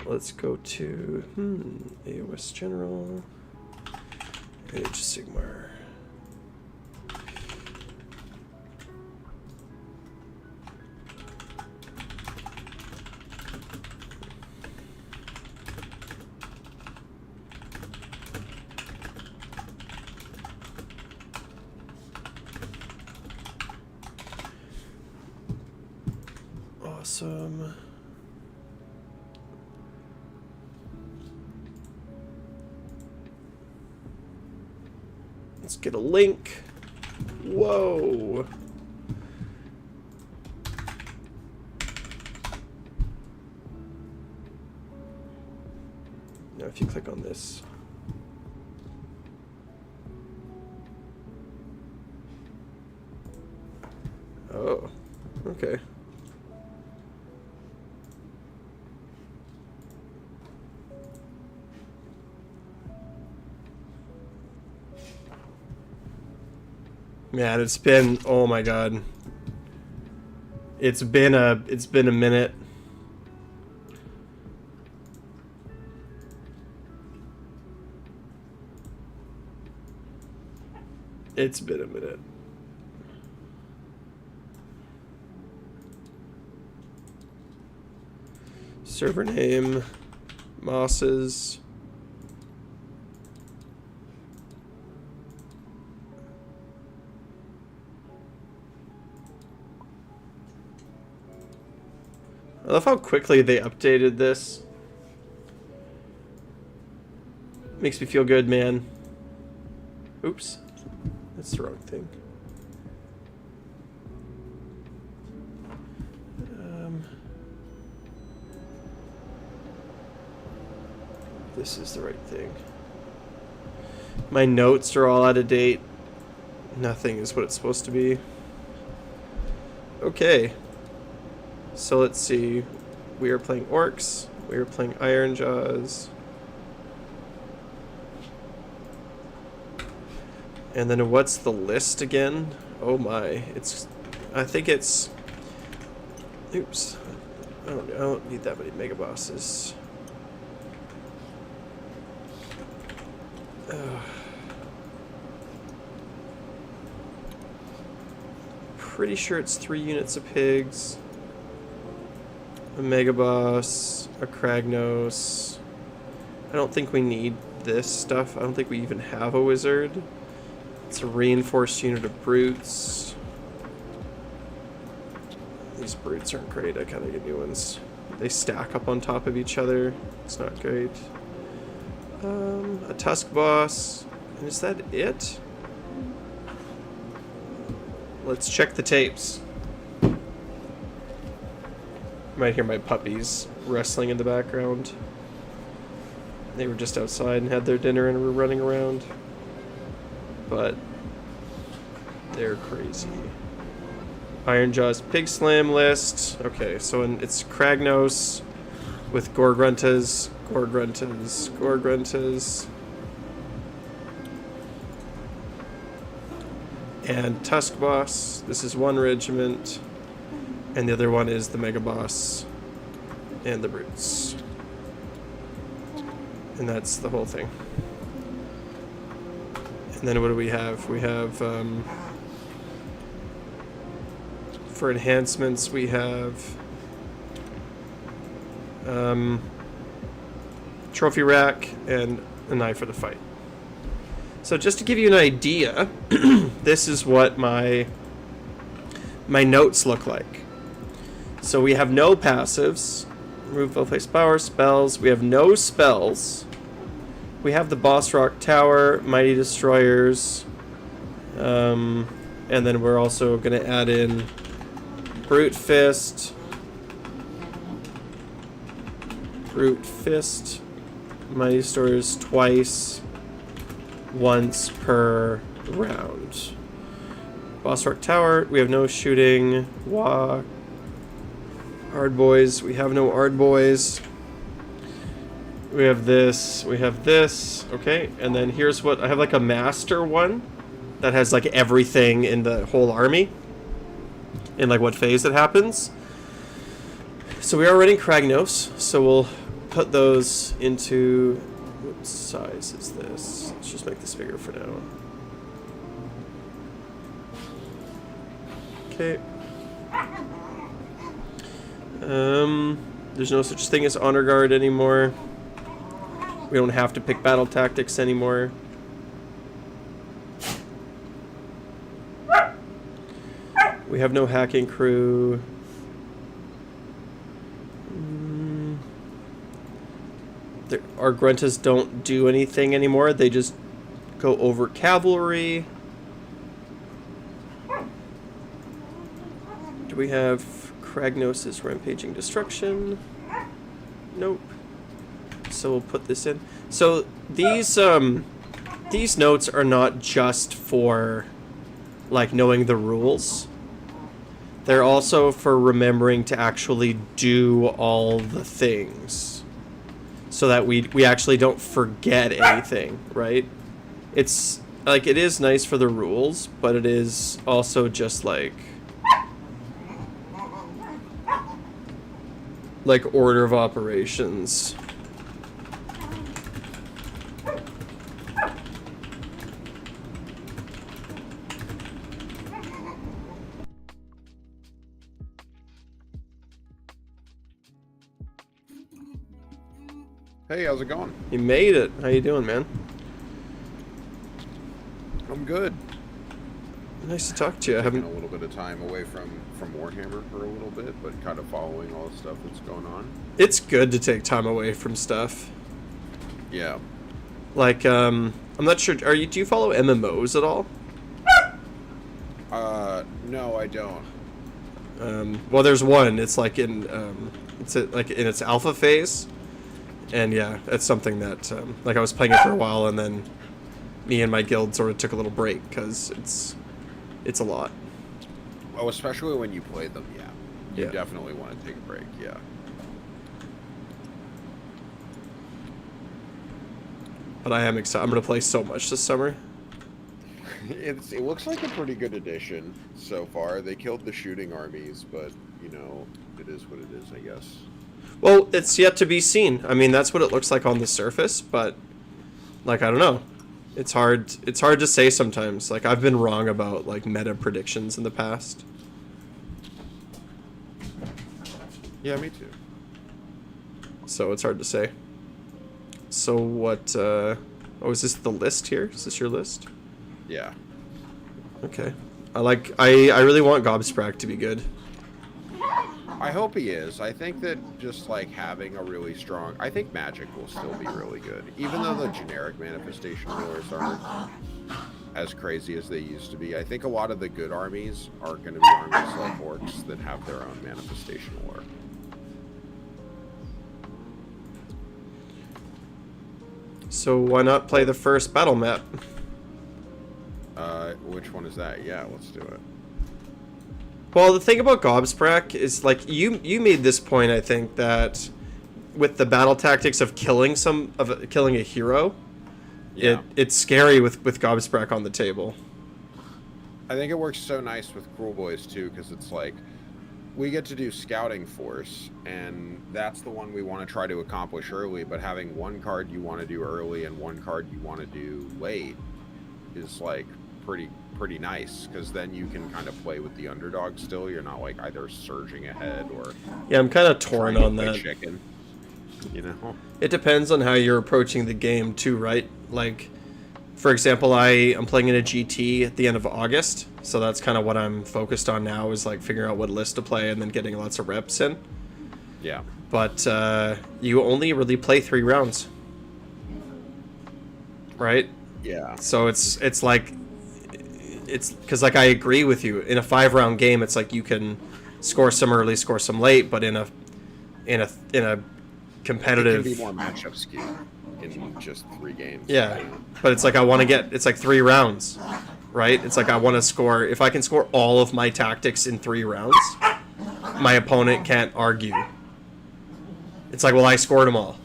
let's go to AoS General, Age Sigmar. Awesome. Let's get a link. Whoa. Now if you click on this. Oh, okay. Man, it's been, oh my god. It's been a minute. It's been a minute. Server name, Mosses. I love how quickly they updated this. Makes me feel good, man. Oops. That's the wrong thing. This is the right thing. My notes are all out of date. Nothing is what it's supposed to be. Okay. So let's see. We are playing Orcs. We are playing Iron Jaws. And then what's the list again? Oh my. I think it's... Oops. I don't need that many mega bosses. Pretty sure it's 3 units of pigs. A mega boss, a Kragnos. I don't think we need this stuff. I don't think we even have a wizard. It's a reinforced unit of brutes. These brutes aren't great. I gotta get new ones. They stack up on top of each other. It's not great. A Tusk boss. And is that it? Let's check the tapes. You might hear my puppies wrestling in the background. They were just outside and had their dinner and were running around. But they're crazy. Iron Jaws Pig Slam list. Okay, so it's Kragnos with Gorgruntas, Gorgruntas, Gorgruntas. And Tusk Boss. This is one regiment. And the other one is the Mega Boss and the Brutes. And that's the whole thing. And then what do we have? We have, for enhancements, we have Trophy Rack and an Eye for the Fight. So just to give you an idea, this is what my notes look like. So we have no passives. Remove well-placed power spells. We have no spells. We have the Boss Rock Tower, Mighty Destroyers, and then we're also going to add in Brute Fist, Mighty Destroyers twice, once per round. Boss Rock Tower, we have no shooting. Ard Boys, we have no Ard Boys. We have this, okay, and then here's what, I have like a master one that has like everything in the whole army, in like what phase it happens. So we are running Kragnos, so we'll put those into... What size is this? Let's just make this bigger for now. Okay. There's no such thing as honor guard anymore. We don't have to pick battle tactics anymore. We have no hacking crew. Our gruntas don't do anything anymore. They just go over cavalry. Do we have Kragnos' rampaging destruction? Nope. So we'll put this in. So these notes are not just for like knowing the rules. They're also for remembering to actually do all the things, so that we actually don't forget anything, right? It's like, it is nice for the rules, but it is also just like order of operations. Hey, how's it going? You made it. How you doing, man? I'm good. Nice to talk to you. I Taking haven't... a little bit of time away from Warhammer for a little bit, but kind of following all the stuff that's going on. It's good to take time away from stuff. Yeah. Like, I'm not sure. Do you follow MMOs at all? No, I don't. Well, there's one. It's like in like in its alpha phase, and yeah, it's something that like I was playing it for a while, and then me and my guild sort of took a little break because it's a lot. Oh, especially when you play them, yeah. You Yeah. definitely want to take a break, yeah. But I am excited. I'm gonna play so much this summer. It looks like a pretty good addition so far. They killed the shooting armies, but, you know, it is what it is, I guess. Well, it's yet to be seen. I mean, that's what it looks like on the surface, but like, I don't know. It's hard to say sometimes. Like, I've been wrong about like meta predictions in the past. Yeah, me too. So it's hard to say. So what, oh, is this the list here? Is this your list? Yeah. Okay. I really want Gobsprak to be good. I hope he is. I think that just like having a really strong... I think Magic will still be really good. Even though the generic manifestation wars aren't as crazy as they used to be. I think a lot of the good armies are going to be armies like Orcs that have their own manifestation war. So why not play the first battle map? Which one is that? Yeah, let's do it. Well, the thing about Gobsprak is, like, you made this point, I think, that with the battle tactics of killing a hero, Yeah. it's scary with Gobsprak on the table. I think it works so nice with Cruel Boys too, because it's like we get to do Scouting Force, and that's the one we want to try to accomplish early, but having one card you want to do early and one card you want to do late is like pretty nice, because then you can kind of play with the underdog still. You're not like either surging ahead or... Yeah, I'm kind of torn on that. Chicken, you know? It depends on how you're approaching the game too, right? Like, for example, I'm playing in a GT at the end of August, so that's kind of what I'm focused on now, is like figuring out what list to play and then getting lots of reps in. Yeah. But you only really play 3 rounds, right? Yeah. So it's because, like, I agree with you. In a 5-round game, it's like you can score some early, score some late, but in a competitive... It can be more matchup skewed in just 3 games. Yeah, but it's like it's like 3 rounds, right? It's like I want to score... If I can score all of my tactics in 3 rounds, my opponent can't argue. It's like, well, I scored them all.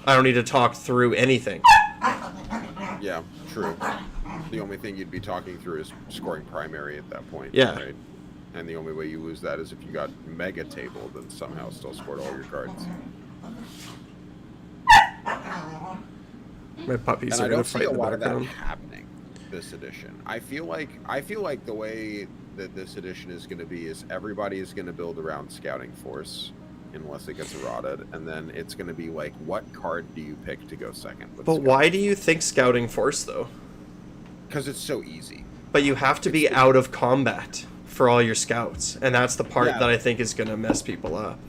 I don't need to talk through anything. Yeah, true. The only thing you'd be talking through is scoring primary at that point. Yeah. Right? And the only way you lose that is if you got mega table, then somehow still scored all your cards. My puppies And are I gonna don't see fight a in the lot of that background. happening this edition. I feel like the way that this edition is going to be is everybody is going to build around Scouting Force unless it gets eroded, and then it's going to be like, what card do you pick to go second with But Scouting why do you think Scouting Force though? Because it's so easy. But you have to be out of combat for all your scouts, and that's the part Yeah. that I think is gonna mess people up.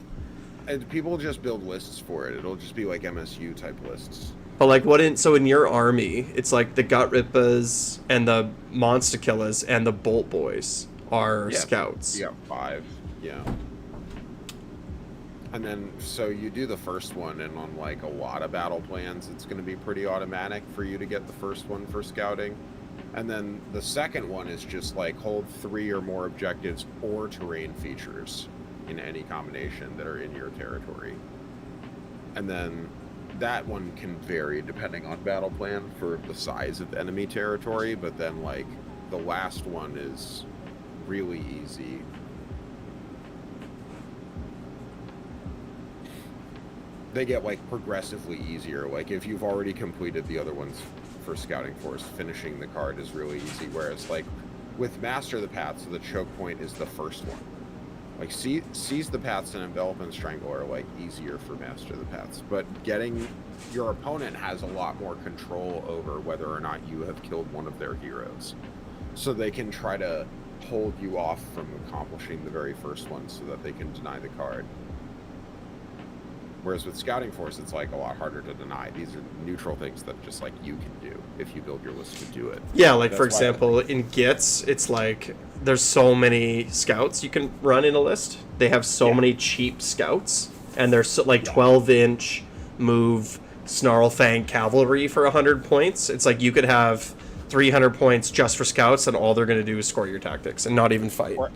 And people just build lists for it. It'll just be like MSU type lists. But like, so in your army, it's like the Gut Rippas and the Monster Killers and the Bolt Boys are scouts. You got 5, yeah. And then, so you do the first one, and on like a lot of battle plans, it's going to be pretty automatic for you to get the first one for scouting. And then the second one is just like hold 3 or more objectives or terrain features in any combination that are in your territory. And then that one can vary depending on battle plan for the size of enemy territory, but then like the last one is really easy. They get like progressively easier. Like if you've already completed the other ones for Scouting Force, finishing the card is really easy. Whereas like with Master the Paths, the choke point is the first one. Like Seize the Paths and Envelop and Strangle are like easier for Master the Paths, but getting your opponent has a lot more control over whether or not you have killed one of their heroes, so they can try to hold you off from accomplishing the very first one so that they can deny the card. Whereas with Scouting Force, it's like a lot harder to deny. These are neutral things that just like you can do if you build your list to do it. Yeah, like for example, in Gits, it's like there's so many scouts you can run in a list. They have so many cheap scouts, and they're so, like 12-inch move Snarlfang cavalry for 100 points. It's like you could have 300 points just for scouts, and all they're going to do is score your tactics and not even fight. Or,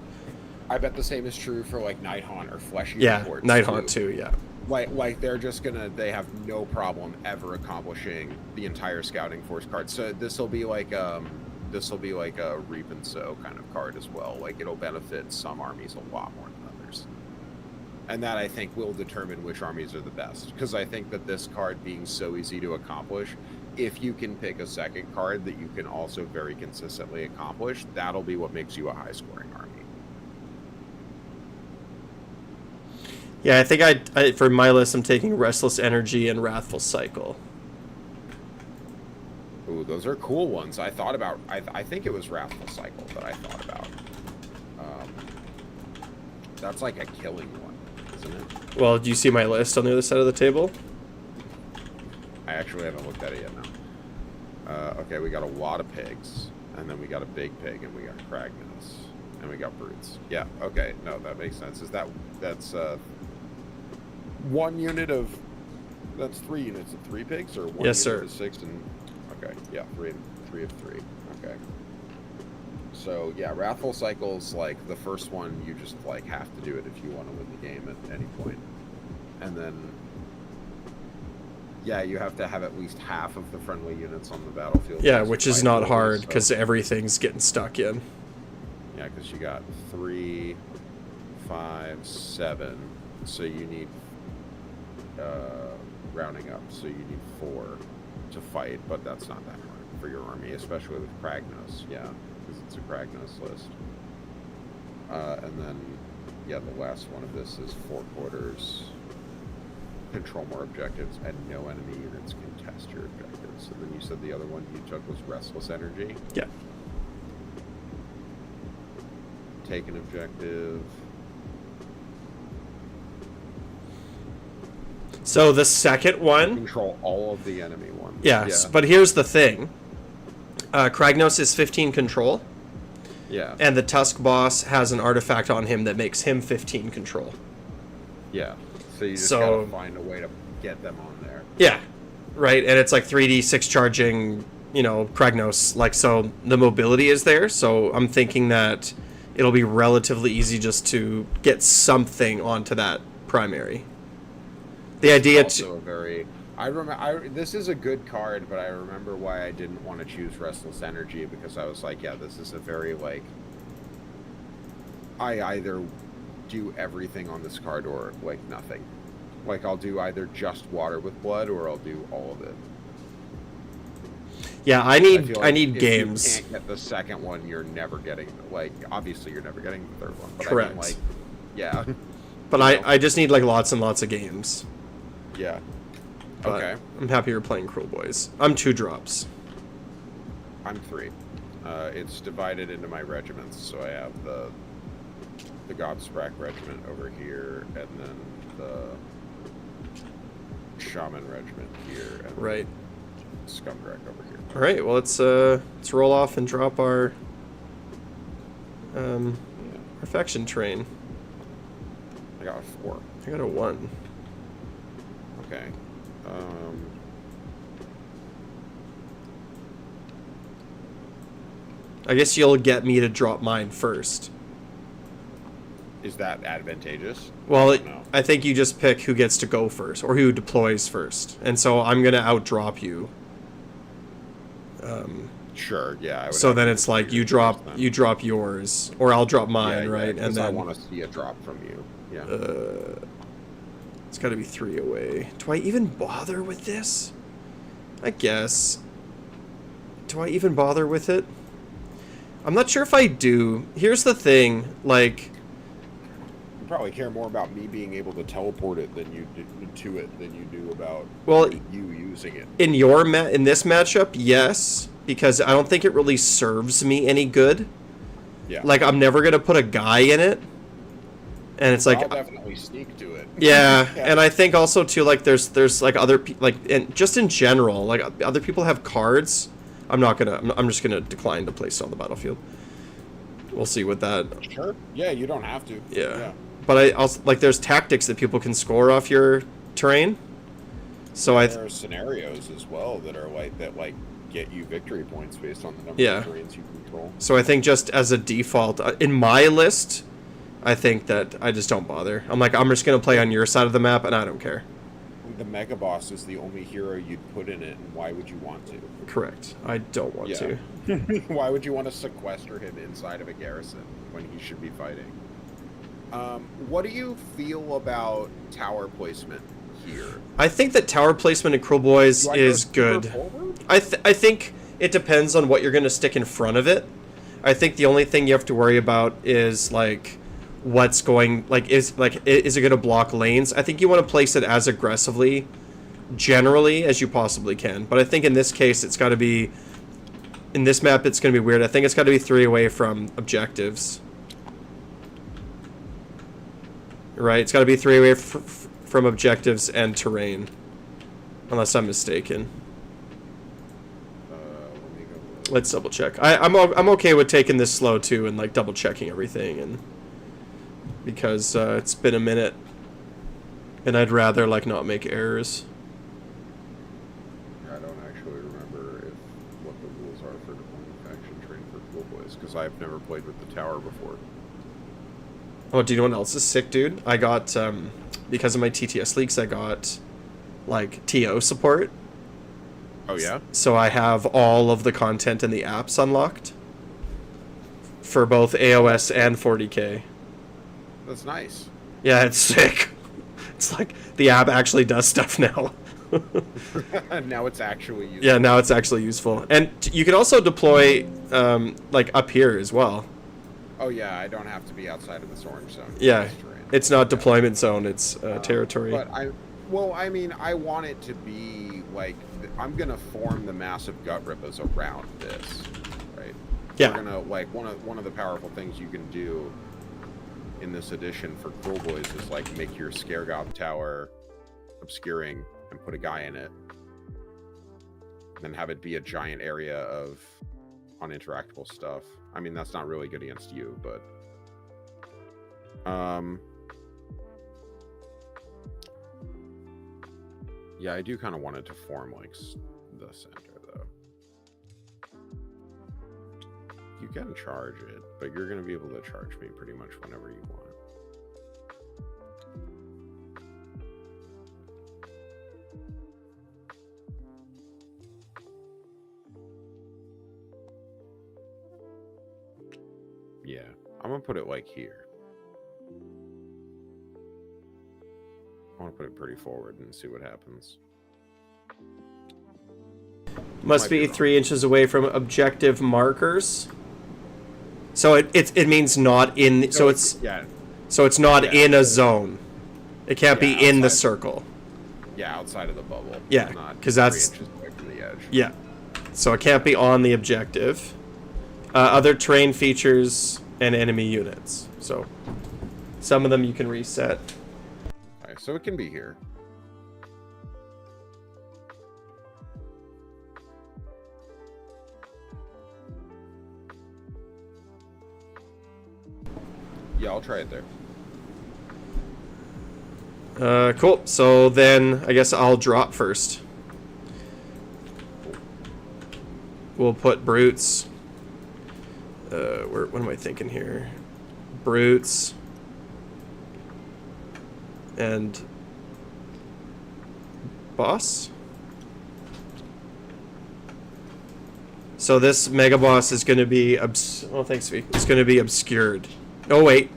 I bet the same is true for like Nighthaunt or Fleshy Reports. Nighthaunt too, yeah. Like they're just they have no problem ever accomplishing the entire Scouting Force card. So this will be like a Reap and Sow kind of card as well. Like it'll benefit some armies a lot more than others. And that I think will determine which armies are the best. Because I think that this card being so easy to accomplish, if you can pick a second card that you can also very consistently accomplish, that'll be what makes you a high scoring army. Yeah, I think I for my list, I'm taking Restless Energy and Wrathful Cycle. Ooh, those are cool ones. I thought about. I think it was Wrathful Cycle that I thought about. That's like a killing one, isn't it? Well, do you see my list on the other side of the table? I actually haven't looked at it yet now. Okay, we got a lot of pigs, and then we got a big pig, and we got Kragnos, and we got brutes. Yeah. Okay. No, that makes sense. That's 1 unit of, that's 3 units of 3 pigs, or 1 yes, unit sir. of 6 and, okay, yeah, 3 of 3, okay. So yeah, Wrathful Cycle's like the first one, you just like have to do it if you want to win the game at any point. And then, yeah, you have to have at least half of the friendly units on the battlefield. Yeah, which is not hard so, because everything's getting stuck in. Yeah, because you got 3, 5, 7, so you need rounding up, so you need 4 to fight, but that's not that hard for your army, especially with Kragnos. Yeah, because it's a Kragnos list. And then, yeah, the last one of this is 4 quarters, control more objectives, and no enemy units contest your objectives. And then you said the other one you took was Restless Energy. Yeah. Take an objective. So the second one... Control all of the enemy ones. Yes, but here's the thing. Kragnos is 15 control. Yeah. And the Tusk boss has an artifact on him that makes him 15 control. Yeah. So you just gotta find a way to get them on there. Yeah. Right, and it's like 3d6 charging, Kragnos. Like, so the mobility is there, so I'm thinking that it'll be relatively easy just to get something onto that primary. The idea also I remember this is a good card, but I remember why I didn't want to choose Restless Energy, because I was like, yeah, this is a very like, I either do everything on this card or like nothing. Like, I'll do either just water with blood, or I'll do all of it. Yeah, I feel need like if games. you can't get the second one, you're never getting, like, obviously you're never getting the third one. But Correct. I mean, like, yeah. But I just need like lots and lots of games. Yeah. But okay. I'm happy you're playing Cruel Boys. I'm 2 drops. I'm 3. It's divided into my regiments, so I have the Gobsprack regiment over here, and then the Shaman regiment here, and right. Scumdrack over here. All right, well let's roll off and drop our faction train. I got a 4. I got a 1. Okay. I guess you'll get me to drop mine first. Is that advantageous? Well, I think you just pick who gets to go first, or who deploys first. And so I'm going to outdrop you. Sure, yeah. I would so then it's like you drop yours, or I'll drop mine, right? And then I want to see a drop from you. Yeah. It's got to be 3 away. Do I even bother with this? I guess. Do I even bother with it? I'm not sure if I do. Here's the thing, like... You probably care more about me being able to teleport it than you do about you using it. In this matchup, yes, because I don't think it really serves me any good. Yeah. Like, I'm never going to put a guy in it. And it's like... I'll definitely sneak to it. Yeah, yeah. And I think also, too, like, there's like, other people... Like, and just in general, like, other people have cards... I'm just gonna decline to place it on the battlefield. We'll see what that. Sure. Yeah, you don't have to. Yeah. But I also like there's tactics that people can score off your terrain. So there are scenarios as well that are like get you victory points based on the number of terrains you control. So I think just as a default in my list, I think that I just don't bother. I'm just gonna play on your side of the map, and I don't care. The Mega Boss is the only hero you'd put in it, and why would you want to? Correct. I don't want to. Why would you want to sequester him inside of a garrison when he should be fighting? What do you feel about tower placement here? I think that tower placement in Cruel Boys is good. I think it depends on what you're going to stick in front of it. I think the only thing you have to worry about is, like... what's going is it going to block lanes? I think you want to place it as aggressively generally as you possibly can, but I think in this case it's got to be in this map it's going to be weird. I think it's got to be 3 away from objectives, right? It's got to be 3 away from objectives and terrain, unless I'm mistaken. Let's double check. I'm okay with taking this slow too and like double checking everything, and because it's been a minute, and I'd rather like not make errors. I don't actually remember what the rules are for deploying faction train for Cruel Boys, because I've never played with the tower before. Oh, do you know what else is sick, dude? I got because of my TTS leaks, I got like TO support. Oh yeah? So I have all of the content in the apps unlocked for both AoS and 40K. That's nice. Yeah, it's sick. It's like the app actually does stuff now. Now it's actually useful. Yeah, now it's actually useful. And you can also deploy like up here as well. Oh yeah, I don't have to be outside of this orange zone. Yeah, it's not deployment zone, it's territory. But I mean, I want it to be like, I'm gonna form the massive gut rippas around this, right? Yeah. We're gonna, like, one of the powerful things you can do in this edition for Cruel Boys is like make your Scaregob tower obscuring and put a guy in it, and then have it be a giant area of uninteractable stuff. I mean, that's not really good against you, but yeah, I do kind of want it to form like the center, though. You can charge it, but you're going to be able to charge me pretty much whenever you want. Yeah, I'm going to put it like here. I want to put it pretty forward and see what happens. Must Might be be wrong. 3 inches away from objective markers. So it means not in. So it's yeah, not Yeah. in a zone. It can't Yeah, be in the outside. circle. yeah, outside of the bubble. Yeah, not 'cause 3 that's- inches away from the edge. Yeah. So it can't be on the objective. Other terrain features and enemy units. So some of them you can reset. Okay, so it can be here. Yeah, I'll try it there. Cool. So then I guess I'll drop first. We'll put brutes. What am I thinking here? Brutes. And boss. So this mega boss is going to be thanks, V. It's going to be obscured. Oh wait.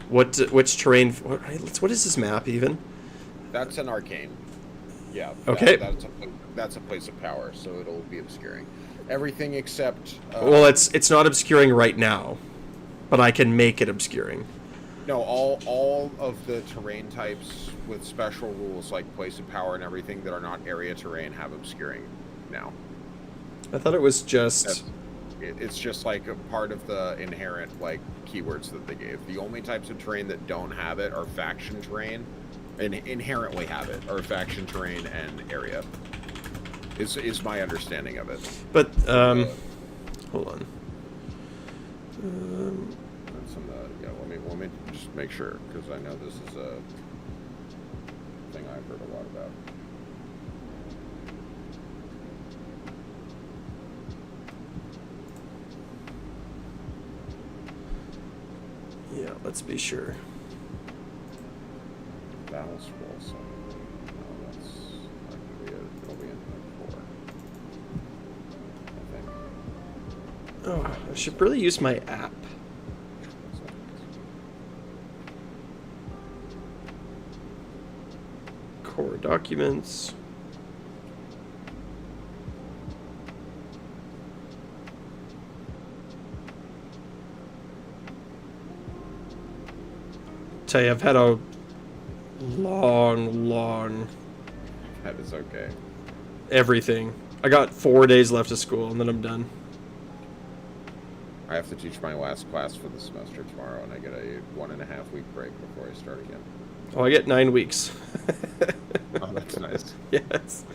Which terrain? What is this map even? That's an arcane. Yeah. Okay. That's a place of power, so it'll be obscuring everything except. Well, it's not obscuring right now, but I can make it obscuring. No, all of the terrain types with special rules like place of power and everything that are not area terrain have obscuring now. I thought it was just. It's just like a part of the inherent like keywords that they gave. The only types of terrain that don't have it are faction terrain, and inherently have it are faction terrain and area. Is my understanding of it. But hold on. Yeah, let me just make sure because I know this is a thing I've heard a lot about. Yeah, let's be sure. Battle scroll summon. No, that's not gonna be it. It'll be in like 4. I think. Oh, I should really use my app. Core documents. Tell you, I've had a long That is okay. everything. I got 4 days left of school and then I'm done. I have to teach my last class for the semester tomorrow, and I get a 1.5 week break before I start again. Oh, I get 9 weeks. Oh, that's nice. Yes.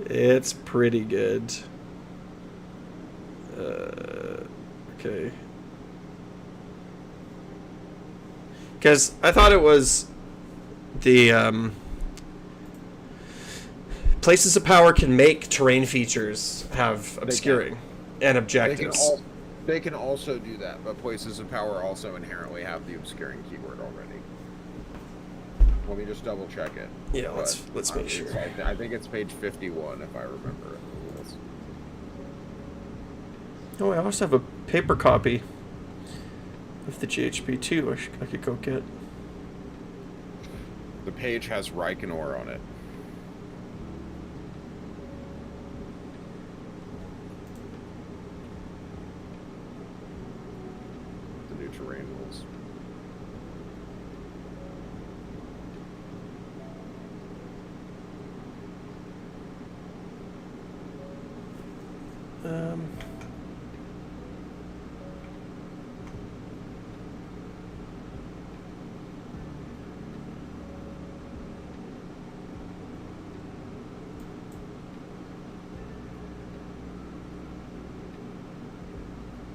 It's pretty good. Okay. Because I thought it was the places of power can make terrain features have obscuring and objectives. They can also do that, but places of power also inherently have the obscuring keyword already. Let me just double check it. Yeah, let's make sure. I think it's page 51 if I remember it. Oh, I also have a paper copy of the GHP too. I could go get. The page has Reikenor on it. The new terrain rules.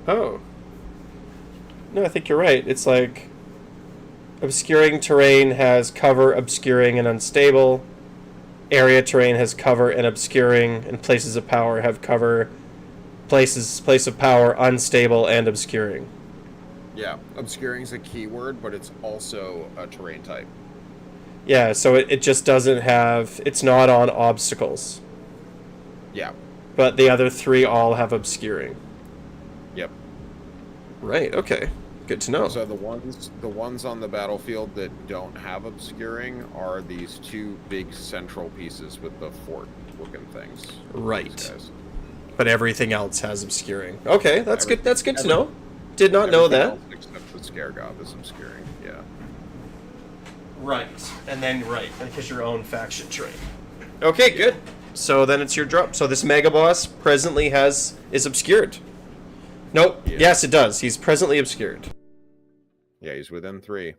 Oh. No, I think you're right. It's like obscuring terrain has cover, obscuring, and unstable. Area terrain has cover and obscuring, and places of power have cover, place of power, unstable, and obscuring. Yeah, obscuring is a keyword, but it's also a terrain type. Yeah, so it just doesn't have... It's not on obstacles. Yeah. But the other three all have obscuring. Yep. Right, okay. Good to know. So the ones on the battlefield that don't have obscuring are these two big central pieces with the fort looking things. Right. But everything else has obscuring. Okay, that's good. That's good to know. Did not know that. Except the Scaregob is obscuring. Yeah. Right, and then because your own faction trait. Okay, good. So then it's your drop. So this Mega Boss presently is obscured. Nope. Yeah. Yes, it does. He's presently obscured. Yeah, he's within 3.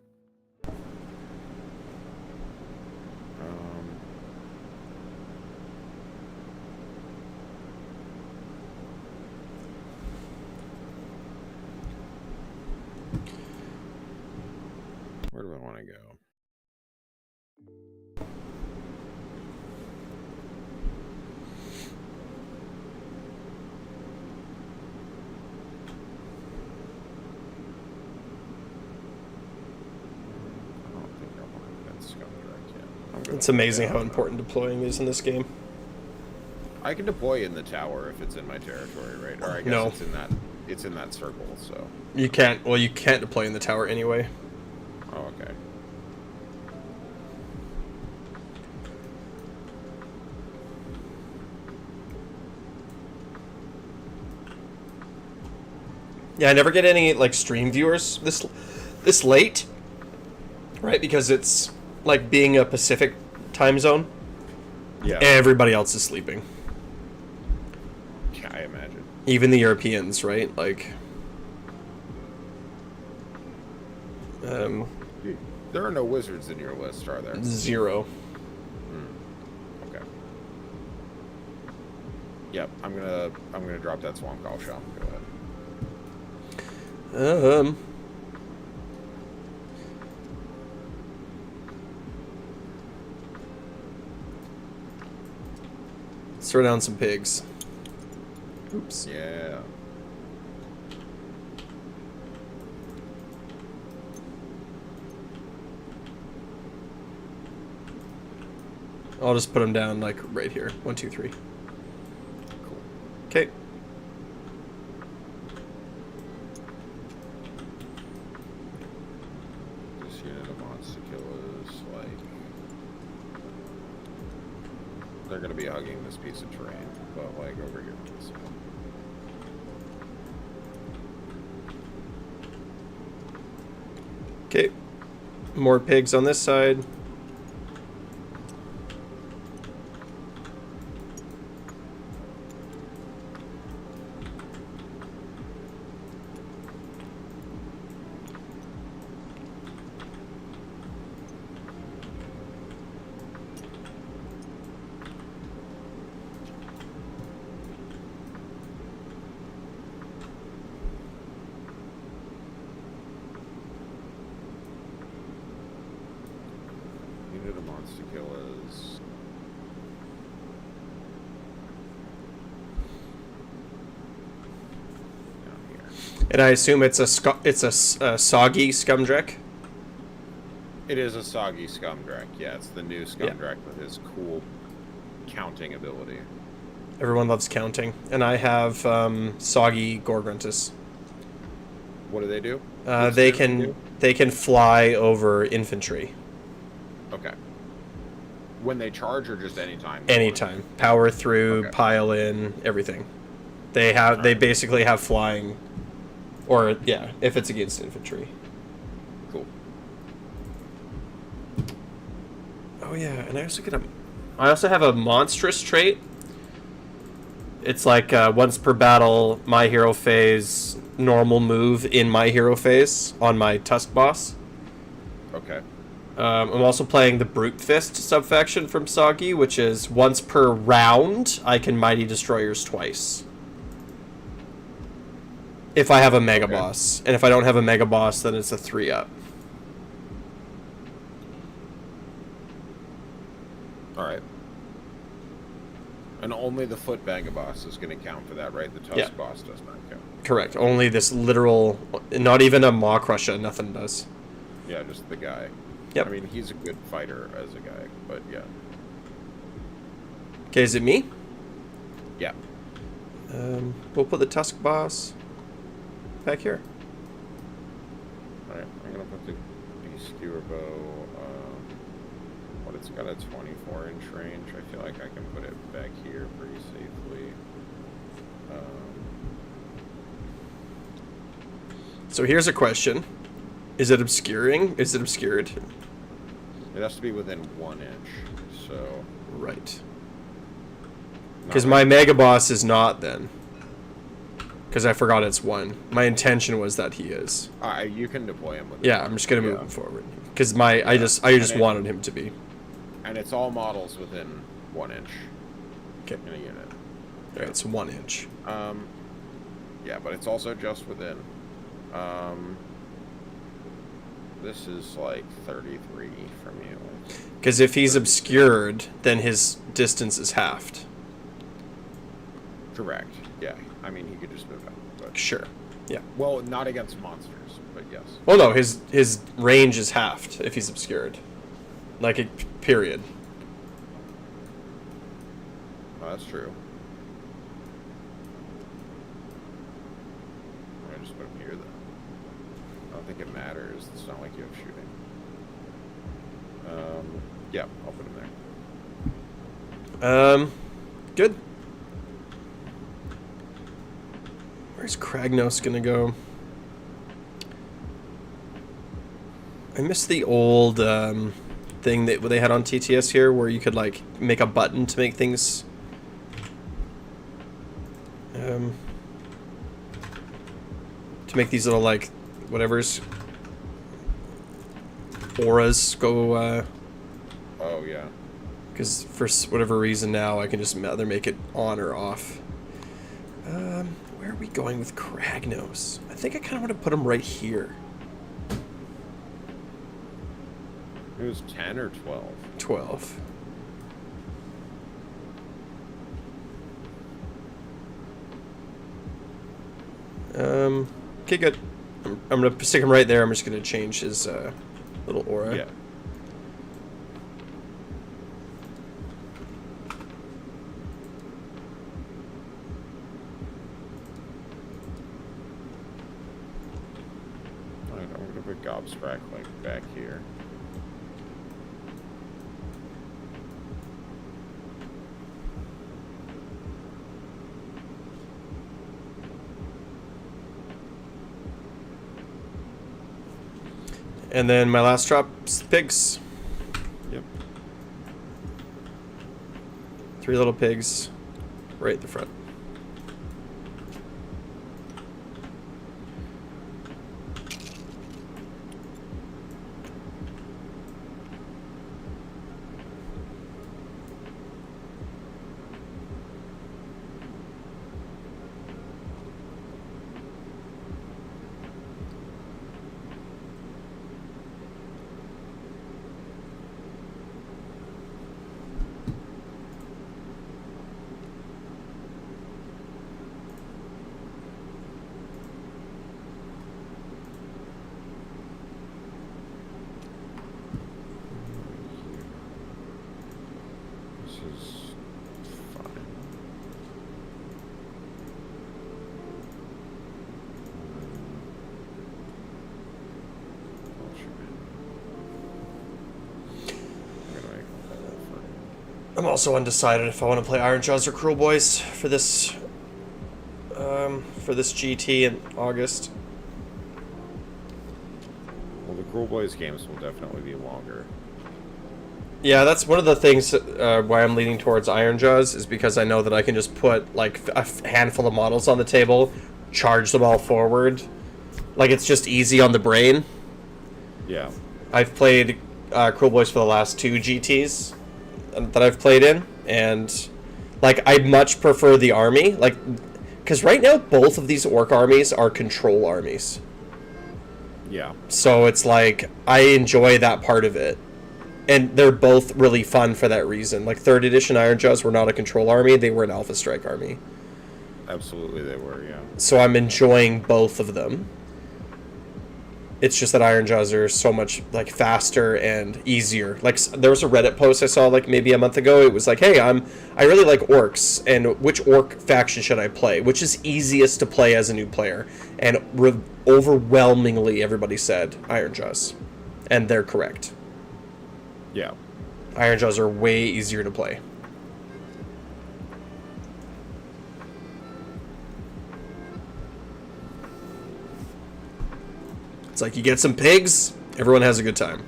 Where do I want to go? I don't think I want that scum direct yet. It's amazing how important deploying is in this game. I can deploy in the tower if it's in my territory, right? Or I guess No. it's in that circle, so. You can't. Well, you can't deploy in the tower anyway. Oh, okay. Yeah, I never get any like stream viewers this late, right? Because it's like being a Pacific time zone. Yeah. Everybody else is sleeping. Yeah, I imagine. Even the Europeans, right? Like, There are no wizards in your list, are there? 0. Okay. Yep, I'm gonna drop that swamp call shell. Go ahead. Let's throw down some pigs. Oops. Yeah. I'll just put them down like right here. 1, 2, 3. Cool. Okay. This unit of monster killers, like, they're gonna be hugging this piece of terrain, but like over here. So. Okay. More pigs on this side. Unit of monster killers. Down here. And I assume it's a soggy Scumdrek. It is a soggy Scumdrek. Yeah, it's the new Scumdrek Yeah. with his cool counting ability. Everyone loves counting. And I have soggy Gorgruntus. What do they do? They can fly over infantry. Okay. When they charge or just anytime? Anytime. Power through, Okay. pile in, everything. They basically have flying, or yeah, if it's against infantry. Cool. Oh yeah, and I also have a monstrous trait. It's like once per battle, my hero phase, normal move in my hero phase on my Tusk boss. Okay. I'm also playing the Brute Fist subfaction from Soggy, which is once per round, I can Mighty Destroyers twice. If I have a Mega Boss. And if I don't have a Mega Boss, then it's a 3-up. Alright. And only the Foot Mega Boss is going to count for that, right? The Tusk boss does not count. Correct. Only this literal, not even a Maw Crusher, nothing does. Yeah, just the guy. Yep. I mean, he's a good fighter as a guy, but yeah. Okay, is it me? Yeah. We'll put the Tusk boss back here. Alright, I'm gonna put the skewer bow, but it's got a 24-inch range. I feel like I can put it back here pretty safely. So here's a question. Is it obscuring? Is it obscured? It has to be within 1 inch, so... Right. Because my Mega Boss is not then. Because I forgot it's 1. My intention was that he is. You can deploy him with Yeah, I'm just going to move him forward. Because I just wanted him to be. And it's all models within 1 inch. Okay. In a unit. Yeah, it's 1 inch. Yeah, but it's also just within. This is like 33 from you. Because if he's obscured, then his distance is halved. Correct. Yeah. I mean, he could just move out. But... Sure. Yeah. Well, not against monsters, but yes. Well, no, his range is halved if he's obscured. Like a period. Oh, that's true. I just put him here, though. I don't think it matters. It's not like you have shooting. Yeah, I'll put him there. Good. Where's Kragnos gonna go? I missed the old thing that they had on TTS here, where you could like make a button to make things. To make these little like whatever's auras go. Oh yeah. Because for whatever reason now I can just either make it on or off. Where are we going with Kragnos? I think I kind of want to put him right here. It was 10 or 12? 12. Okay, good. I'm going to stick him right there. I'm just going to change his little aura. Yeah. Alright, I'm going to put Gobsprack like back here. And then my last drop's pigs. Yep. 3 little pigs right at the front. This is fine. I'm also undecided if I want to play Iron Jaws or Cruel Boys for this GT in August. Well, the Cruel Boys games will definitely be longer. Yeah, that's one of the things why I'm leaning towards Iron Jaws, is because I know that I can just put like a handful of models on the table, charge them all forward. Like, it's just easy on the brain. Yeah. I've played Cruel Boys for the last 2 GTs that I've played in, and like I much prefer the army, like, because right now both of these orc armies are control armies. Yeah. So it's like I enjoy that part of it. And they're both really fun for that reason. Like 3rd edition Iron Jaws were not a control army, they were an Alpha Strike army. Absolutely they were, yeah. So I'm enjoying both of them. It's just that Iron Jaws are so much like faster and easier. Like there was a Reddit post I saw like maybe a month ago. It was like, hey, I really like orcs, and which orc faction should I play? Which is easiest to play as a new player? And overwhelmingly, everybody said Iron Jaws, and they're correct. Yeah. Iron Jaws are way easier to play. It's like you get some pigs, everyone has a good time.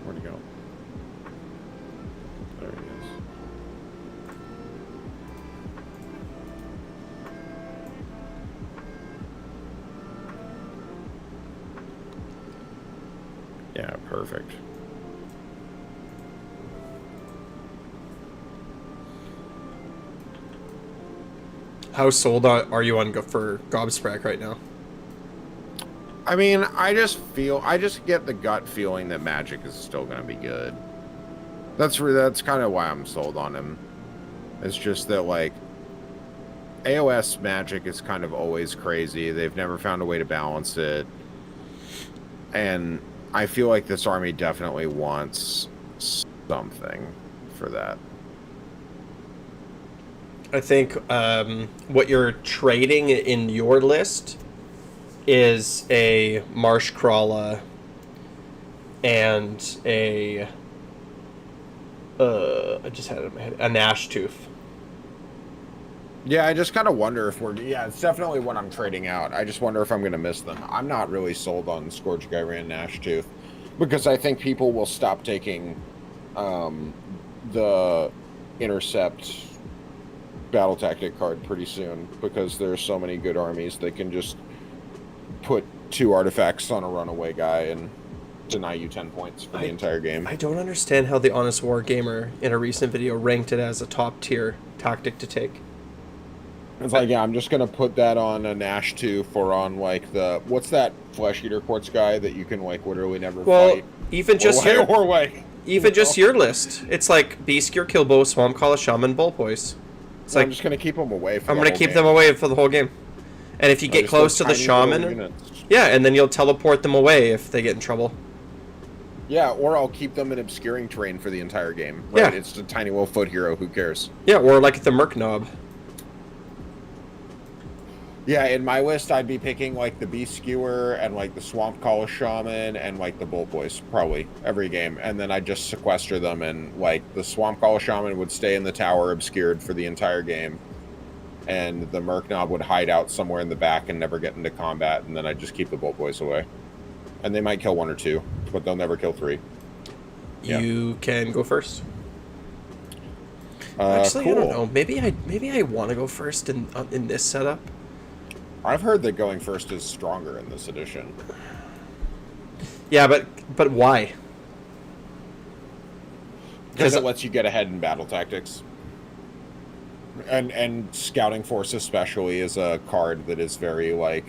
Where'd he go? There he is. Yeah, perfect. How sold are you on for Gobsprack right now? I mean, I just get the gut feeling that Magic is still going to be good. That's kind of why I'm sold on him. It's just that, like, AoS Magic is kind of always crazy. They've never found a way to balance it. And I feel like this army definitely wants something for that. I think what you're trading in your list is a Marsh Crawler and a I just had it in my head, a Gnash Tooth. Yeah, I just kind of wonder if it's definitely what I'm trading out. I just wonder if I'm going to miss them. I'm not really sold on Scourge Gyran Gnash Tooth because I think people will stop taking the Intercept battle tactic card pretty soon because there's so many good armies that can just put 2 artifacts on a runaway guy and deny you 10 points for the entire game. I don't understand how the Honest War Gamer in a recent video ranked it as a top tier tactic to take. It's like, yeah, I'm just going to put that on a Gnash Tooth or on, like, what's that Flesh Eater Quartz guy that you can, like, literally never fight? Even just your list. It's like Beastgear, Killbow, Swamp Call, Shaman, Bullpoise. It's like, I'm just going to keep them away I'm going to keep them away for the whole game. And if you get close to the Shaman, yeah, and then you'll teleport them away if they get in trouble. Yeah, or I'll keep them in obscuring terrain for the entire game. Right? Yeah. It's a tiny little foot hero, who cares? Yeah, or like the Merc Knob. Yeah, in my list, I'd be picking, like, the Beast Skewer and, like, the Swamp Call Shaman and, like, the Bullpoise, probably, every game. And then I'd just sequester them, and, like, the Swamp Call Shaman would stay in the tower obscured for the entire game. And the Merc Knob would hide out somewhere in the back and never get into combat, and then I'd just keep the Bullpoise away. And they might kill 1 or 2, but they'll never kill 3. You can go first. Actually, cool. I don't know. Maybe I want to go first in this setup. I've heard that going first is stronger in this edition. Yeah, but why? Because it lets you get ahead in battle tactics. And Scouting Force especially is a card that is very, like...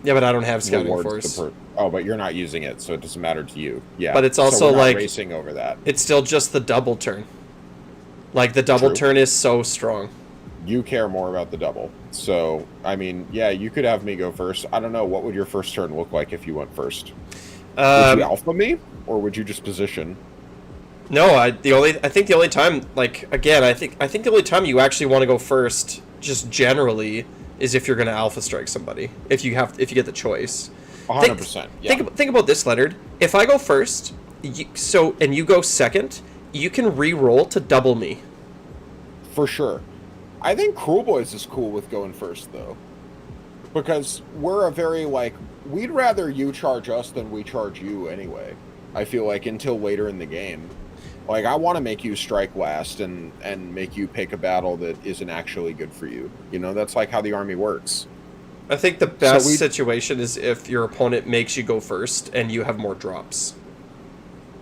Yeah, but I don't have Scouting Force. Oh, but you're not using it, so it doesn't matter to you. Yeah. But it's also so we're not like... racing over that. It's still just the double turn. Like, the double turn is so strong. You care more about the double. So, I mean, yeah, you could have me go first. I don't know, what would your first turn look like if you went first? Would you alpha me, or would you just position? No, I think the only time, like, again, I think the only time you actually want to go first, just generally, is if you're going to alpha strike somebody. If you get the choice. 100%. Yeah. Think about this, Leonard. If I go first, and you go second, you can re-roll to double me. For sure. I think Cruel Boys is cool with going first, though. Because we're a very, like, we'd rather you charge us than we charge you anyway. I feel like until later in the game. Like, I want to make you strike last and make you pick a battle that isn't actually good for you. You know, that's like how the army works. I think the best situation is if your opponent makes you go first and you have more drops.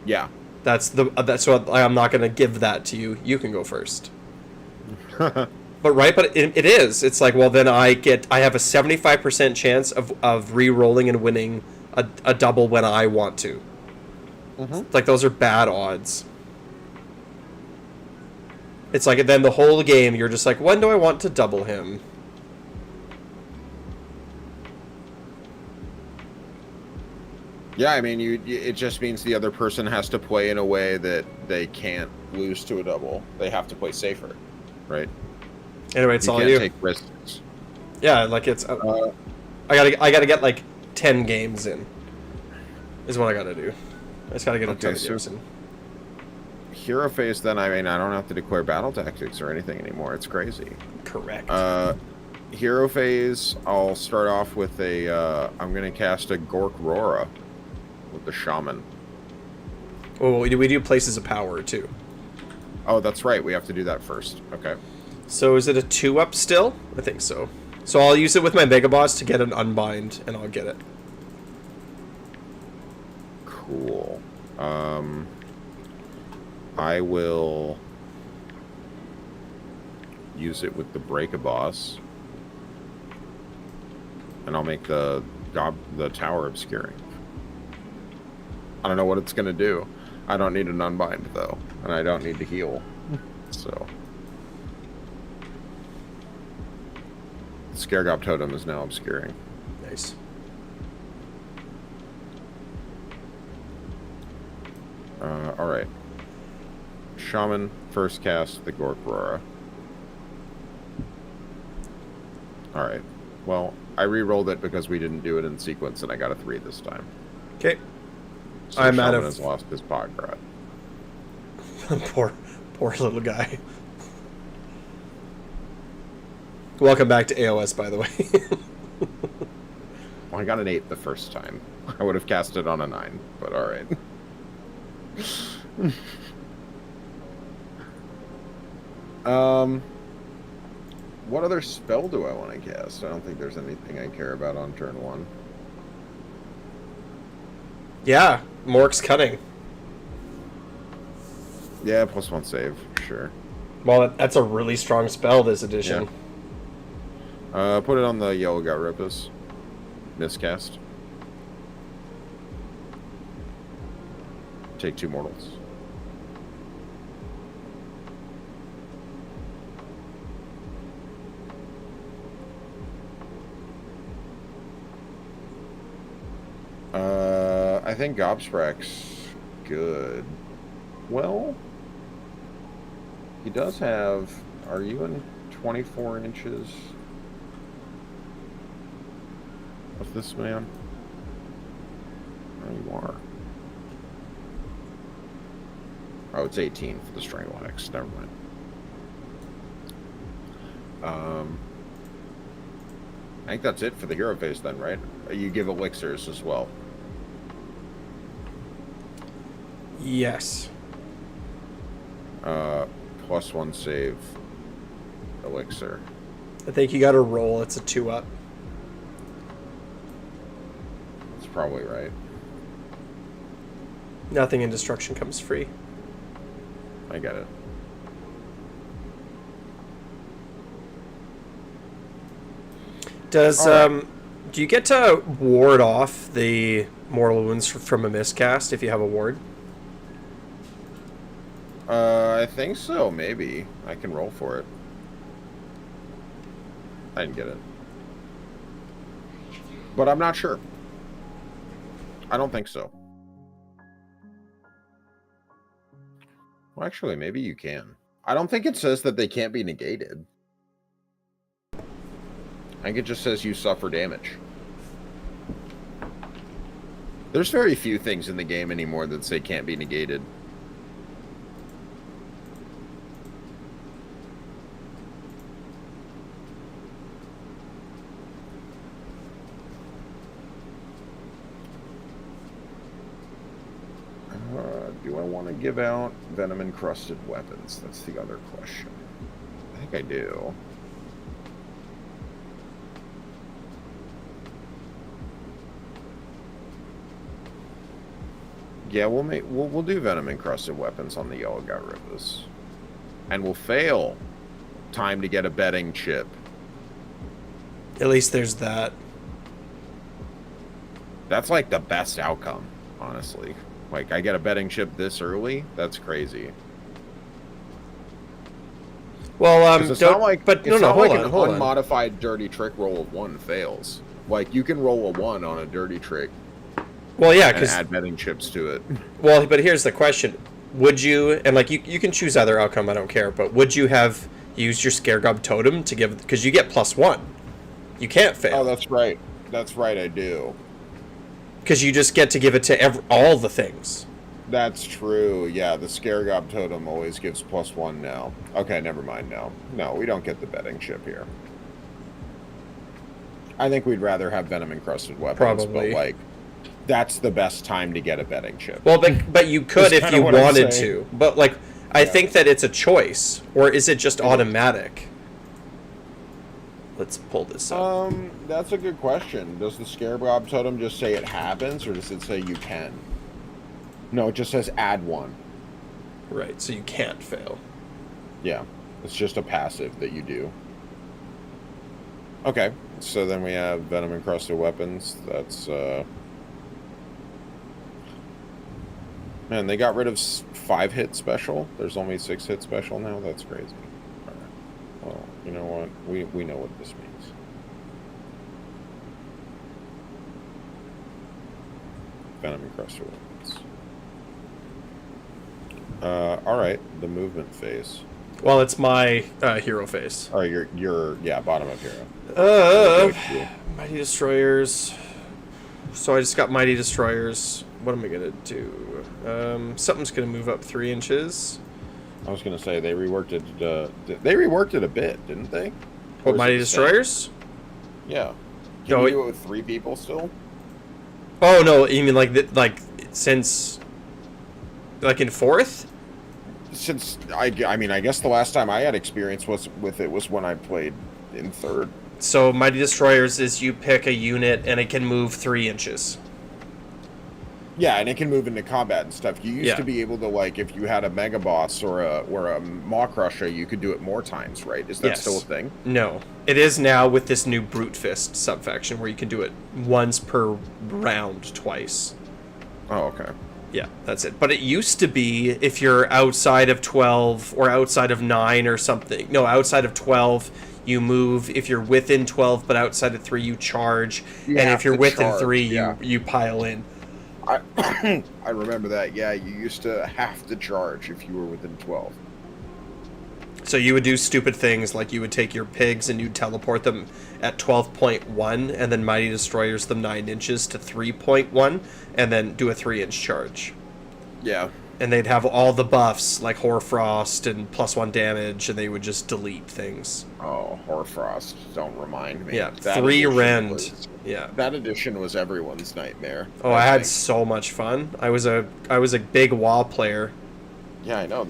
Yeah. That's what I'm not going to give that to you. You can go first. But it is. It's like, well, then I have a 75% chance of re-rolling and winning a double when I want to. Like, those are bad odds. It's like, then the whole game, you're just like, when do I want to double him? Yeah, I mean, it just means the other person has to play in a way that they can't lose to a double. They have to play safer, right? Anyway, it's all you. You can't take risks. Yeah, like it's. I gotta get like 10 games in. Is what I gotta do. I just gotta get a ton of games in. Hero phase, then, I mean, I don't have to declare battle tactics or anything anymore. It's crazy. Correct. Hero phase, I'll start off with a. I'm gonna cast a Gork Rora with the Shaman. Oh, we do places of power too. Oh, that's right. We have to do that first. Okay. So is it a 2-up still? I think so. So I'll use it with my Mega Boss to get an Unbind, and I'll get it. Cool. I will use it with the Break-a-Boss, and I'll make the Tower Obscuring. I don't know what it's gonna do. I don't need an Unbind though, and I don't need to heal. So. Scaregob Totem is now obscuring. Nice. Alright. Shaman, first cast the Gork Rora. Alright. Well, I re-rolled it because we didn't do it in sequence, and I got a 3 this time. Okay. So I'm Shaman out of... has lost his Pograt. poor little guy. Welcome back to AoS, by the way. Well, I got an 8 the first time. I would have cast it on a 9, but alright. What other spell do I want to cast? I don't think there's anything I care about on turn 1. Yeah, Mork's Cutting. Yeah, +1 save, sure. Well, that's a really strong spell this edition. Yeah. Put it on the Yellow Galripus. Miscast. Take 2 mortals. I think Gobsprak's good. Well, he does have... Are you in 24 inches of this man? Oh, you are. Oh, it's 18 for the Strangle Hex. Never mind. I think that's it for the hero phase then, right? You give elixirs as well. Yes. +1 save elixir. I think you got to roll. It's a 2-up. That's probably right. Nothing in destruction comes free. I get it. Does right. Do you get to ward off the mortal wounds from a miscast if you have a ward? I think so, maybe. I can roll for it. I didn't get it. But I'm not sure. I don't think so. Well, actually, maybe you can. I don't think it says that they can't be negated. I think it just says you suffer damage. There's very few things in the game anymore that say can't be negated. Do I want to give out venom-encrusted weapons? That's the other question. I think I do. Yeah, we'll do venom-encrusted weapons on the Yellow Galripus. And we'll fail time to get a betting chip. At least there's that. That's like the best outcome, honestly. Like, I get a betting chip this early? That's crazy. Well, it's not like, but no, hold an on. unmodified dirty trick roll of 1 fails. Like, you can roll a 1 on a dirty trick. Well, yeah, and add betting chips to it. Well, but here's the question: would you, and like you can choose either outcome, I don't care, but would you have used your Scare Gob totem to give, because you get +1, you can't fail. Oh, that's right. That's right, I do. Because you just get to give it to all the things. That's true. Yeah, the Scare Gob totem always gives +1 now. Okay, never mind now. No, we don't get the betting chip here. I think we'd rather have venom encrusted weapons. Probably. But like, that's the best time to get a betting chip. Well, but you could if you wanted to. But like, I think that it's a choice, or is it just automatic? Let's pull this up. That's a good question. Does the Scare Gob totem just say it happens, or does it say you can? No, it just says add 1. Right, so you can't fail. Yeah, it's just a passive that you do. Okay, so then we have venom encrusted weapons. That's man, they got rid of 5-hit special. There's only 6-hit special now. That's crazy. All right. Well, you know what? We know what this means. Venom encrusted weapons. All right, the movement phase. Well, it's my hero phase. Oh, you're yeah, bottom of hero. Mighty Destroyers. So I just got Mighty Destroyers. What am I gonna do? Something's gonna move up 3 inches. I was gonna say they reworked it. They reworked it a bit, didn't they? What, Mighty Destroyers? Yeah. Can you do it with 3 people still? Oh no, you mean like since like in 4th? Since I mean, I guess the last time I had experience with it was when I played in 3rd. So Mighty Destroyers is you pick a unit and it can move 3 inches. Yeah, and it can move into combat and stuff. You used to be able to, like, if you had a Mega Boss or a Maw Crusher, you could do it more times, right? Is that still a thing? No. It is now with this new Brute Fist subfaction where you can do it once per round twice. Oh, okay. Yeah, that's it. But it used to be if you're outside of 12 or outside of 9 or something. No, outside of 12, you move. If you're within 12 but outside of 3, you charge. And if you're within 3, you pile in. I remember that. Yeah, you used to have to charge if you were within 12. So you would do stupid things like you would take your pigs and you'd teleport them at 12.1 and then Mighty Destroyers them 9 inches to 3.1 and then do a 3-inch charge. Yeah. And they'd have all the buffs like Hoarfrost and +1 damage and they would just delete things. Oh, Hoarfrost, don't remind me. Yeah, that 3 rend. Yeah. That edition was everyone's nightmare. Oh, I had so much fun. I was a big WoW player. Yeah, I know.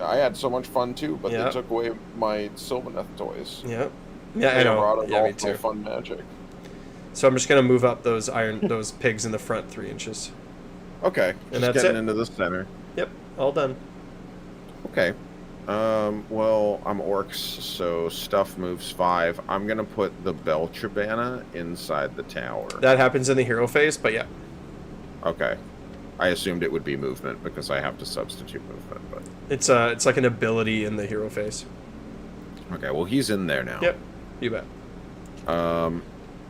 I had so much fun too, but they took away my Sylvaneth toys. Yeah. Yeah, I know. Yeah, me too. My fun magic. So I'm just gonna move up those those pigs in the front 3 inches. Okay. And just that's getting it. into the center. Yep, all done. Okay. Well, I'm orcs, so stuff moves 5. I'm gonna put the Belchabana inside the tower. That happens in the hero phase, but yeah. Okay. I assumed it would be movement because I have to substitute movement, but it's like an ability in the hero phase. Okay, well he's in there now. Yep, you bet.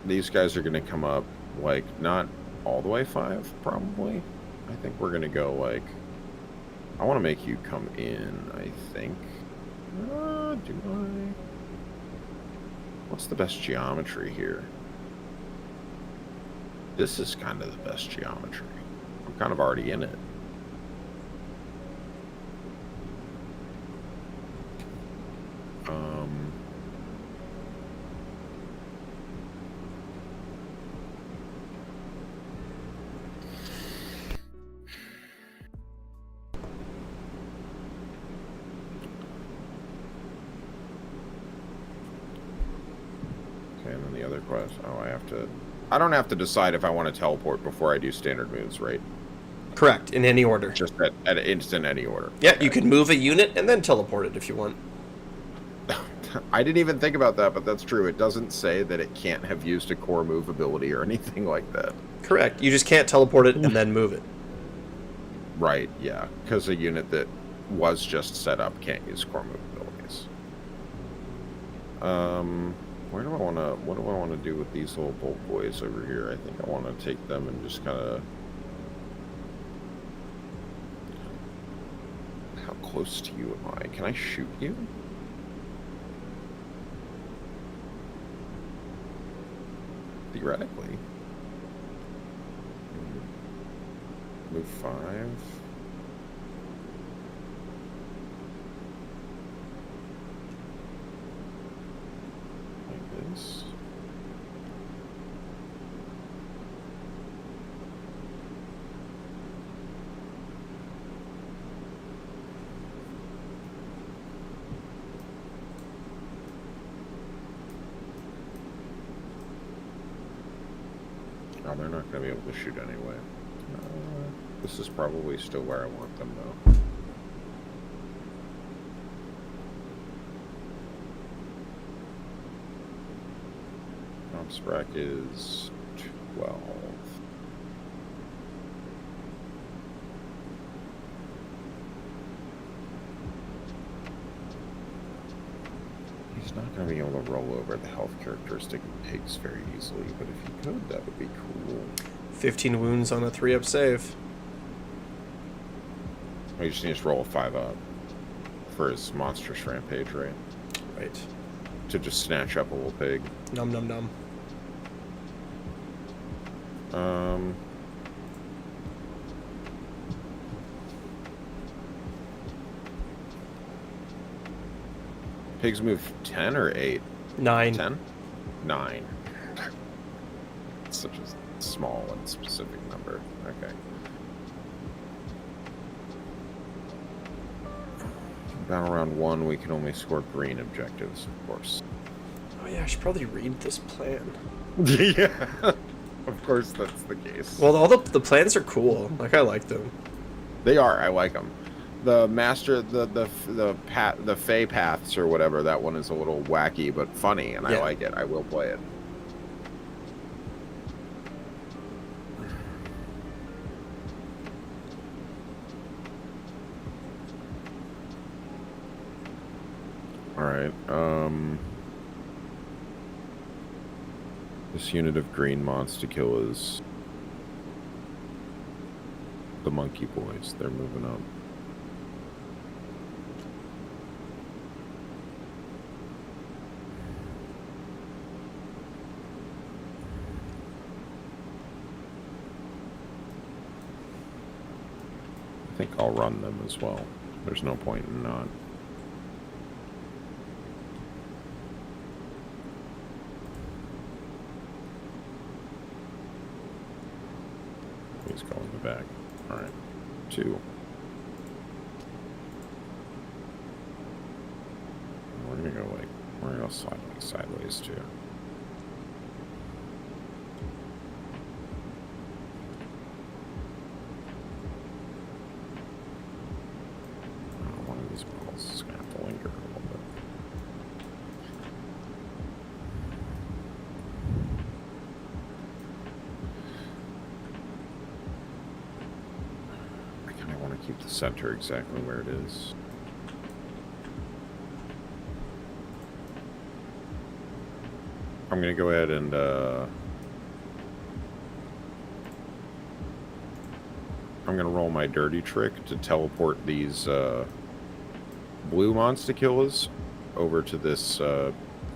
These guys are gonna come up like not all the way 5, probably. I think we're gonna go like. I want to make you come in. I think. Do I? What's the best geometry here? This is kind of the best geometry. I'm kind of already in it. Okay, and then the other quest. Oh, I don't have to decide if I want to teleport before I do standard moves, right? Correct, in any order. Just at instant any order. Yeah, okay. You can move a unit and then teleport it if you want. I didn't even think about that, but that's true. It doesn't say that it can't have used a core move ability or anything like that. Correct. You just can't teleport it and then move it. Right, yeah. Because a unit that was just set up can't use core move abilities. What do I want to do with these little bolt boys over here? I think I want to take them and just kind of... How close to you am I? Can I shoot you? Theoretically. Move 5. Like this. Oh, they're not going to be able to shoot anyway. This is probably still where I want them, though. Spec is 12. He's not going to be able to roll over the health characteristic of pigs very easily, but if he could, that would be cool. 15 wounds on a 3-up save. He just needs to roll a 5-up for his monstrous rampage, right? Right. To just snatch up a little pig. Num num num. Pigs move 10 or 8? 9. 10? 9. It's such a small and specific number. Okay. Battle round 1, we can only score green objectives, of course. Oh yeah, I should probably read this plan. Yeah, of course that's the case. Well, all the plans are cool. Like, I like them. They are. I like them. The master, the Fey paths or whatever. That one is a little wacky but funny, and I like it. I will play it. All right. This unit of green monster kill is the monkey boys. They're moving up. I think I'll run them as well. There's no point in not. He's going the back. Alright. 2. We're gonna go like, we're gonna slide like sideways too. One of these balls is gonna have to linger a little bit. Keep the center exactly where it is. I'm gonna go ahead and I'm gonna roll my dirty trick to teleport these blue monster killers over to this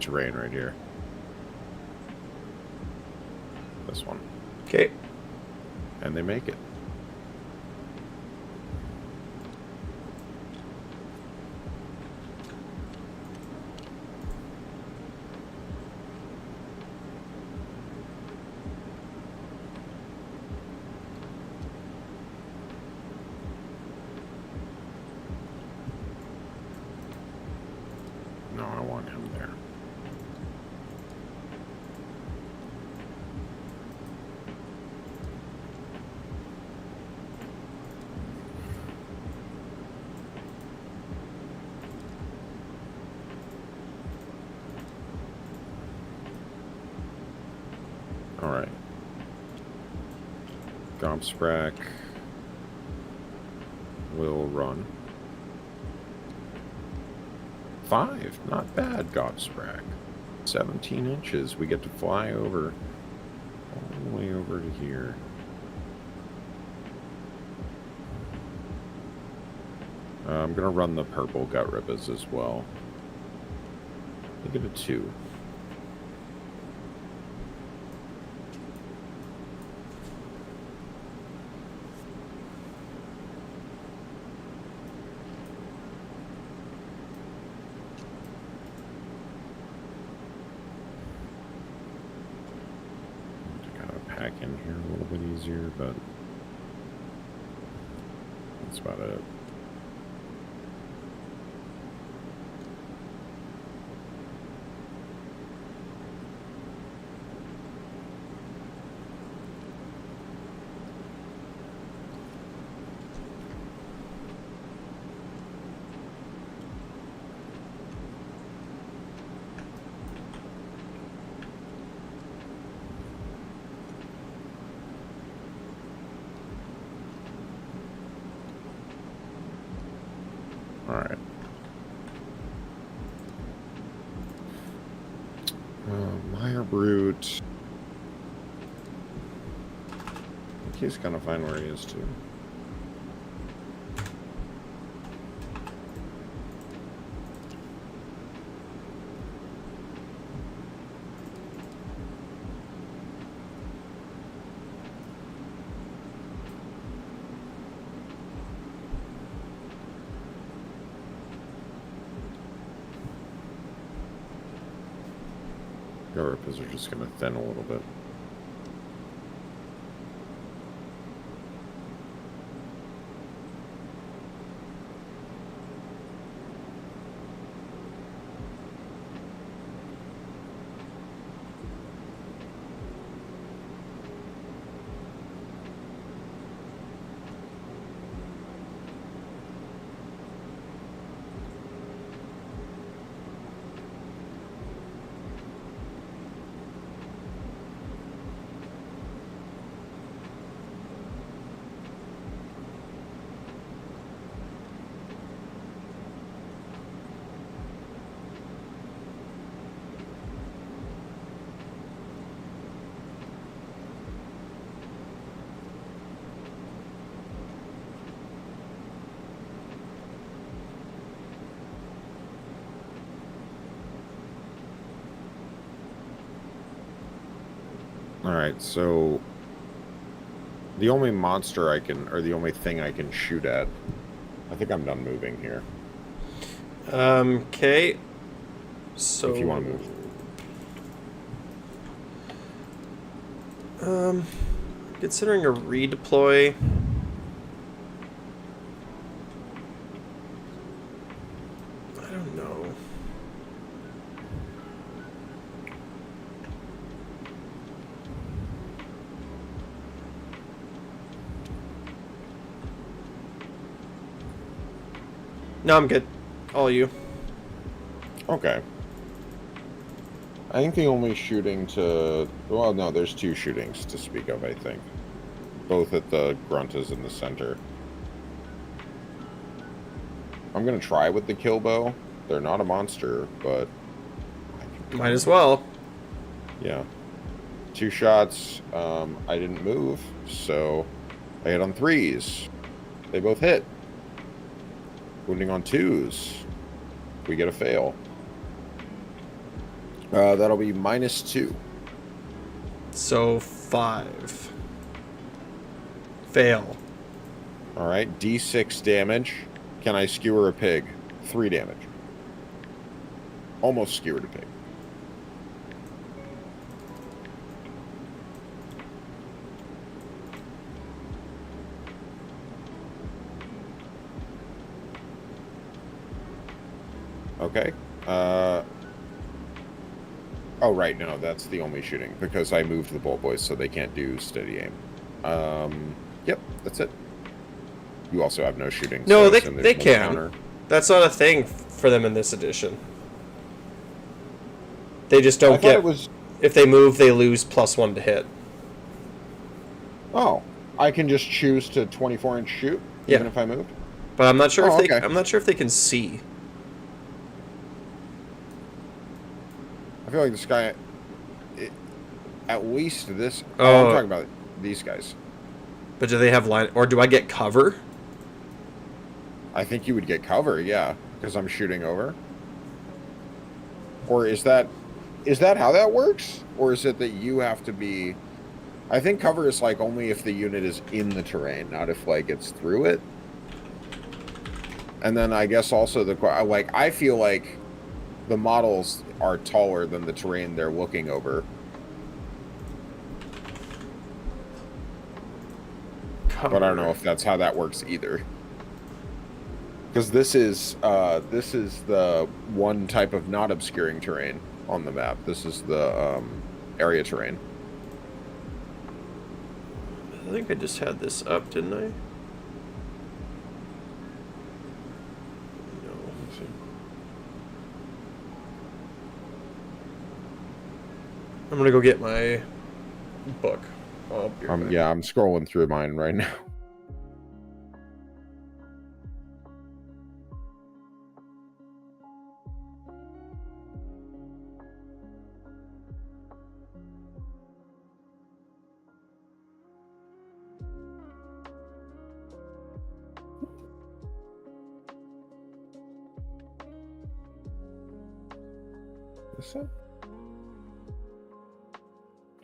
terrain right here. This one. Okay. And they make it. No, I want him there. Gobsprack will run. 5, not bad, Gobsprack. 17 inches. We get to fly over, all the way over to here. I'm gonna run the purple gut ribbons as well. Look at a 2. Pack in here a little bit easier, but that's about it. Alright. Meyer Brute. I think he's gonna find where he is too. Rippers are just going to thin a little bit. Alright, so the only monster I can, or the only thing I can shoot at, I think I'm done moving here. Okay. So if you want to move. Considering a redeploy. I don't know. No, I'm good. All you. Okay. I think the only shooting to... Well, no, there's 2 shootings to speak of, I think. Both at the Gruntas in the center. I'm going to try with the kill bow. They're not a monster, but... Might as well. Yeah. 2 shots. I didn't move, so I hit on 3s. They both hit. Wounding on 2s. We get a fail. That'll be -2. So 5. Fail. Alright, D6 damage. Can I skewer a pig? 3 damage. Almost skewered a pig. Okay. Oh, right, no, that's the only shooting, because I moved the bolt boys so they can't do steady aim. Yep, that's it. You also have no shooting. No, so they can. Counter. That's not a thing for them in this edition. They just don't get... If they move, they lose +1 to hit. Oh. I can just choose to 24-inch shoot, Yeah. even if I moved. But I'm not sure Oh, if they. okay. I'm not sure if they can see. I feel like this guy, at least this. Oh, Oh. I'm talking about these guys. But do they have line, or do I get cover? I think you would get cover, yeah, because I'm shooting over. Or is that how that works? Or is it that you have to be? I think cover is like only if the unit is in the terrain, not if like it's through it. And then I guess also like I feel like the models are taller than the terrain they're looking over. Cover. But I don't know if that's how that works either. Because this is the one type of not obscuring terrain on the map. This is the area terrain. I think I just had this up, didn't I? No. I'm gonna go get my book. I'll be right back. Yeah, I'm scrolling through mine right now. Is that?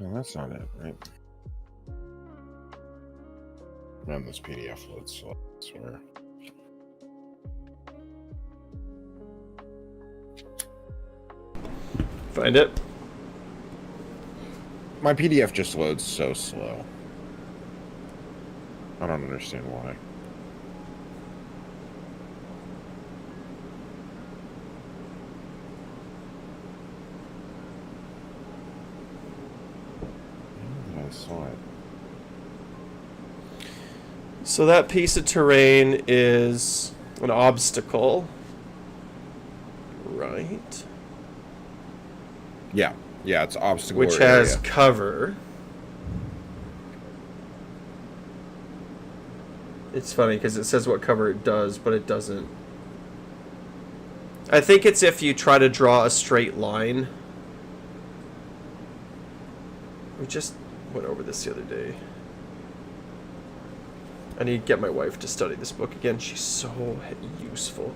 No, that's not it, right? Man, this PDF loads slow, I swear. Find it. My PDF just loads so slow. I don't understand why. I saw it. So that piece of terrain is an obstacle, right? Yeah, it's obstacle Which or has area. cover. It's funny because it says what cover it does, but it doesn't. I think it's if you try to draw a straight line. We just went over this the other day. I need to get my wife to study this book again. She's so useful.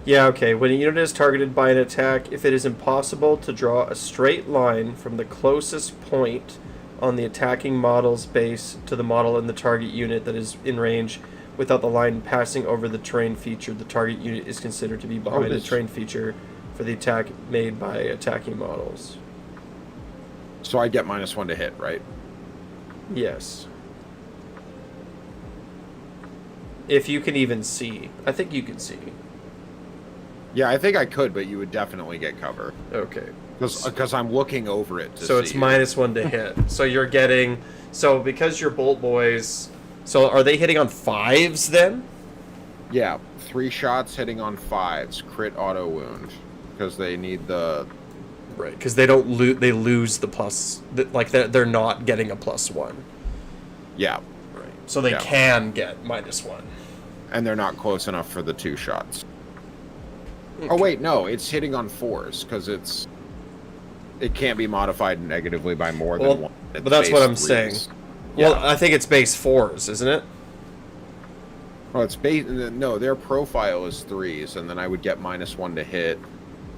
Yeah, okay. When a unit is targeted by an attack, if it is impossible to draw a straight line from the closest point on the attacking model's base to the model in the target unit that is in range without the line passing over the terrain feature, the target unit is considered to be behind a terrain feature for the attack made by attacking models. So I get -1 to hit, right? Yes. If you can even see. I think you can see. Yeah, I think I could, but you would definitely get cover. Okay. Because I'm looking over it to so see. it's -1 to hit. So you're getting... So because your bolt boys... So are they hitting on 5s then? Yeah, 3 shots hitting on 5s. Crit auto wound. Because they need the... Right, because they don't they lose the plus... Like, they're not getting a +1. Yeah. Right. So they can get -1. And they're not close enough for the 2 shots. Okay. Oh, wait, no. It's hitting on 4s, because it can't be modified negatively by more than 1. But that's what I'm 3s. saying. Yeah. Well, I think it's base 4s, isn't it? Well, it's base... No, their profile is 3s, and then I would get -1 to hit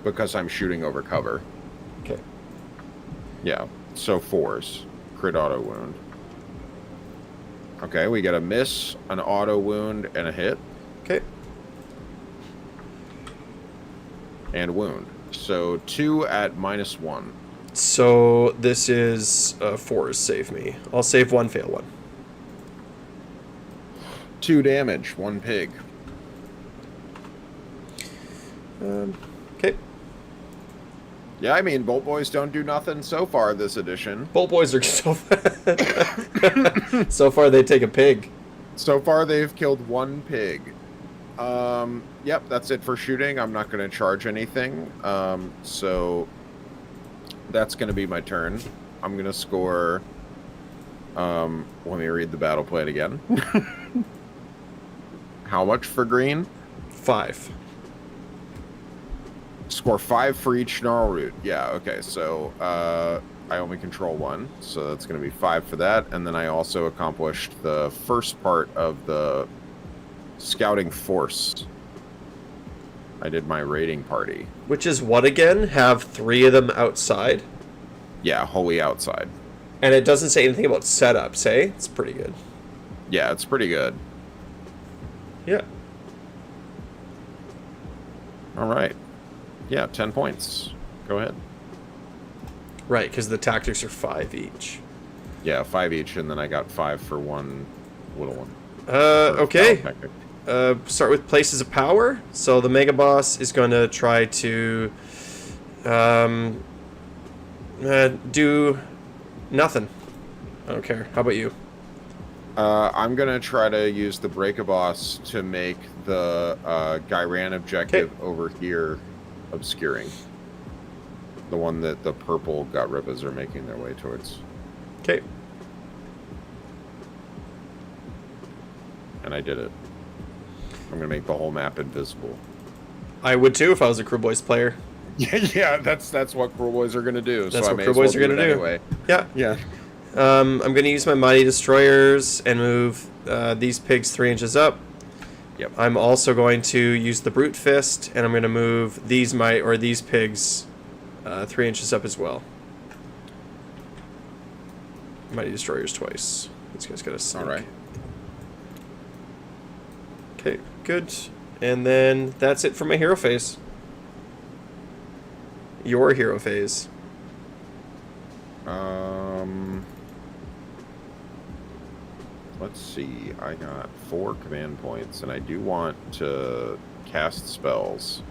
because I'm shooting over cover. Okay. Yeah, so 4s. Crit auto wound. Okay, we get a miss, an auto wound, and a hit. Okay. And wound. So 2 at -1. So this is 4 save me. I'll save 1, fail 1. 2 damage, 1 pig. Okay. Yeah, I mean, Bolt Boys don't do nothing so far this edition. Bolt Boys are so so far they take a pig. So far they've killed 1 pig. Yep, that's it for shooting. I'm not going to charge anything. So that's going to be my turn. I'm going to score... let me read the battle plan again. How much for green? 5. Score 5 for each snarl root. Yeah, okay, so I only control 1, so that's going to be 5 for that. And then I also accomplished the first part of the scouting force. I did my raiding party. Which is what again? Have 3 of them outside? Yeah, wholly outside. And it doesn't say anything about setups, eh? It's pretty good. Yeah, it's pretty good. Yeah. All right. Yeah, 10 points. Go ahead. Right, because the tactics are 5 each. Yeah, 5 each, and then I got 5 for 1 little one. Okay. Start with places of power. So the Mega Boss is going to try to do nothing. I don't care. How about you? I'm going to try to use the Break-A-Boss to make the Gyran objective over here obscuring. The one that the purple gut ribbas are making their way towards. Okay. And I did it. I'm going to make the whole map invisible. I would too if I was a Crew Boys player. Yeah, that's what Crew Boys are going to do. That's so what Crew Boys are going to do. Anyway. Yeah. Yeah. I'm going to use my Mighty Destroyers and move these pigs 3 inches up. Yep. I'm also going to use the Brute Fist, and I'm going to move these pigs 3 inches up as well. Mighty Destroyers twice. These guys got to sink. All right. Okay, good. And then that's it for my hero phase. Your hero phase. Let's see. I got 4 command points, and I do want to cast spells.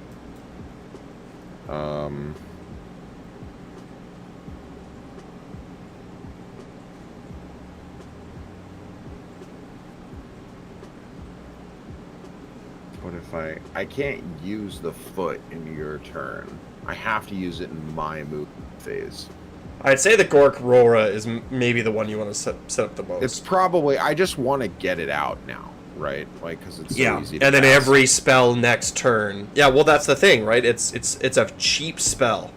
What if I can't use the foot in your turn. I have to use it in my move phase. I'd say the Gork Rora is maybe the one you want to set up the most. It's probably, I just want to get it out now, right? Like, because it's so easy to and then cast. every spell next turn. Yeah, well, that's the thing, right? It's a cheap spell.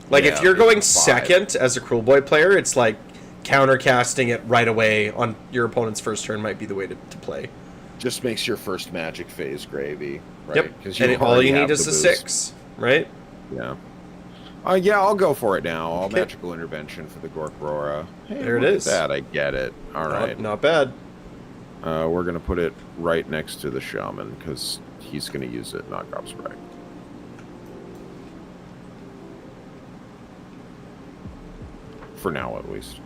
Like, Yeah, if you're going 5. second as a Cruel Boy player, it's like countercasting it right away on your opponent's first turn might be the way to play. Just makes your first magic phase gravy, right? Yep, 'Cause and all you need have is the a boost. 6, right? Yeah. Yeah, I'll go for it now. I'll Okay. magical intervention for the Gork Rora. Hey, There it look at is. that, I get it. All right. Not bad. We're going to put it right next to the shaman because he's going to use it, not drop spray. For now, at least.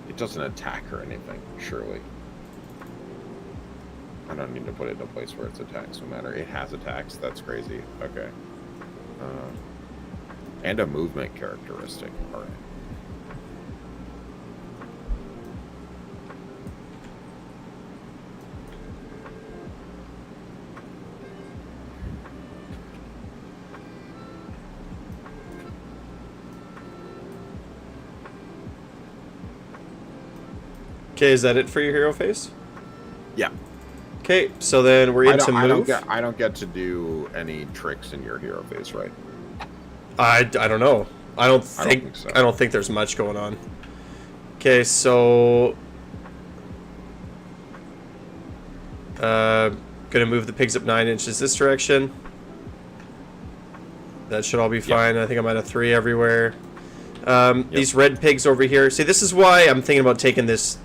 It doesn't attack or anything, surely. I don't need to put it in a place where it's attacks, no matter. It has attacks, that's crazy. Okay. And a movement characteristic. All right. Okay, is that it for your hero phase? Yeah. Okay, so then we're into move. I don't get to do any tricks in your hero phase, right? I don't know. I don't think so. I don't think there's much going on. Okay, so gonna move the pigs up 9 inches this direction. That should all be fine. I think I'm at a 3 everywhere. These red pigs over here. See, this is why I'm thinking about taking this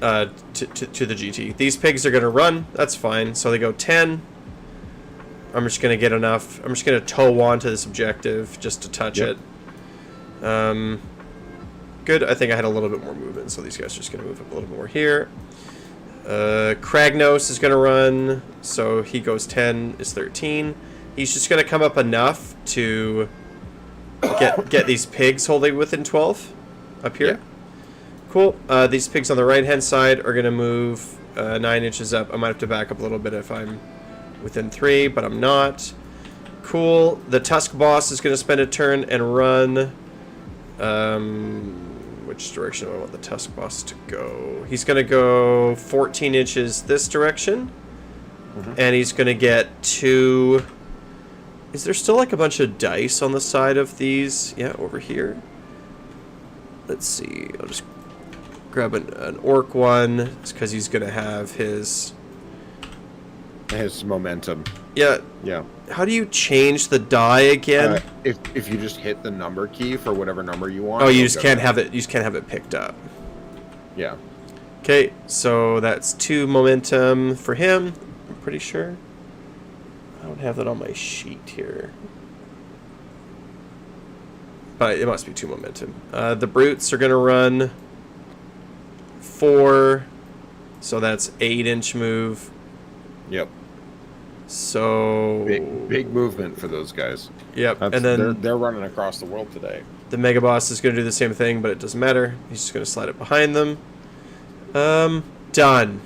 to the GT. These pigs are going to run. That's fine. So they go 10. I'm just going to get enough. I'm just going to tow onto this objective just to touch it. Good. I think I had a little bit more movement, so these guys are just going to move up a little more here. Kragnos is going to run, so he goes 10, is 13. He's just going to come up enough to get these pigs holding within 12 up here. Cool. These pigs on the right-hand side are going to move 9 inches up. I might have to back up a little bit if I'm within 3, but I'm not. Cool. The Tusk boss is going to spend a turn and run... which direction do I want the Tusk boss to go? He's going to go 14 inches this direction. And he's going to get 2... Is there still like a bunch of dice on the side of these? Yeah, over here. Let's see. I'll just grab an orc one. It's because he's going to have his momentum. Yeah. Yeah. How do you change the die again? If you just hit the number key for whatever number you want. Oh, you just can't have it. You just can't have it picked up. Yeah. Okay, so that's 2 momentum for him. I'm pretty sure. I don't have that on my sheet here, but it must be 2 momentum. The brutes are gonna run 4, so that's 8-inch move. Yep. So big movement for those guys. Yep. And then they're running across the world today. The Mega Boss is going to do the same thing, but it doesn't matter. He's just going to slide it behind them. Done.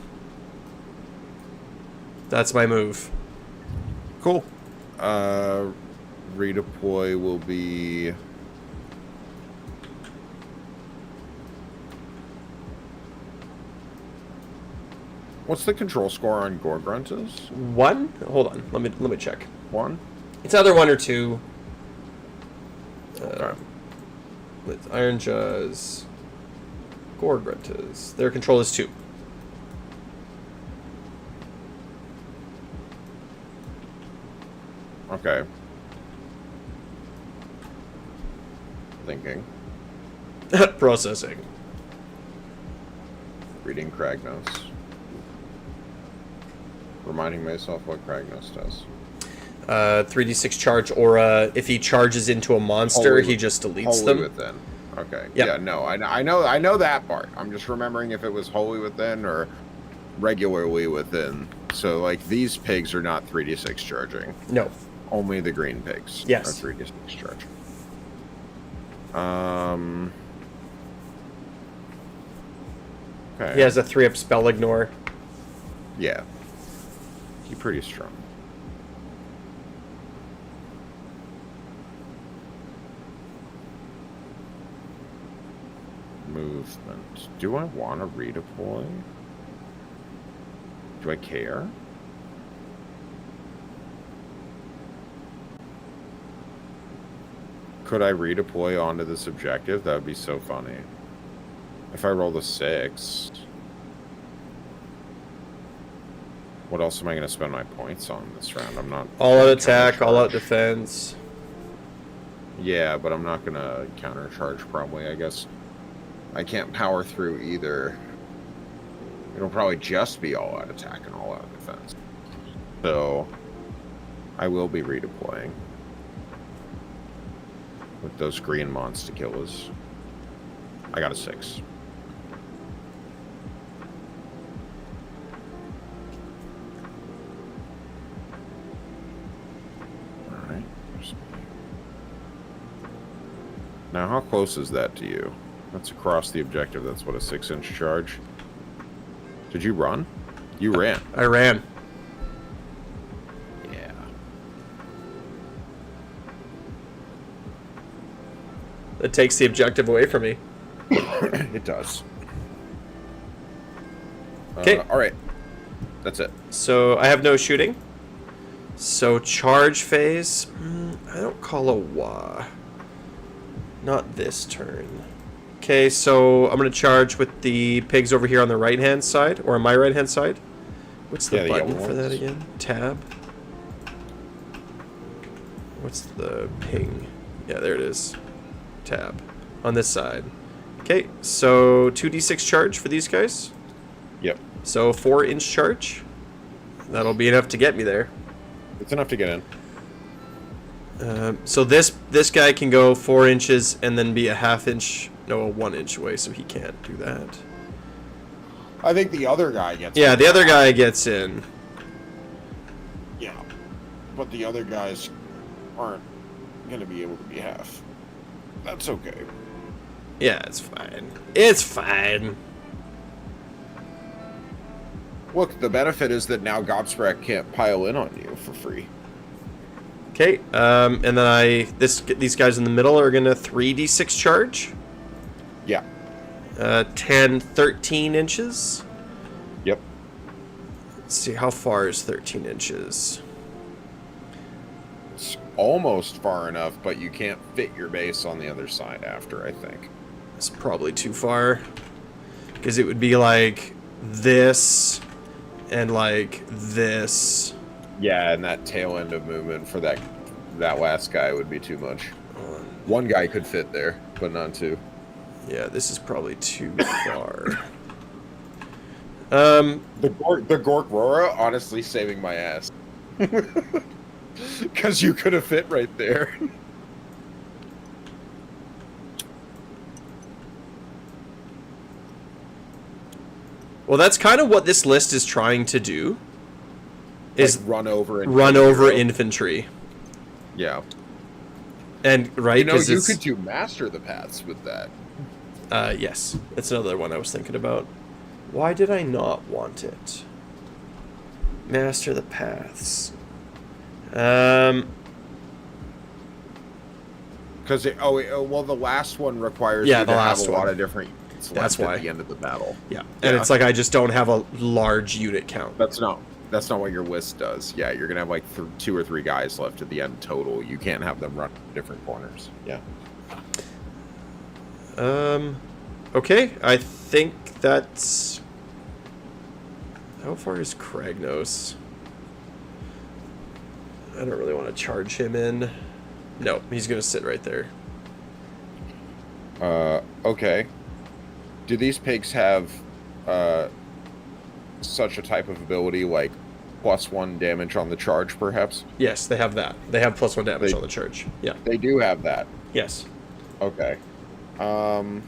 That's my move. Cool. Redeploy will be... What's the control score on Gore Gruntas? 1? Hold on. Let me check. 1? It's either 1 or 2. Okay. With Iron Jaws, Gore Gruntas. Their control is 2. Okay. Thinking. Processing. Reading Kragnos. Reminding myself what Kragnos does. 3d6 charge aura. If he charges into a monster, he just deletes them. Within. Okay. Yep. Yeah. No. I know that part. I'm just remembering if it was wholly within or regularly within. So like these pigs are not 3d6 charging. No. Only the green pigs. Yes. Are 3d6 charging. Okay. He has a 3-up spell ignore. Yeah. He's pretty strong. Movement. Do I want to redeploy? Do I care? Could I redeploy onto this objective? That would be so funny. If I roll a 6... What else am I going to spend my points on this round? I'm not... All-out attack, all-out defense. Yeah, but I'm not going to countercharge probably, I guess. I can't power through either. It'll probably just be all-out attack and all-out defense. So, I will be redeploying. With those green mons to kill us. I got a 6. Now, how close is that to you? That's across the objective. That's what, a 6-inch charge? Did you run? You ran. I ran. Yeah. It takes the objective away from me. It does. Okay. All right. That's it. So I have no shooting. So charge phase. I don't call a wah. Not this turn. Okay, so I'm going to charge with the pigs over here on the right-hand side, or on my right-hand side. What's the button for that again? Tab? What's the ping? Yeah, there it is. Tab. On this side. Okay, so 2d6 charge for these guys. Yep. So 4-inch charge. That'll be enough to get me there. It's enough to get in. So this guy can go 4 inches and then be a 1/2 inch, no, a 1 inch away, so he can't do that. I think the other guy gets Yeah, in. the other guy gets in. Yeah. But the other guys aren't going to be able to be half. That's okay. Yeah, it's fine. It's fine. Look, the benefit is that now Gobsprack can't pile in on you for free. Okay, and then these guys in the middle are gonna 3d6 charge. Yeah. 10, 13 inches. Yep. Let's see, how far is 13 inches? It's almost far enough, but you can't fit your base on the other side after, I think. It's probably too far. Because it would be like this and like this. Yeah, and that tail end of movement for that last guy would be too much. One guy could fit there, but not two. Yeah, this is probably too far. The Gorkrora, honestly, saving my ass. Because you could have fit right there. Well, that's kind of what this list is trying to do. Is like run over infantry. Yeah. And right, you know, you could do master the paths with that. Yes, that's another one I was thinking about. Why did I not want it? Master the paths. Because well, the last one requires you to have a lot of different units left at the end of the battle. Yeah, and it's like I just don't have a large unit count. That's not what your list does. Yeah, you're gonna have like 2 or 3 guys left at the end total. You can't have them run different corners. Yeah. Okay, I think that's... How far is Kragnos? I don't really want to charge him in. No, he's gonna sit right there. Okay. Do these pigs have such a type of ability like +1 damage on the charge, perhaps? Yes, they have that. They have +1 damage on the charge. Yeah. They do have that. Yes. Okay. I'm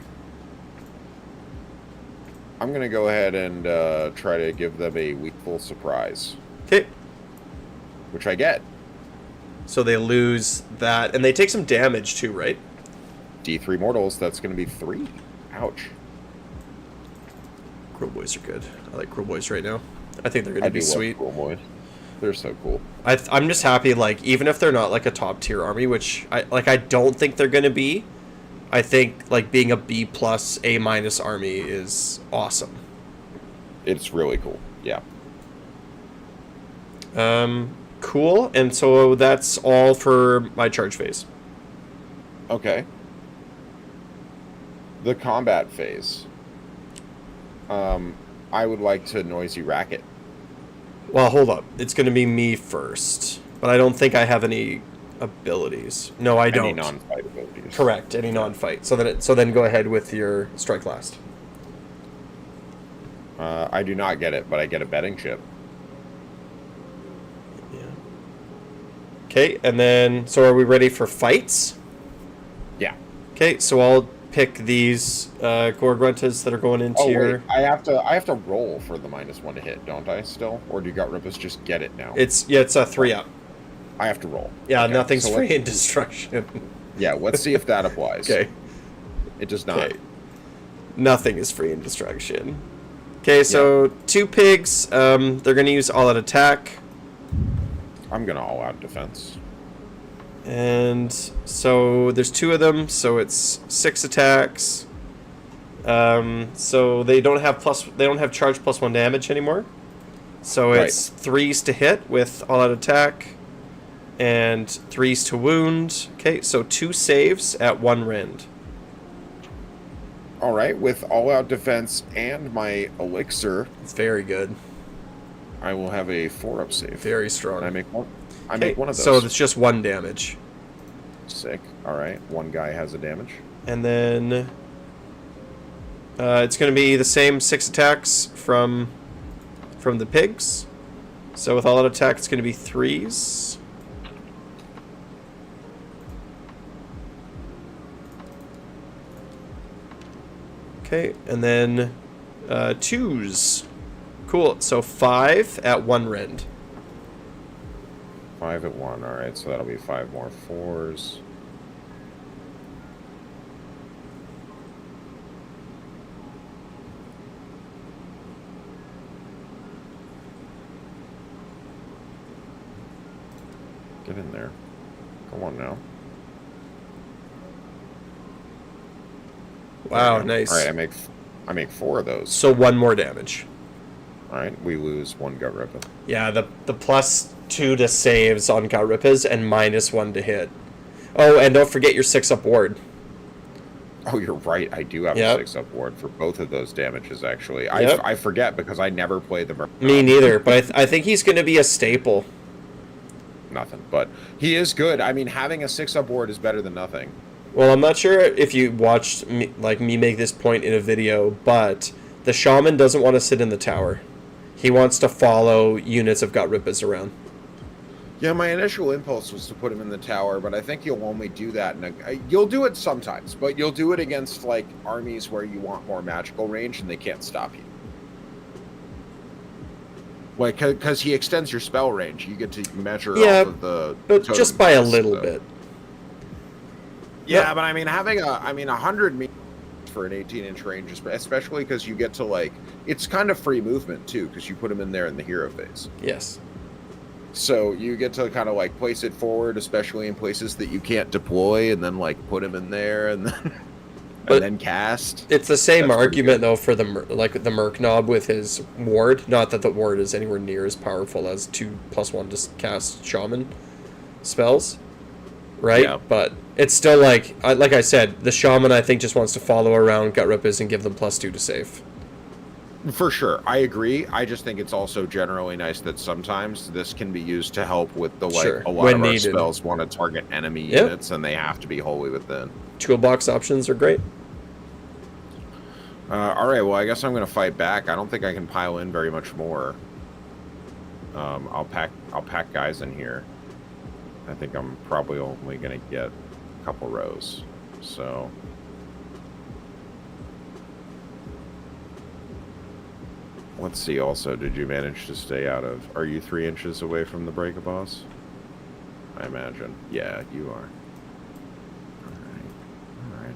gonna go ahead and try to give them a weakful surprise. Okay. Which I get. So they lose that, and they take some damage too, right? D3 mortals, that's gonna be 3. Ouch. Grill boys are good. I like grill boys right now. I think they're gonna be sweet. Grill boys. They're so cool. I'm just happy, like, even if they're not like a top tier army, which I don't think they're gonna be. I think like being a B+ A- army is awesome. It's really cool. Yeah. Cool. And so that's all for my charge phase. Okay. The combat phase. I would like to noisy racket. Well, hold up. It's going to be me first, but I don't think I have any abilities. No, I don't. Any non-fight abilities. Correct. Any non-fight. So then go ahead with your strike last. I do not get it, but I get a betting chip. Yeah. Okay, and then so are we ready for fights? Yeah. Okay, so I'll pick these Gorgruntas that are going into your... Wait, I have to roll for the -1 to hit, don't I? Still, or do Gutrippus just get it now? It's a 3-up. I have to roll. Yeah, okay, nothing's so free in destruction. Yeah, let's see if that applies. Okay. It does not. Okay. Nothing is free in destruction. Okay, so 2 pigs. They're going to use all-out attack. I'm going to all-out defense. And so there's 2 of them, so it's 6 attacks. So they don't have charge +1 damage anymore. So it's 3s to hit with all-out attack and 3s to wound. Okay, so 2 saves at 1 rend. All right, with all-out defense and my elixir, It's very good. I will have a 4-up save. Very strong. And I make one. I make one of those. So it's just 1 damage. Sick. All right, 1 guy has a damage. And then it's going to be the same 6 attacks from the pigs. So with all out attack, it's going to be 3s. Okay, and then 2s. Cool. So 5 at 1 rend. 5 at 1. All right, so that'll be 5 more 4s. Get in there. Come on now. Wow, nice. All right, I make 4 of those. So 1 more damage. All right, we lose 1 Gut Ripper. Yeah, the +2 to saves on Gut Rippers and -1 to hit. Oh, and don't forget your 6-up ward. Oh, you're right. I do have a 6-up ward for both of those damages, actually. Yep. I forget because I never played the Merc. Me neither, but I think he's going to be a staple. Nothing, but he is good. I mean, having a 6-up ward is better than nothing. Well, I'm not sure if you watched me make this point in a video, but the Shaman doesn't want to sit in the tower. He wants to follow units of Gut Rippers around. Yeah, my initial impulse was to put him in the tower, but I think you'll only do that. You'll do it sometimes, but you'll do it against like armies where you want more magical range and they can't stop you. Like, because he extends your spell range, you get to measure off of the. But just by a little bit. Yeah, but I mean, having 100 meters for an 18-inch range, especially because you get to like, it's kind of free movement too, because you put him in there in the hero phase. Yes. So you get to kind of like place it forward, especially in places that you can't deploy, and then like put him in there, and then cast. It's the same argument though for the Merc Knob with his ward. Not that the ward is anywhere near as powerful as 2+1 to cast Shaman spells, right? Yeah. But it's still like I said, the Shaman I think just wants to follow around Gut Rippers and give them +2 to save. For sure, I agree. I just think it's also generally nice that sometimes this can be used to help with the a lot of our spells want to target enemy units and they have to be wholly within. Toolbox options are great. All right, well, I guess I'm going to fight back. I don't think I can pile in very much more. I'll pack guys in here. I think I'm probably only going to get a couple rows. So let's see. Also, did you manage to stay out of? Are you 3 inches away from the break a boss? I imagine. Yeah, you are.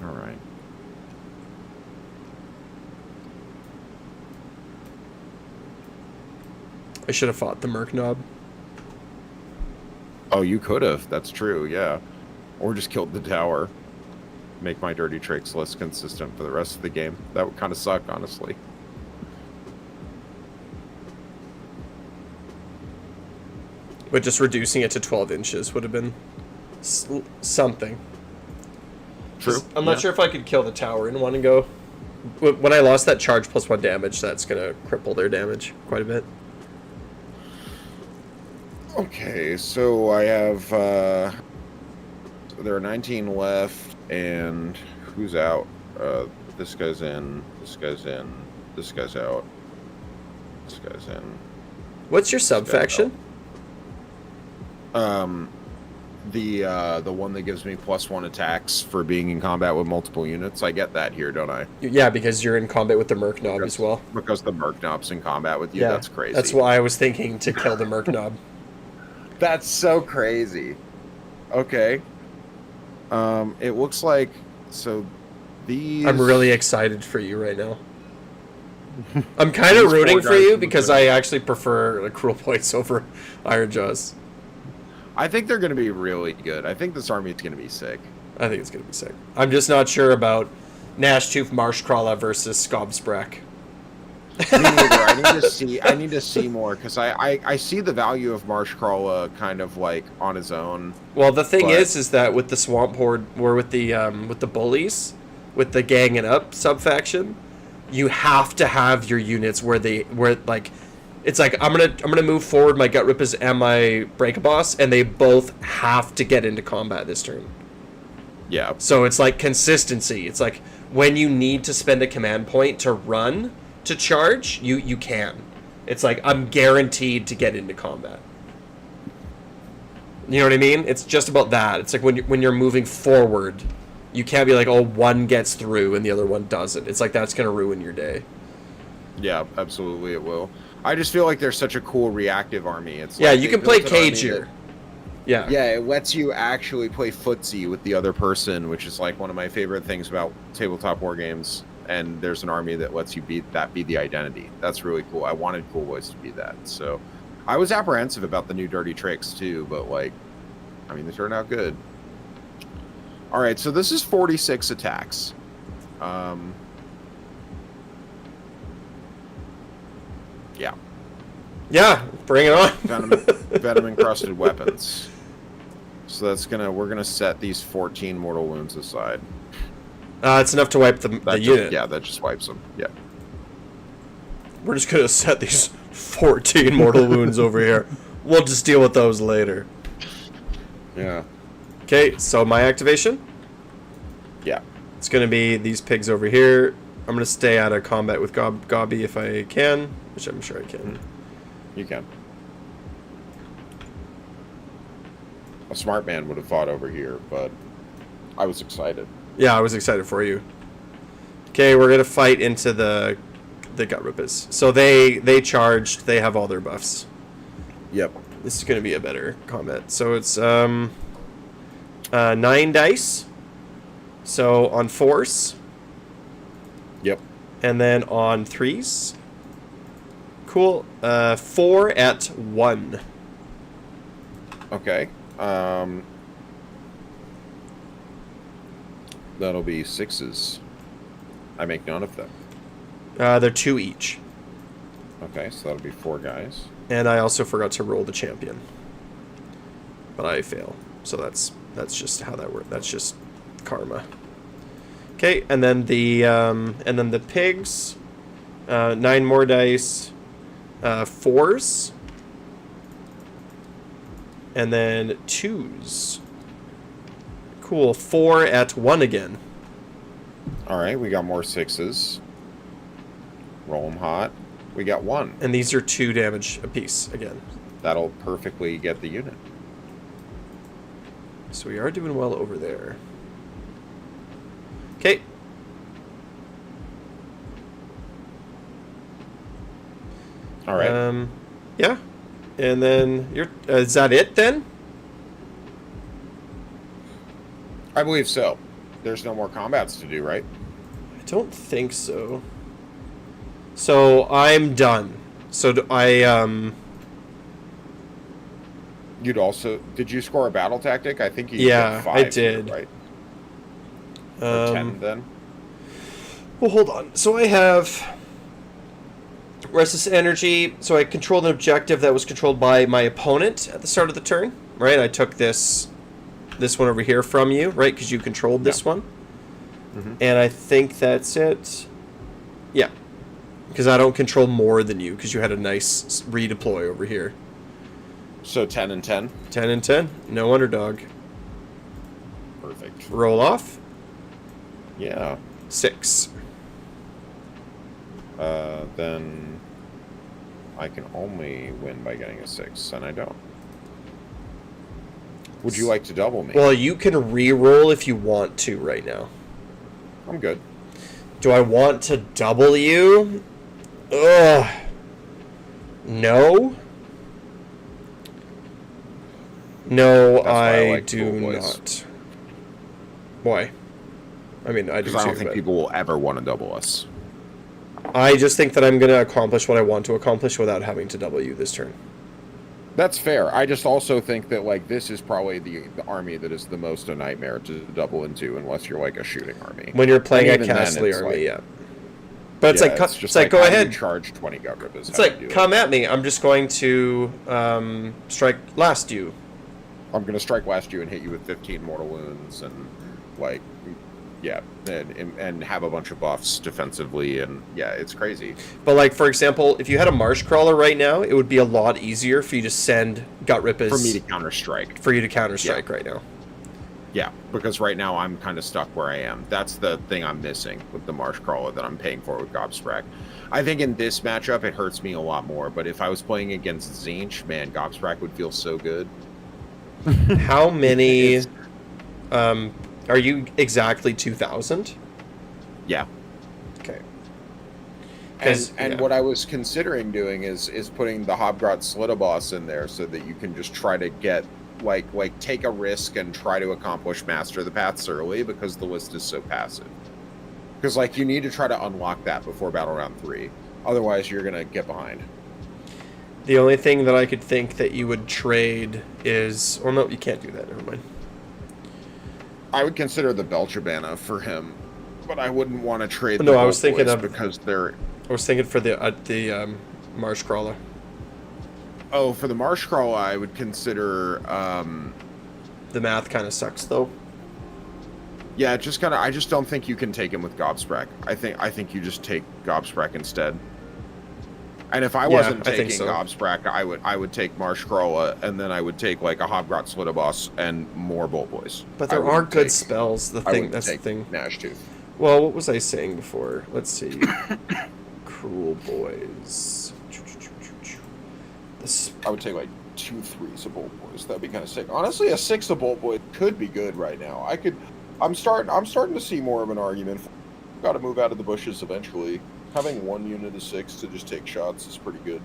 All right. I should have fought the Merc Knob. Oh, you could have. That's true, yeah. Or just killed the tower. Make my dirty tricks less consistent for the rest of the game. That would kind of suck, honestly. But just reducing it to 12 inches would have been something. True. I'm not sure if I could kill the tower in one go. When I lost that charge +1 damage, that's going to cripple their damage quite a bit. Okay, so I have... there are 19 left, and who's out? This guy's in, this guy's in, this guy's out, this guy's in. What's your sub-faction? The one that gives me +1 attacks for being in combat with multiple units. I get that here, don't I? Yeah, because you're in combat with the Merc Knob as well. Because the Merc Knob's in combat with you. Yeah, that's crazy. That's why I was thinking to kill the Merc Knob. That's so crazy. Okay. It looks like so these. I'm really excited for you right now. I'm kind of rooting for you because I actually prefer Cruel Points over Iron Jaws. I think they're going to be really good. I think this army is going to be sick. I think it's going to be sick. I'm just not sure about Nashtooth Marshcrawler versus Skobsbrack. Me neither. I need to see more because I see the value of Marshcrawler kind of like on his own. Well, the thing is that with the Swamp Horde or with the bullies, with the ganging up sub-faction, you have to have your units where like it's like I'm gonna move forward my Gut Rippers and my Break-A-Boss, and they both have to get into combat this turn. Yeah. So it's like consistency. It's like when you need to spend a command point to run to charge, you can. It's like, I'm guaranteed to get into combat. You know what I mean? It's just about that. It's like when you're moving forward, you can't be like, oh, one gets through and the other one doesn't. It's like, that's going to ruin your day. Yeah, absolutely it will. I just feel like there's such a cool reactive army. It's Yeah, like you they can play built an army cage here. that- Yeah. Yeah, it lets you actually play footsie with the other person, which is like one of my favorite things about tabletop war games. And there's an army that lets you be the identity. That's really cool. I wanted Cool Boys to be that. So I was apprehensive about the new dirty tricks too, but like, I mean, they turned out good. All right, so this is 46 attacks. Yeah. Yeah, bring it on. Venom encrusted weapons. So we're gonna set these 14 mortal wounds aside. It's enough to wipe the unit. Yeah, that just wipes them. Yeah. We're just gonna set these 14 mortal wounds over here. We'll just deal with those later. Yeah. Okay, so my activation? Yeah. It's gonna be these pigs over here. I'm gonna stay out of combat with Gobby if I can, which I'm sure I can. You can. A smart man would have fought over here, but I was excited. Yeah, I was excited for you. Okay, we're gonna fight into the gut rippers. So they charged. They have all their buffs. Yep. This is gonna be a better combat. So it's 9 dice. So on 4s. Yep. And then on 3s. Cool. 4 at 1. Okay. That'll be 6s. I make none of them. They're 2 each. Okay, so that'll be 4 guys. And I also forgot to roll the champion. But I fail. So that's just how that works. That's just karma. Okay, and then the pigs. 9 more dice. 4s. And then 2s. Cool. 4 at 1 again. All right, we got more 6s. Roll them hot. We got 1. And these are 2 damage apiece again. That'll perfectly get the unit. So we are doing well over there. Okay. All right. Yeah. And then is that it then? I believe so. There's no more combats to do, right? I don't think so. So I'm done. So You'd also... Did you score a battle tactic? I think you yeah, did 5 I did. here, right? Or 10 then? Well, hold on. So I have restless energy. So I controlled an objective that was controlled by my opponent at the start of the turn, right? I took this one over here from you, right? Because you controlled this one. Mm-hmm. And I think that's it. Yeah. Because I don't control more than you, because you had a nice redeploy over here. So 10 and 10? 10 and 10. No underdog. Perfect. Roll off. Yeah. 6. Then I can only win by getting a 6, and I don't. Would you like to double me? Well, you can re-roll if you want to right now. I'm good. Do I want to double you? Ugh. No. No, That's why I I like do Cool Boys. not. Why? I mean, I do Because I don't too, think but people will ever want to double us. I just think that I'm going to accomplish what I want to accomplish without having to double you this turn. That's fair. I just also think that like this is probably the army that is the most a nightmare to double into unless you're like a shooting army. When you're playing a And even then, Castle it's army, like- yeah. But it's Yeah, like, just it's like, go how do you ahead. charge 20 gut rippers. It's like, come at me. I'm just going to strike last you. I'm going to strike last you and hit you with 15 mortal wounds and like, yeah, and have a bunch of buffs defensively, and yeah, it's crazy. But like, for example, if you had a Marsh Crawler right now, it would be a lot easier for you to send gut rippers For me to counter strike. for you to counter strike right now. Yeah, because right now I'm kind of stuck where I am. That's the thing I'm missing with the Marsh Crawler that I'm paying for with Gobsprak. I think in this matchup it hurts me a lot more, but if I was playing against Zinch, man, Gobsprak would feel so good. How many are you exactly 2,000? Yeah. Okay. And what I was considering doing is putting the Hobgrot Slitaboss in there so that you can just try to get like take a risk and try to accomplish Master the Paths early because the list is so passive. Because like you need to try to unlock that before Battle Round 3. Otherwise you're gonna get behind. The only thing that I could think that you would trade is... Oh, no, you can't do that. Never mind. I would consider the Belchabana for him, but I wouldn't want to trade the No, I was thinking Boys of... because they're... I was thinking for the Marsh Crawler. Oh, for the Marsh Crawler, I would consider... The math kind of sucks, though. Yeah, just kind of... I just don't think you can take him with Gobsprak. I think you just take Gobsprak instead. And if I wasn't taking Gobsprak, I would take Marsh Crawler, and then I would take like a Hobgrot Slitaboss and more Bolt Boys. But there are good spells. That's the thing. Gnashtooth. Well, what was I saying before? Let's see. Cruel Boys. I would take like 2 3s of Bolt Boys. That'd be kind of sick. Honestly, a 6 of Bolt Boys could be good right now. I'm starting to see more of an argument. Got to move out of the bushes eventually. Having 1 unit of 6 to just take shots is pretty good.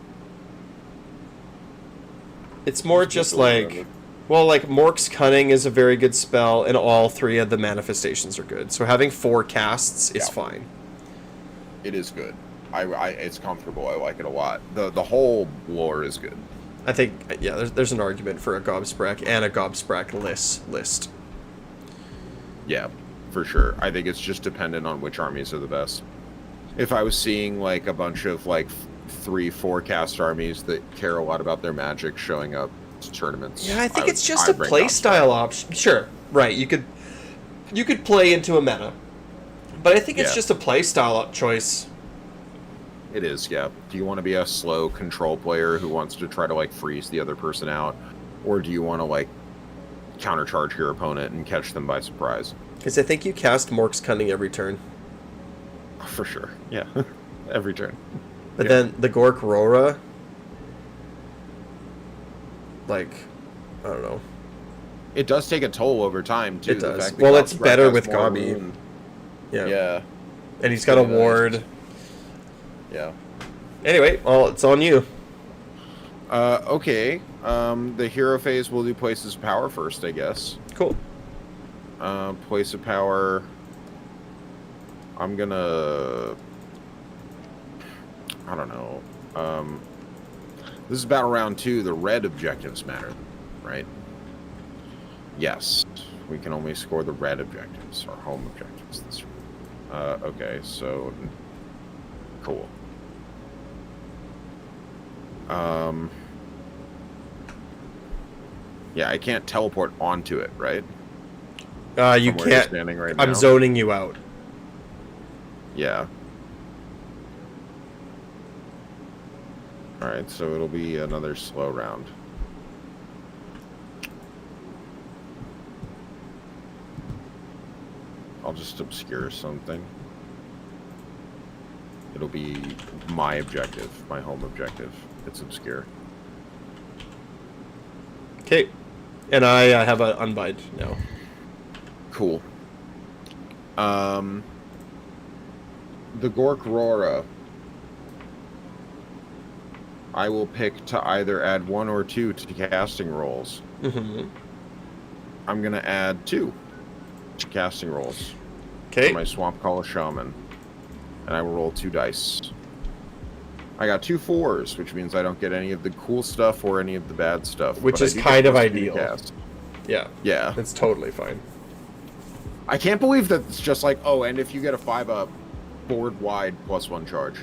It's more just like... Well, like, Mork's Cunning is a very good spell, and all 3 of the manifestations are good. So having 4 casts is fine. It is good. It's comfortable. I like it a lot. The whole lore is good. I think, yeah, there's an argument for a Gobsprak and a Gobsprak list. Yeah, for sure. I think it's just dependent on which armies are the best. If I was seeing like a bunch of like 3-4 cast armies that care a lot about their magic showing up to tournaments, yeah, I think it's just a playstyle option. Sure, right? You could play into a meta, but I think it's just a playstyle choice. It is, yeah. Do you want to be a slow control player who wants to try to like freeze the other person out, or do you want to like countercharge your opponent and catch them by surprise? Because I think you cast Mork's Cunning every turn. For sure, yeah. Every turn. But then the Gork Rora, like, I don't know. It does take a toll over time, too. It does. Well, it's better with Gobby. Yeah. And he's got a ward. Yeah. Anyway, well, it's on you. Okay. The hero phase will do Places of Power first, I guess. Cool. Place of Power... I'm gonna... I don't know. This is Battle Round 2. The red objectives matter, right? Yes. We can only score the red objectives, or home objectives. That's right. Okay, so... Cool. Yeah, I can't teleport onto it, right? You can't. Standing right now. I'm zoning you out. Yeah. Alright, so it'll be another slow round. I'll just obscure something. It'll be my objective, my home objective. It's obscure. Okay. And I have an unbind now. Cool. The Gork Rora. I will pick to either add 1 or 2 to casting rolls. Mm-hmm. I'm going to add 2 to casting rolls. Okay. For my Swamp Caller Shaman. And I will roll 2 dice. I got 2 4s, which means I don't get any of the cool stuff or any of the bad stuff. Which is kind of ideal. Yeah. Yeah. It's totally fine. I can't believe that it's just like, oh, and if you get a 5-up, board wide +1 charge.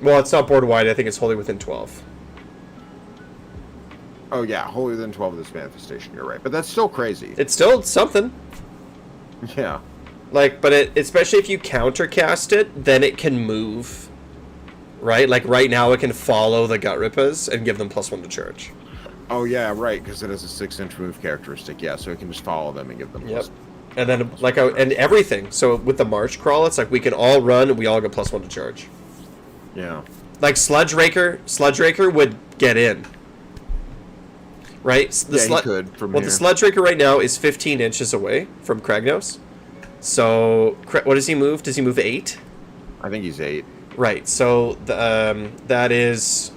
Well, it's not board wide. I think it's wholly within 12. Oh, yeah. Wholly within 12 of this manifestation. You're right. But that's still crazy. It's still something. Yeah. Like, but especially if you countercast it, then it can move. Right? Like, right now it can follow the Gut Rippas and give them +1 to charge. Oh yeah, right, because it has a 6-inch move characteristic. Yeah, so it can just follow them and give them. Yep. And then and everything. So with the March Crawl, it's like we can all run and we all get +1 to charge. Yeah. Like Sludge Raker would get in. Right? He could from here. The Sludge Raker right now is 15 inches away from Kragnos. So what does he move? Does he move 8? I think he's 8. Right. So that is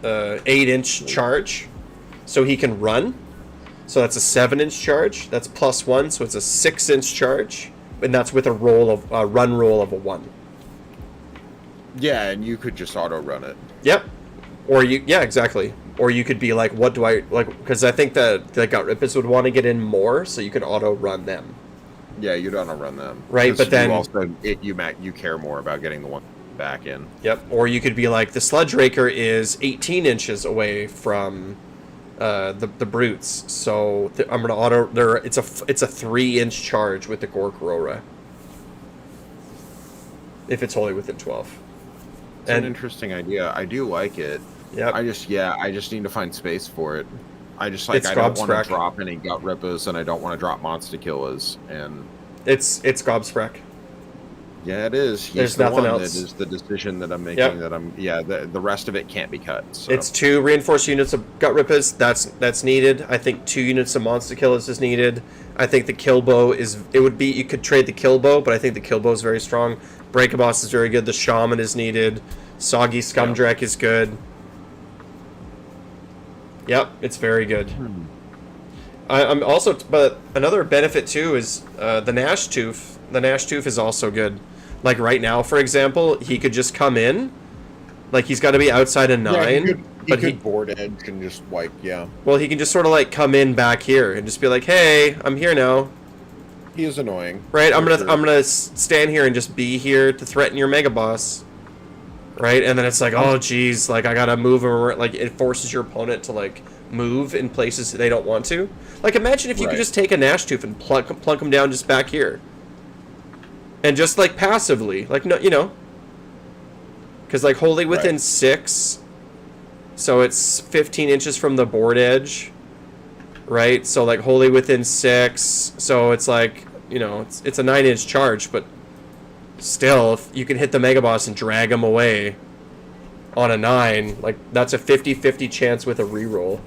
8-inch charge. So he can run. So that's a 7-inch charge. That's +1, so it's a 6-inch charge, and that's with a run roll of a 1. Yeah, and you could just auto run it. Yep. Yeah, exactly. Or you could be like, what do I like? Because I think that the Gut Rippers would want to get in more, so you could auto run them. Yeah, you'd auto run them. Right, but then you care more about getting the one back in. Yep. Or you could be like, the Sludge Raker is 18 inches away from the brutes, so I'm gonna auto there. It's a 3-inch charge with the Gork Rora if it's wholly within 12. It's an interesting idea. I do like it. Yeah. I just need to find space for it. I just I don't want to drop any Gut Rippers, and I don't want to drop Monster Killers, and it's Gobsprack. Yeah, it is. There's nothing else. That is the decision that I'm making. Yep. That I'm. Yeah, the rest of it can't be cut. So. It's 2 reinforced units of Gut Rippers. That's needed. I think 2 units of Monster Killers is needed. I think the Kill Bow is. It would be. You could trade the Kill Bow, but I think the Kill Bow is very strong. Breakaboss is very good. The Shaman is needed. Soggy Scumdrek is good. Yep, it's very good. I'm also, but another benefit too is the Gnash Tooth. The Gnash Tooth is also good. Like right now, for example, he could just come in. Like he's got to be outside a 9. Yeah, he could board edge and just like Well, he can just sort of like come in back here and just be like, "Hey, I'm here now." He is annoying. Right? I'm gonna stand here and just be here to threaten your Mega Boss. Right? And then it's like, oh geez, like I gotta move him around. Like it forces your opponent to like move in places they don't want to. Like imagine if you could just take a Gnash Tooth and plunk him down just back here. And just like passively, like no, you know, because like wholly within 6, so it's 15 inches from the board edge, right? So like wholly within 6, so it's like, you know, it's a 9-inch charge, but still, if you can hit the Mega Boss and drag him away on a 9, like that's a 50-50 chance with a reroll.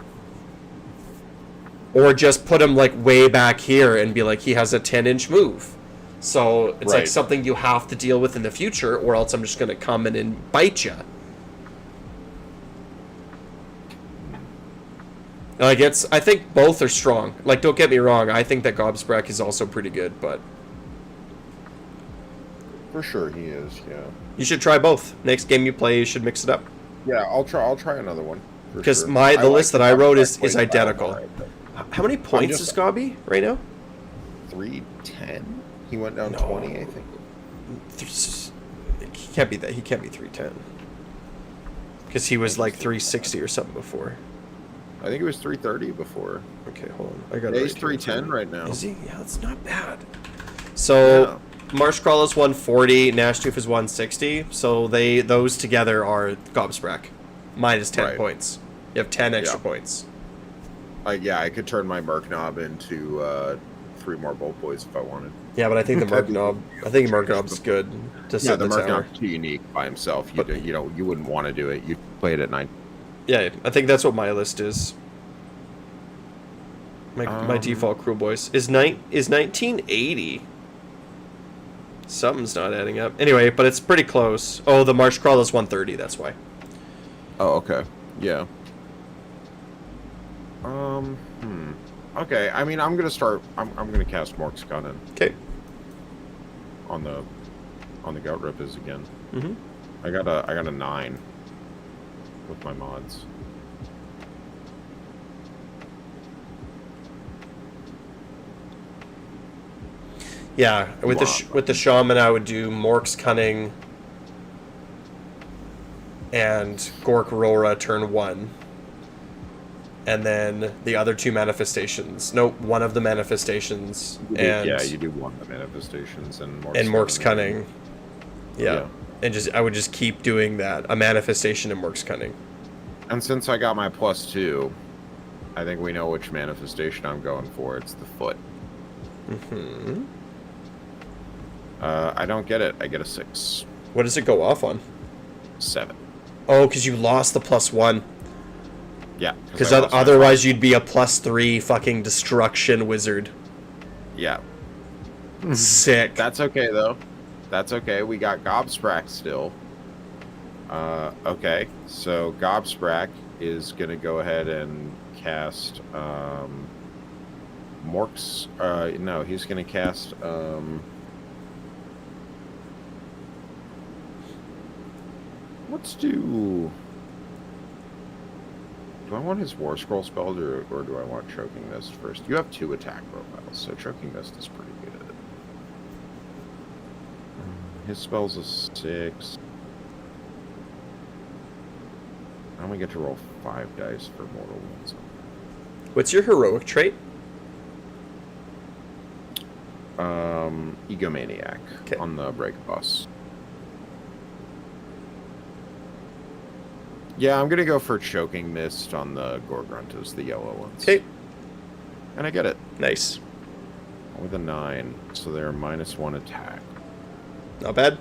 Or just put him like way back here and be like he has a 10-inch move. So it's like something you have to deal with in the future, or else I'm just going to come in and bite you. Like I think both are strong. Like don't get me wrong, I think that Gobsprack is also pretty good, but for sure he is. Yeah. You should try both. Next game you play, you should mix it up. Yeah, I'll try another one. Because the list that I wrote is identical. How many points is Gobby right now? 310. He went down 20, I think. He can't be that. He can't be 310. Because he was like 360 or something before. I think it was 330 before. Okay, hold on. I got it. He's 310 right now. Is he? Yeah, that's not bad. So Marsh Crawl is 140. Gnash Tooth is 160. So those together are Gobsprack. Minus 10 points. You have 10 extra points. I could turn my Merc Knob into 3 more Bolt Boys if I wanted. Yeah, but I think the Merc Knob's good to set the Merc tower. Knob's too unique by himself. You wouldn't want to do it. You'd play it at 9. Yeah, I think that's what my list is. My default Crew Boys is 1980. Something's not adding up. Anyway, but it's pretty close. Oh, the Marsh Crawl is 130. That's why. Oh, okay. Yeah. Okay. I mean, I'm gonna start. I'm gonna cast Mork's Gunnin. Okay. On the Gut Rippers again. Mm-hmm. I got a 9 with my mods. Yeah, with the Shaman, I would do Mork's Cunning and Gork Rora turn 1. And then the other 2 manifestations. Nope, one of the manifestations. You do one of the manifestations and Mork's Cunning. Yeah. And I would just keep doing that. A manifestation and Mork's Cunning. And since I got my +2, I think we know which manifestation I'm going for. It's the foot. Mm-hmm. I don't get it. I get a 6. What does it go off on? 7. Oh, because you lost the +1. Yeah. Because otherwise you'd be a +3 fucking destruction wizard. Yeah. Sick. That's okay, though. That's okay. We got Gobsprack still. Okay. So Gobsprack is going to go ahead and cast Mork's... no, he's going to cast... let's do... Do I want his War Scroll spelled, or do I want Choking Mist first? You have 2 attack profiles, so Choking Mist is pretty good. His spell's a 6. I only get to roll 5 dice for mortal wounds. What's your heroic trait? Egomaniac Okay. on the break bus. Yeah, I'm gonna go for Choking Mist on the Gorgruntas, the yellow ones. Okay. And I get it. Nice. With a 9, so they're -1 attack. Not bad.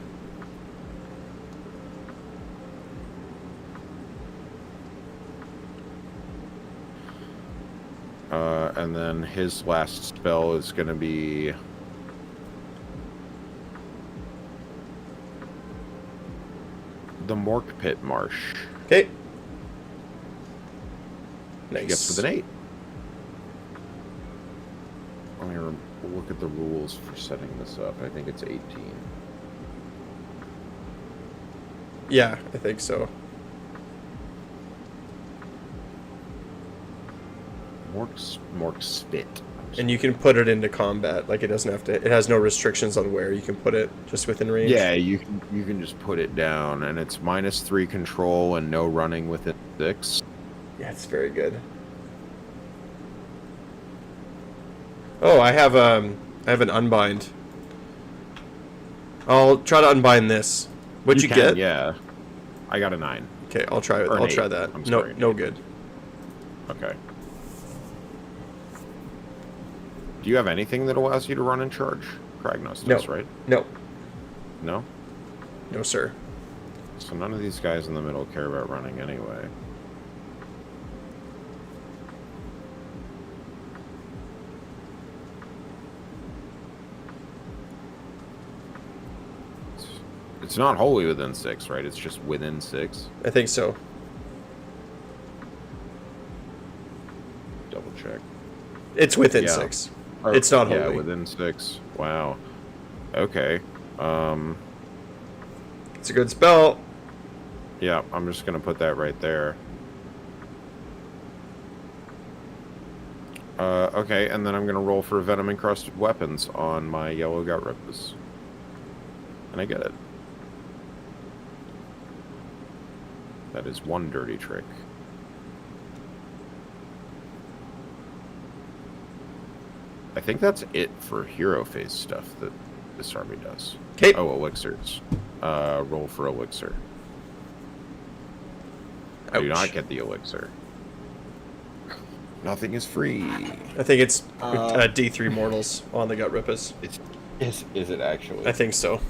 And then his last spell is going to be... the Mork Pit Marsh. Okay. He Nice. gets with an 8. Let me look at the rules for setting this up. I think it's 18. Yeah, I think so. Mork Spit. And you can put it into combat. Like, it doesn't have to... It has no restrictions on where you can put it, just within range. Yeah, you can just put it down, and it's -3 control and no running within 6. Yeah, it's very good. Oh, I have an unbind. I'll try to unbind this. What'd you get? Yeah. I got a 9. Okay, I'll try it. Or an I'll try 8. that. I'm No, sorry, no 8. good. Okay. Do you have anything that allows you to run and charge? Kragnos does, No. right? No. No? No, sir. So none of these guys in the middle care about running anyway. It's not wholly within 6, right? It's just within 6. I think so. Double check. It's within Yeah. 6. Oh, It's not yeah, wholly. within 6. Wow. Okay. It's a good spell. Yeah, I'm just gonna put that right there. Okay, and then I'm gonna roll for venom encrusted weapons on my yellow gut rippers. And I get it. That is 1 dirty trick. I think that's it for hero phase stuff that this army does. Okay. Oh, elixirs. Roll for elixir. I do Ouch. not get the elixir. Nothing is free. I think it's D3 mortals on the gut rippers. Is it actually? I think so.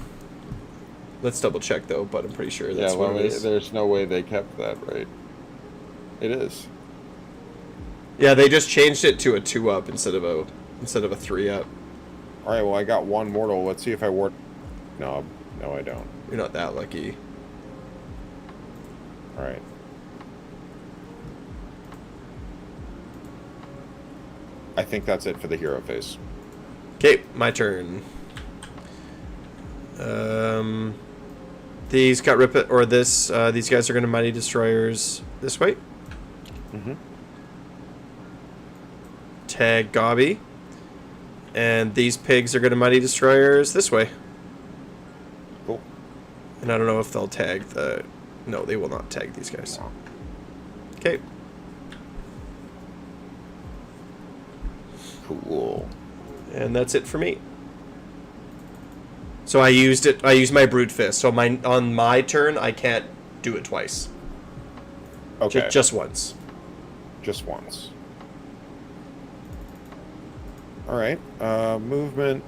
Let's double check though, but I'm pretty sure that's what it is. There's no way they kept that, right? It is. Yeah, they just changed it to a 2-up instead of a 3-up. All right. Well, I got 1 mortal. Let's see if I ward. No, I don't. You're not that lucky. All right. I think that's it for the hero phase. Okay, my turn. These got rip it, or this. These guys are going to mighty destroyers this way. Mm-hmm. Tag Gobby, and these pigs are going to mighty destroyers this way. Cool. And I don't know if they'll tag the. No, they will not tag these guys. Okay. Cool. And that's it for me. So I used my brute fist. So on my turn I can't do it twice. Okay. Just once. Just once. All right. Movement.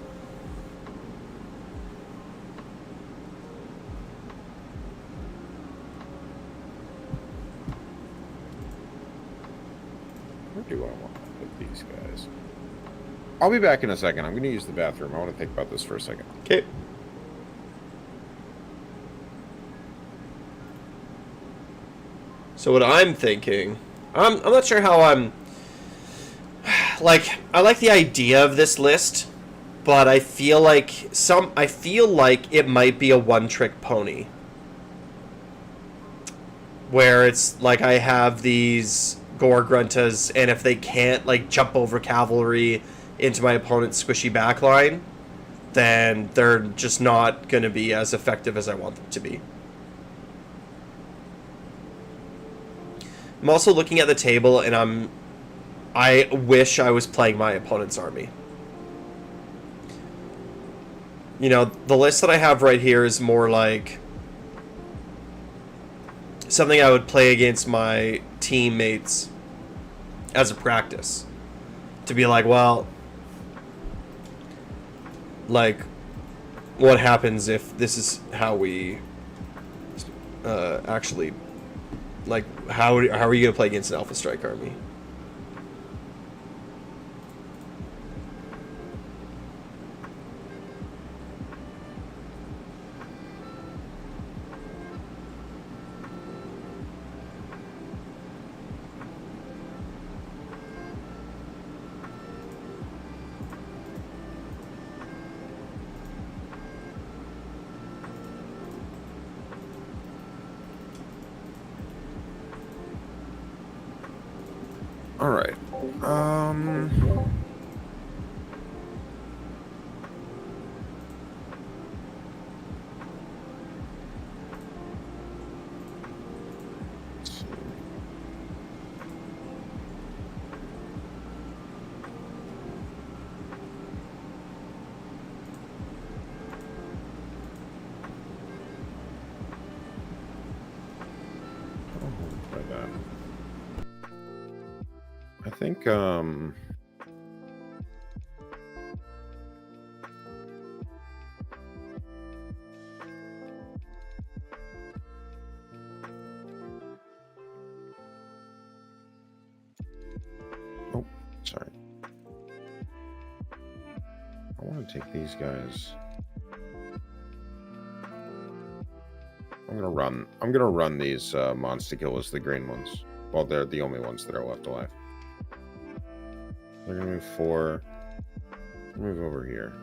Where do I want to put these guys? I'll be back in a second. I'm going to use the bathroom. I want to think about this for a second. Okay. So what I'm thinking, I'm not sure how I'm, like, I like the idea of this list, but I feel like it might be a one-trick pony. Where it's like I have these Gore Gruntas, and if they can't, like, jump over cavalry into my opponent's squishy backline, then they're just not going to be as effective as I want them to be. I'm also looking at the table, and I wish I was playing my opponent's army. You know, the list that I have right here is more like something I would play against my teammates as a practice. To be like, well, like, what happens if this is how we actually, like, how are you going to play against an Alpha Strike army? All right. I think, oh, sorry. I want to take these guys. I'm gonna run these monster killers, the green ones. Well, they're the only ones that are left alive. They're gonna move 4. Move over here.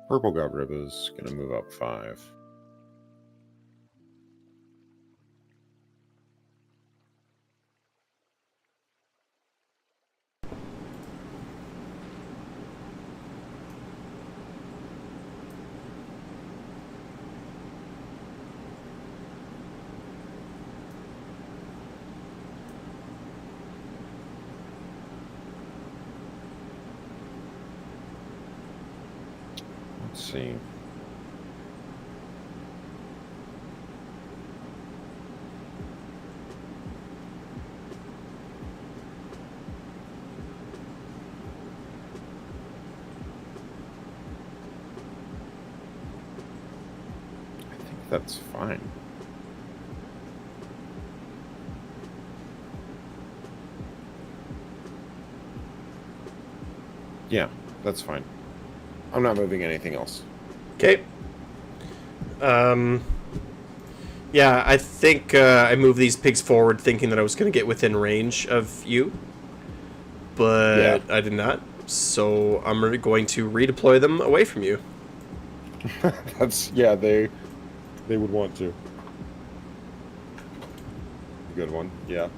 Purple God Ribba's gonna move up 5. Let's see. I think that's fine. Yeah, that's fine. I'm not moving anything else. Okay. Yeah, I think I moved these pigs forward thinking that I was going to get within range of you. But yeah. I did not. So I'm going to redeploy them away from you. Yeah, they would want to. Good one, yeah.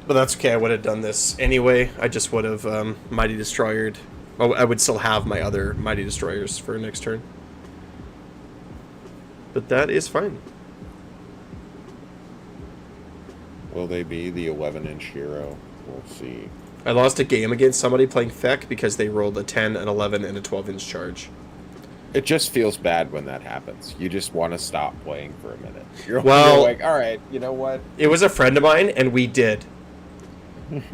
But that's okay. I would have done this anyway. I just would have Mighty Destroyered. Oh, I would still have my other Mighty Destroyers for next turn. But that is fine. Will they be the 11-inch hero? We'll see. I lost a game against somebody playing Feck because they rolled a 10, an 11, and a 12-inch charge. It just feels bad when that happens. You just want to stop playing for a minute. You're like, all right, you know what? It was a friend of mine, and we did.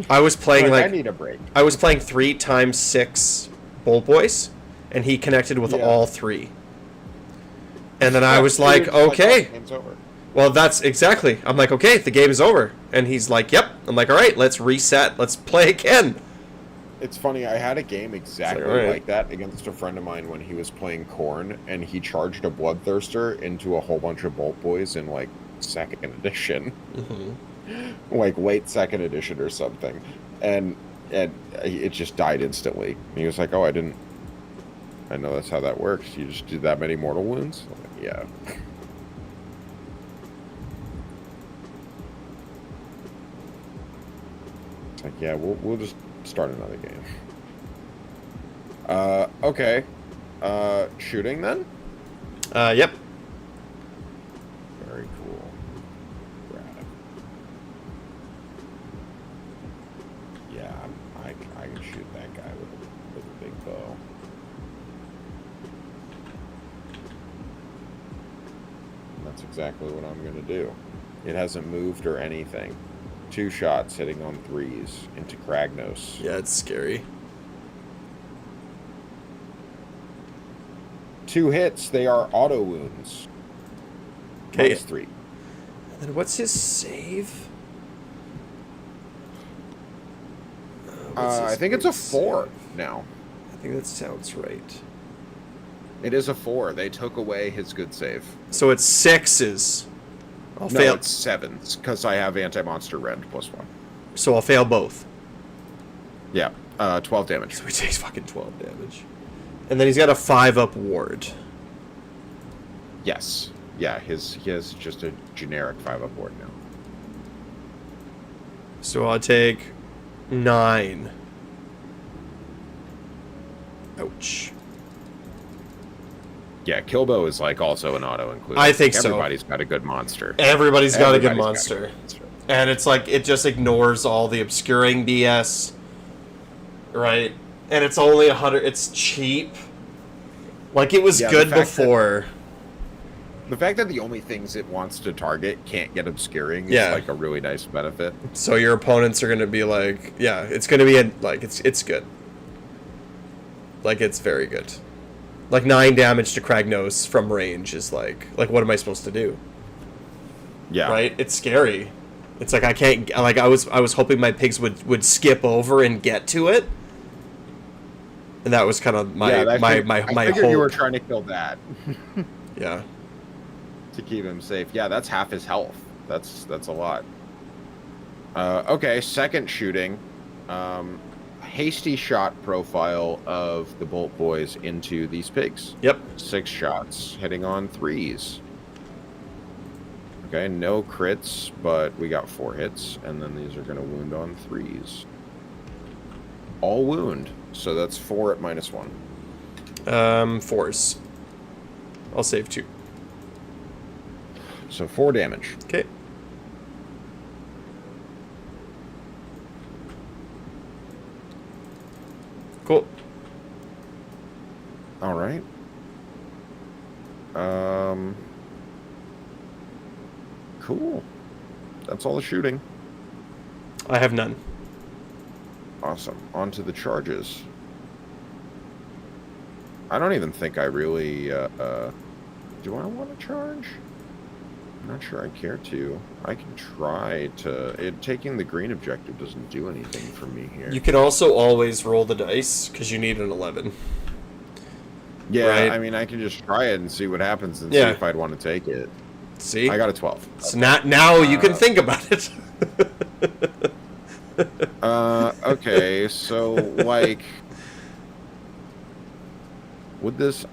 I was playing I need a break. I was playing 3x6 Bolt Boys, and he connected with all 3. And then I was like, okay. Game's over. Well, that's exactly. I'm like, okay, the game is over. And he's like, yep. I'm like, all right, let's reset. Let's play again. It's funny, I had a game exactly like that against a friend of mine when he was playing Korn, and he charged a Bloodthirster into a whole bunch of Bolt Boys in, like, 2nd edition. Like, late 2nd edition or something. And it just died instantly. And he was like, oh, I know that's how that works. You just do that many mortal wounds? I'm like, yeah. It's like, yeah, we'll just start another game. Okay. Shooting then? Yep. Very cool. Rad. Yeah, I can shoot that guy with a big bow. And that's exactly what I'm gonna do. It hasn't moved or anything. 2 shots hitting on 3s into Kragnos. Yeah, it's scary. 2 hits, they are auto wounds. Okay. -3. And then what's his save? I think it's a 4 now. I think that sounds right. It is a 4. They took away his good save. So it's 6s. I'll No, fail. it's 7s, because I have anti-monster rend +1. So I'll fail both. Yeah, 12 damage. So he takes fucking 12 damage. And then he's got a 5-up ward. Yes. Yeah, he has just a generic 5-up ward now. So I'll take 9. Ouch. Yeah, Killbow is like also an auto include. I think so. Everybody's got a good monster. Everybody's got a good monster. And it's like, it just ignores all the obscuring BS. Right? And it's only 100. It's cheap. Like, it was good before. The fact that the only things it wants to target can't get obscuring is like a really nice benefit. So your opponents are going to be like, yeah, it's going to be, it's good. Like, it's very good. Like, 9 damage to Kragnos from range is like, what am I supposed to do? Yeah. Right? It's scary. It's like, I can't, like, I was hoping my pigs would skip over and get to it. And that was kind of my I figured hope. You were trying to kill that. Yeah. To keep him safe. Yeah, that's half his health. That's a lot. Okay, second shooting. Hasty shot profile of the Bolt Boys into these pigs. Yep. 6 shots, hitting on 3s. Okay, no crits, but we got 4 hits, and then these are going to wound on 3s. All wound, so that's 4 at -1. 4s. I'll save 2. So 4 damage. Okay. Cool. All right. Cool. That's all the shooting. I have none. Awesome. On to the charges. I don't even think I really, do I want to charge? I'm not sure I care to. I can try to... taking the green objective doesn't do anything for me here. You can also always roll the dice, because you need an 11. Yeah, right? I mean, I can just try it and see what happens and see if I'd want to take it. See? I got a 12. So now you can think about it. Okay, so, like... Would this...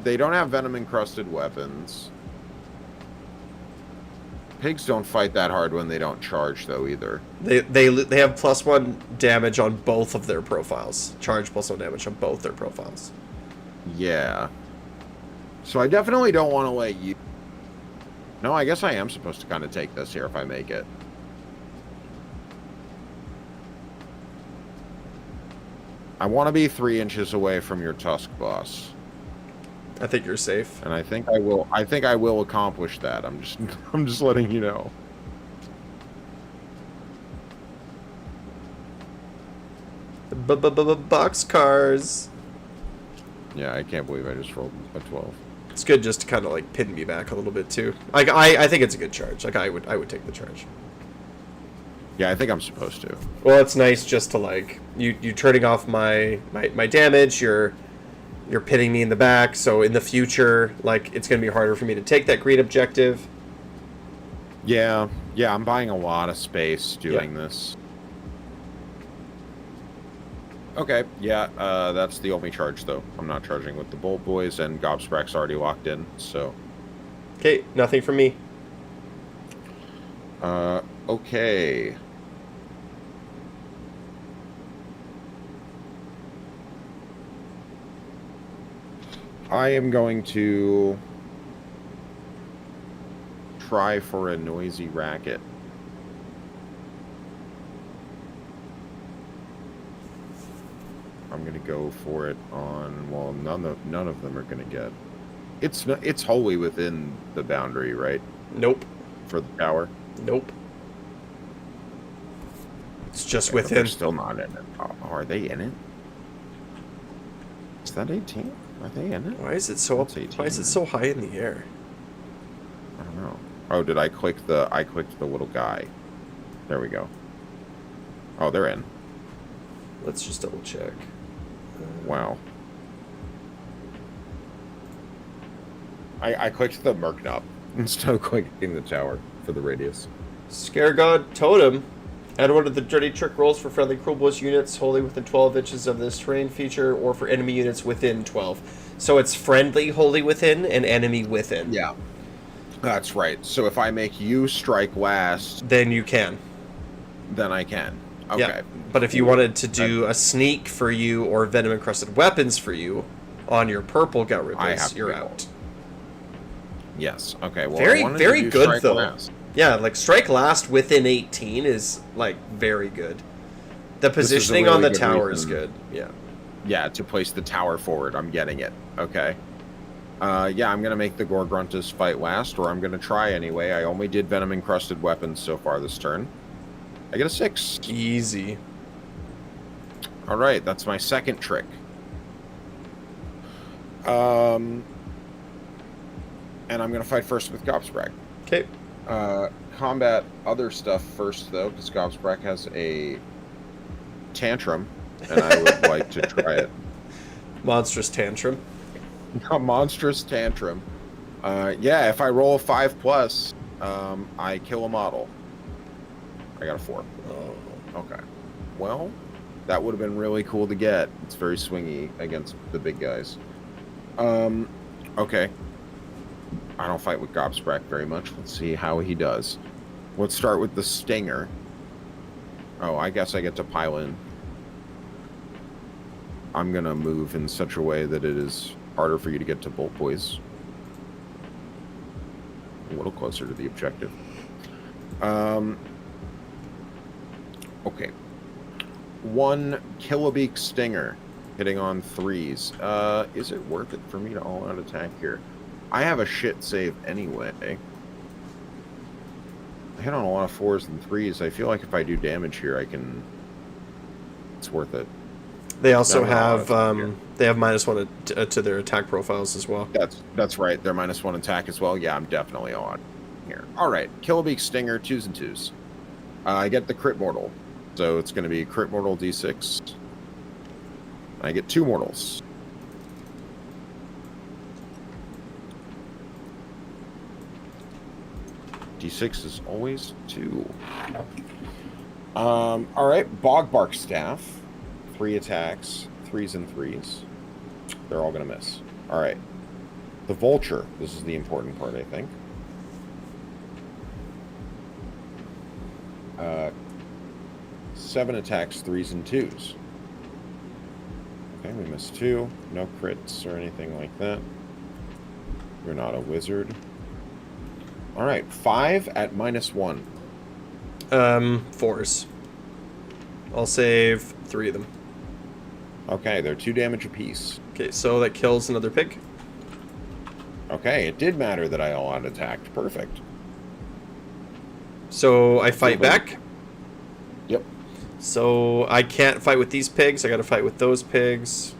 they don't have venom-encrusted weapons. Pigs don't fight that hard when they don't charge, though, either. They have +1 damage on both of their profiles. Charge +1 damage on both their profiles. Yeah. So I definitely don't want to let you... No, I guess I am supposed to kind of take this here if I make it. I want to be 3 inches away from your Tusk boss. I think you're safe. And I think I will accomplish that. I'm just letting you know. Box cars. Yeah, I can't believe I just rolled a 12. It's good just to kind of like pin me back a little bit too. Like I think it's a good charge. Like I would take the charge. Yeah, I think I'm supposed to. Well, it's nice just to like you turning off my damage. You're pinning me in the back, so in the future, like it's gonna be harder for me to take that green objective. Yeah, I'm buying a lot of space doing this. Okay, yeah, that's the only charge, though. I'm not charging with the Bolt Boys, and Gobsprack's already locked in, so... Okay, nothing from me. Okay. I am going to try for a noisy racket. I'm going to go for it on, well, none of them are going to get. It's wholly within the boundary, right? Nope. For the tower? Nope. It's just Okay, within. they're still not in it. Oh, are they in it? Is that 18? Are they in it? Why is it so That's 18, why is it so high in the air? I don't know. Oh, did I click the little guy? There we go. Oh, they're in. Let's just double check. Wow. I clicked the Merc knob instead of clicking the tower for the radius. Scare God Totem. Add one of the dirty trick rolls for friendly Cruel Boys units wholly within 12 inches of this terrain feature, or for enemy units within 12. So it's friendly wholly within and enemy within. Yeah. That's right. So if I make you strike last, Then you can. then I can. Okay. Yeah. But if you wanted to do a sneak for you or venom encrusted weapons for you on your purple gut ribbons, you're out. Yes. Okay. Well, Very, I wanted very to do good strike though. last. Yeah, like strike last within 18 is like very good. The positioning on the really good tower is reason. good. Yeah. Yeah, to place the tower forward. I'm getting it. Okay. Yeah, I'm going to make the Gorgruntas fight last, or I'm going to try anyway. I only did venom-encrusted weapons so far this turn. I get a 6. Easy. All right, that's my second trick. And I'm going to fight first with Gobsprack. Okay. Combat other stuff first, though, because Gobsprack has a tantrum, and I would like to try it. Monstrous tantrum. A monstrous tantrum. Yeah, if I roll a 5+, I kill a model. I got a 4. Oh. Okay. Well, that would have been really cool to get. It's very swingy against the big guys. Okay. I don't fight with Gobsprack very much. Let's see how he does. Let's start with the Stinger. Oh, I guess I get to pile in. I'm going to move in such a way that it is harder for you to get to Bolt Boys. A little closer to the objective. Okay. 1 Kilobeak Stinger hitting on 3s. Is it worth it for me to all-out attack here? I have a shit save anyway. I hit on a lot of 4s and 3s. I feel like if I do damage here, I can... It's worth it. They also have they have -1 to their attack profiles as well. That's right. They're -1 attack as well. Yeah, I'm definitely on here. All right, Kilobeak Stinger, 2s and 2s. I get the crit mortal, so it's going to be crit mortal d6. I get 2 mortals. D6 is always 2. All right, Bogbark Staff, 3 attacks, 3s and 3s. They're all going to miss. All right. The Vulture. This is the important part, I think. 7 attacks, 3s and 2s. Okay, we missed 2. No crits or anything like that. You're not a wizard. All right, 5 at -1. 4s. I'll save 3 of them. Okay, they're 2 damage apiece. Okay, so that kills another pig. Okay, it did matter that I all-out attacked. Perfect. So I fight back. Yep. So I can't fight with these pigs. I got to fight with those pigs.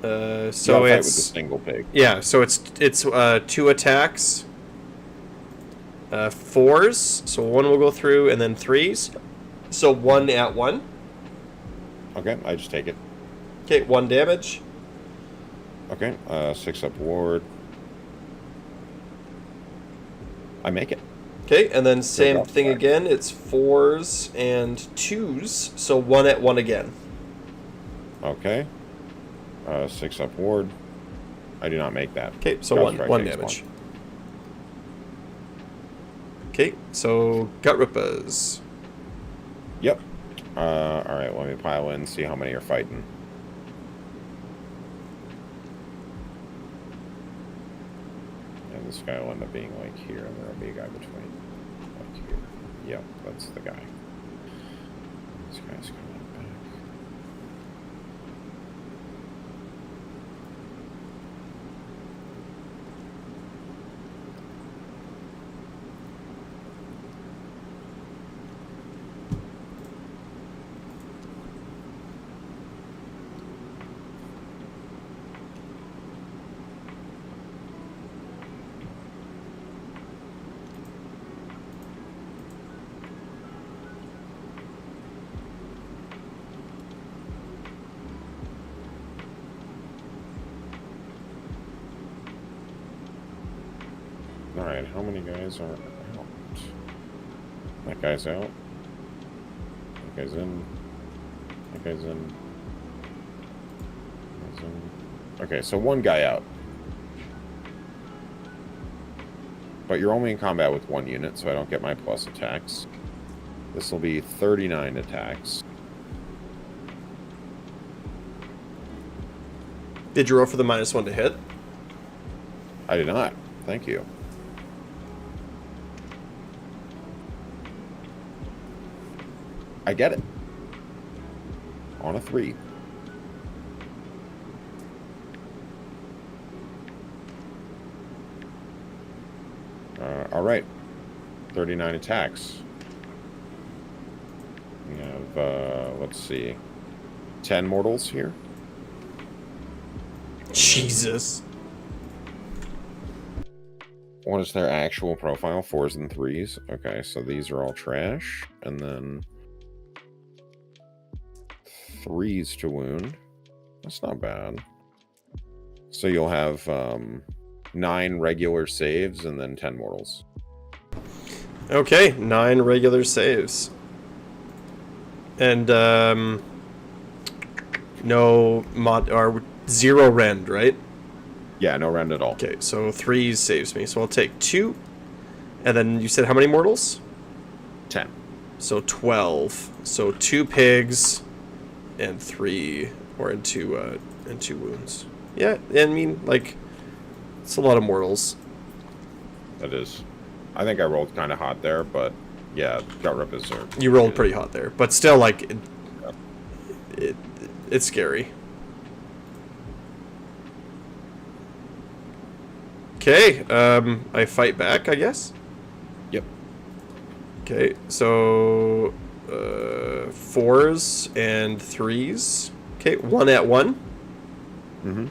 So fight with it's a single pig. Yeah. So it's 2 attacks. 4s. So 1 will go through, and then 3s. So 1 at 1. Okay, I just take it. Okay, 1 damage. Okay, 6 up ward. I make it. Okay, and then same drop thing back. again. It's 4s and 2s. So 1 at 1 again. Okay. 6 up ward. I do not make that. Okay, so Gut one strike takes damage. Okay, so gut rippers. Yep. Alright, let me pile in, see how many are fighting. And this guy will end up being like here, and there'll be a guy between. Like here. Yep, that's the guy. This guy's coming back. Alright, how many guys are out? That guy's out. That guy's in. That guy's in. That guy's in. Okay, so 1 guy out. But you're only in combat with 1 unit, so I don't get my plus attacks. This will be 39 attacks. Did you roll for the -1 to hit? I did not. Thank you. I get it. On a 3. All right. 39 attacks. We have, let's see, 10 mortals here. Jesus. What is their actual profile? 4s and 3s. Okay, so these are all trash. And then 3s to wound. That's not bad. So you'll have 9 regular saves and then 10 mortals. Okay, 9 regular saves. And no mod or 0 rend, right? Yeah, no rend at all. Okay, so 3 saves me. So I'll take 2. And then you said how many mortals? 10. So 12. So 2 pigs and 3 or and 2 wounds. Yeah, I mean, like, it's a lot of mortals. That is. I think I rolled kind of hot there, but yeah, gut rippers are. You rolled pretty hot there, but still, like, it's scary. Okay, I fight back, I guess. Yep. Okay, so 4s and 3s. Okay, 1 at 1. Mm-hmm.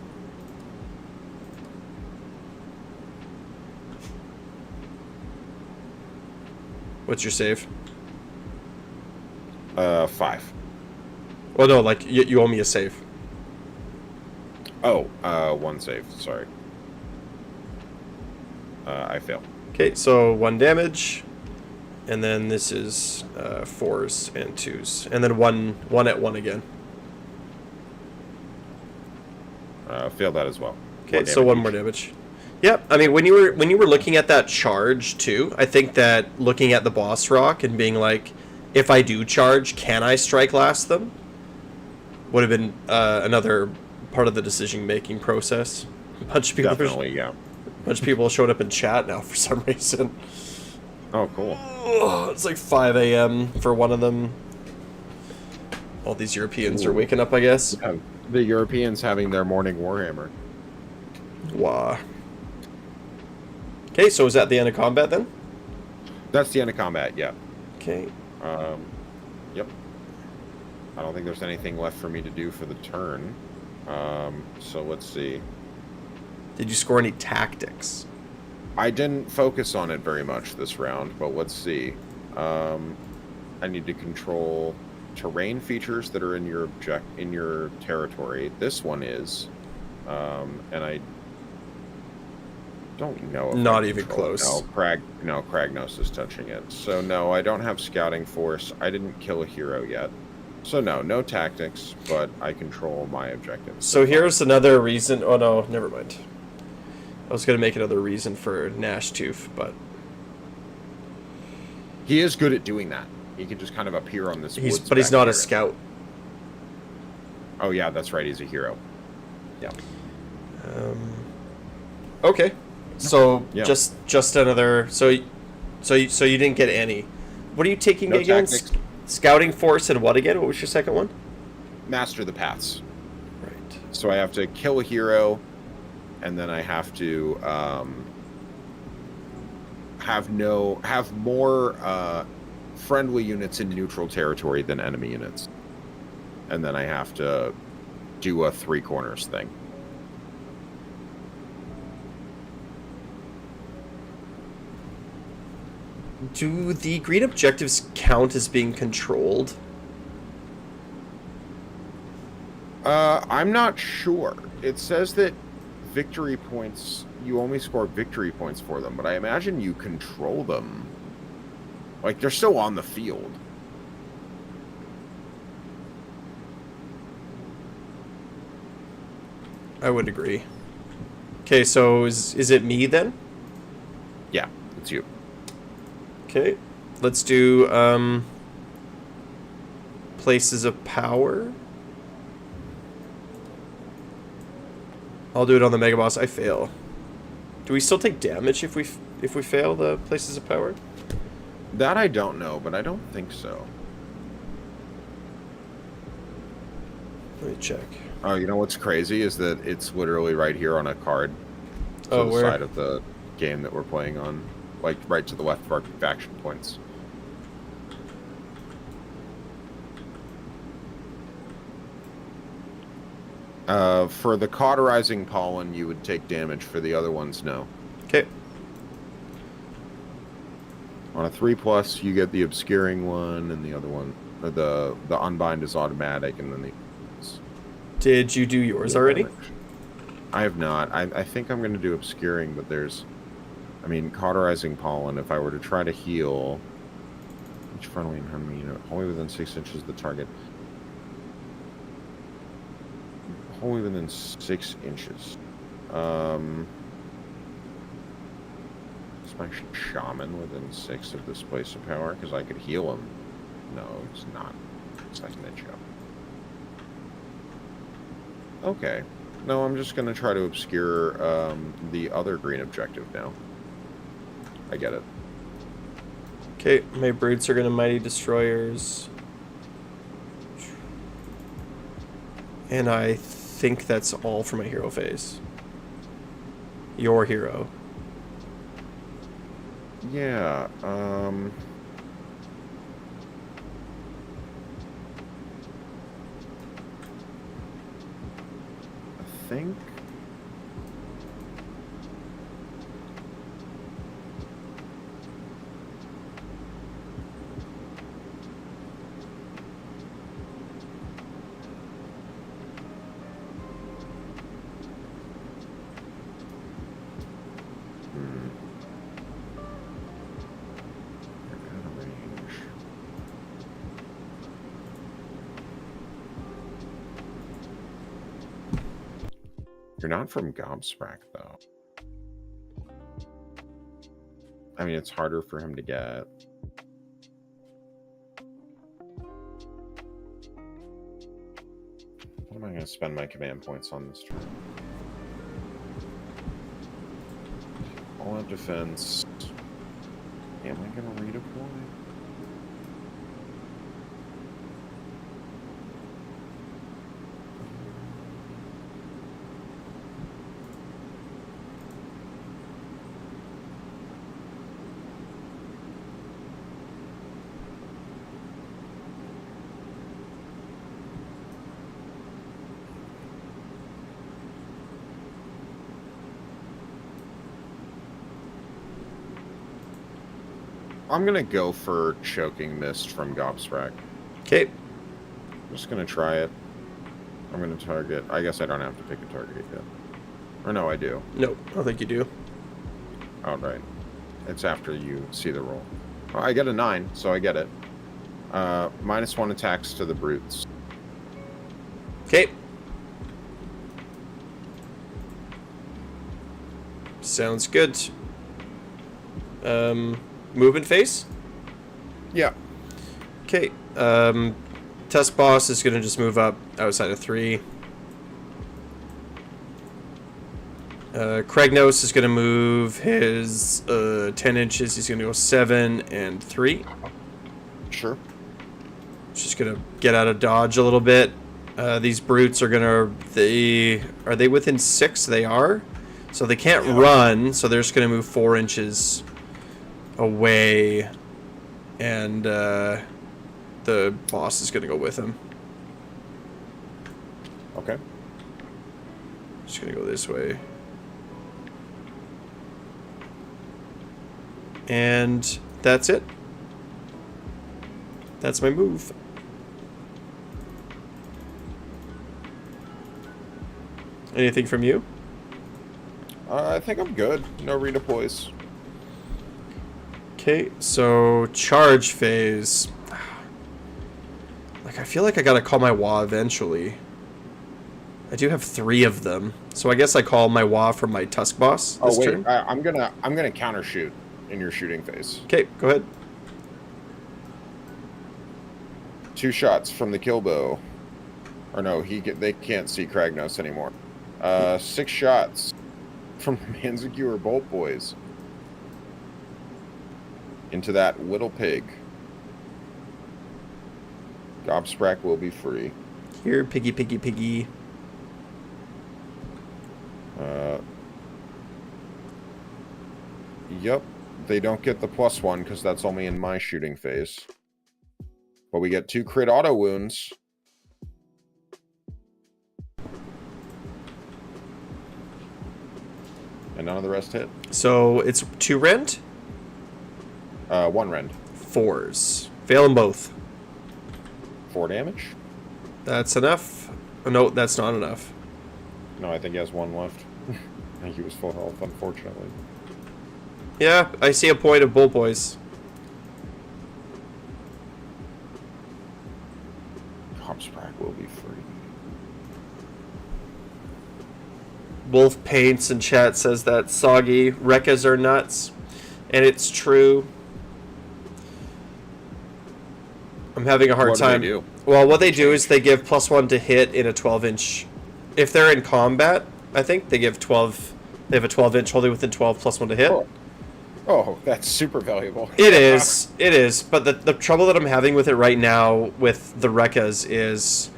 What's your save? 5. Well, no, like, you owe me a save. Oh, 1 save. Sorry. I fail. Okay, so 1 damage. And then this is 4s and 2s. And then 1 at 1 again. Failed that as well. Okay, so 1 more damage. Yep. I mean, when you were looking at that charge too, I think that looking at the boss rock and being like, if I do charge, can I strike last them? Would have been another part of the decision making process. A bunch of people, Definitely, yeah. a bunch of people showed up in chat now for some reason. Oh, cool. Oh, it's like 5 a.m. for one of them. All these Europeans are waking up, I guess. Yeah, the Europeans having their morning Warhammer. Wow. Okay, so is that the end of combat then? That's the end of combat, yeah. Okay. Yep. I don't think there's anything left for me to do for the turn. So let's see. Did you score any tactics? I didn't focus on it very much this round, but let's see. I need to control terrain features that are in your territory. This one is, and I don't know. If Not I even control it. close. No, Kragnos is touching it. So no, I don't have scouting force. I didn't kill a hero yet. So no tactics, but I control my objectives. So here's another reason. Oh no, never mind. I was gonna make another reason for Nashtooth, but he is good at doing that. He can just kind of appear on this. But he's not a scout. Oh yeah, that's right. He's a hero. Yeah. Okay. So Yeah. just another. So you didn't get any. What are you taking No against? tactics. Scouting force and what again? What was your second one? Master the paths. Right. So I have to kill a hero, and then I have to have more friendly units in neutral territory than enemy units, and then I have to do a 3 corners thing. Do the green objectives count as being controlled? I'm not sure. It says that victory points, you only score victory points for them, but I imagine you control them. Like, they're still on the field. I would agree. Okay, so is it me then? Yeah, it's you. Okay, let's do places of power. I'll do it on the Mega Boss. I fail. Do we still take damage if we fail the places of power? That I don't know, but I don't think so. Let me check. Oh, you know what's crazy is that it's literally right here on a card to the where? side of the game that we're playing on, like right to the left of our faction points. For the cauterizing pollen, you would take damage. For the other ones, no. Okay. On a 3+, you get the obscuring one, and the other one, or the unbind is automatic, and then the. Did you do yours already? I have not. I think I'm going to do obscuring, but there's, I mean, cauterizing pollen. If I were to try to heal each friendly enemy unit only within 6 inches of the target, only within 6 inches. Is my shaman within 6 of this place of power? Because I could heal him. No, it's not. It's like an inch up. Okay. No, I'm just going to try to obscure the other green objective now. I get it. Okay, my brutes are gonna mighty destroyers. And I think that's all for my hero phase. Your hero. Yeah, I think They're out of range. You're not from Gobsprack, though. I mean, it's harder for him to get. What am I going to spend my command points on this turn? All out defense. Am I going to redeploy? I'm going to go for Choking Mist from Gobsprack. Okay. I'm just going to try it. I'm going to target. I guess I don't have to pick a target yet. Or no, I do. Nope, I don't think you do. All right. It's after you see the roll. Oh, I get a 9, so I get it. -1 attacks to the brutes. Okay. Sounds good. Movement phase? Yeah. Okay. Tusk Boss is going to just move up outside of 3. Kragnos is going to move his 10 inches. He's going to go 7 and 3. Sure. Just going to get out of dodge a little bit. These brutes are going to... Are they within 6? They are. So they can't run, so they're just going to move 4 inches away. And the boss is going to go with him. Okay. Just going to go this way. And that's it. That's my move. Anything from you? I think I'm good. No redeploys. Okay, so charge phase. Like, I feel like I gotta call my Wa eventually. I do have 3 of them, so I guess I call my Wa from my Tusk Boss this turn. I'm gonna counter shoot in your shooting phase. Okay, go ahead. 2 shots from the kill bow. Or no, they can't see Kragnos anymore. 6 shots from the Manzicure Bolt Boys into that Whittle Pig. Gobsprack will be free. Here, piggy, piggy, piggy. Yep, they don't get the +1 because that's only in my shooting phase. But we get 2 crit auto wounds. And none of the rest hit. So it's 2 rend? 1 rend. 4s. Fail them both. 4 damage? That's enough. Oh, no, that's not enough. No, I think he has 1 left. I think he was full health, unfortunately. Yeah, I see a point of Bolt Boys. Gobsprack will be free. Wolf Paints in chat says that soggy Rekkas are nuts. And it's true. I'm having a hard What time. do they do? Well, what they do is they give +1 to hit in a 12-inch. If they're in combat, I think they give 12. They have a 12-inch holding within 12 +1 to hit. Oh, that's super valuable. It is. It is. But the trouble that I'm having with it right now with the Rekkas is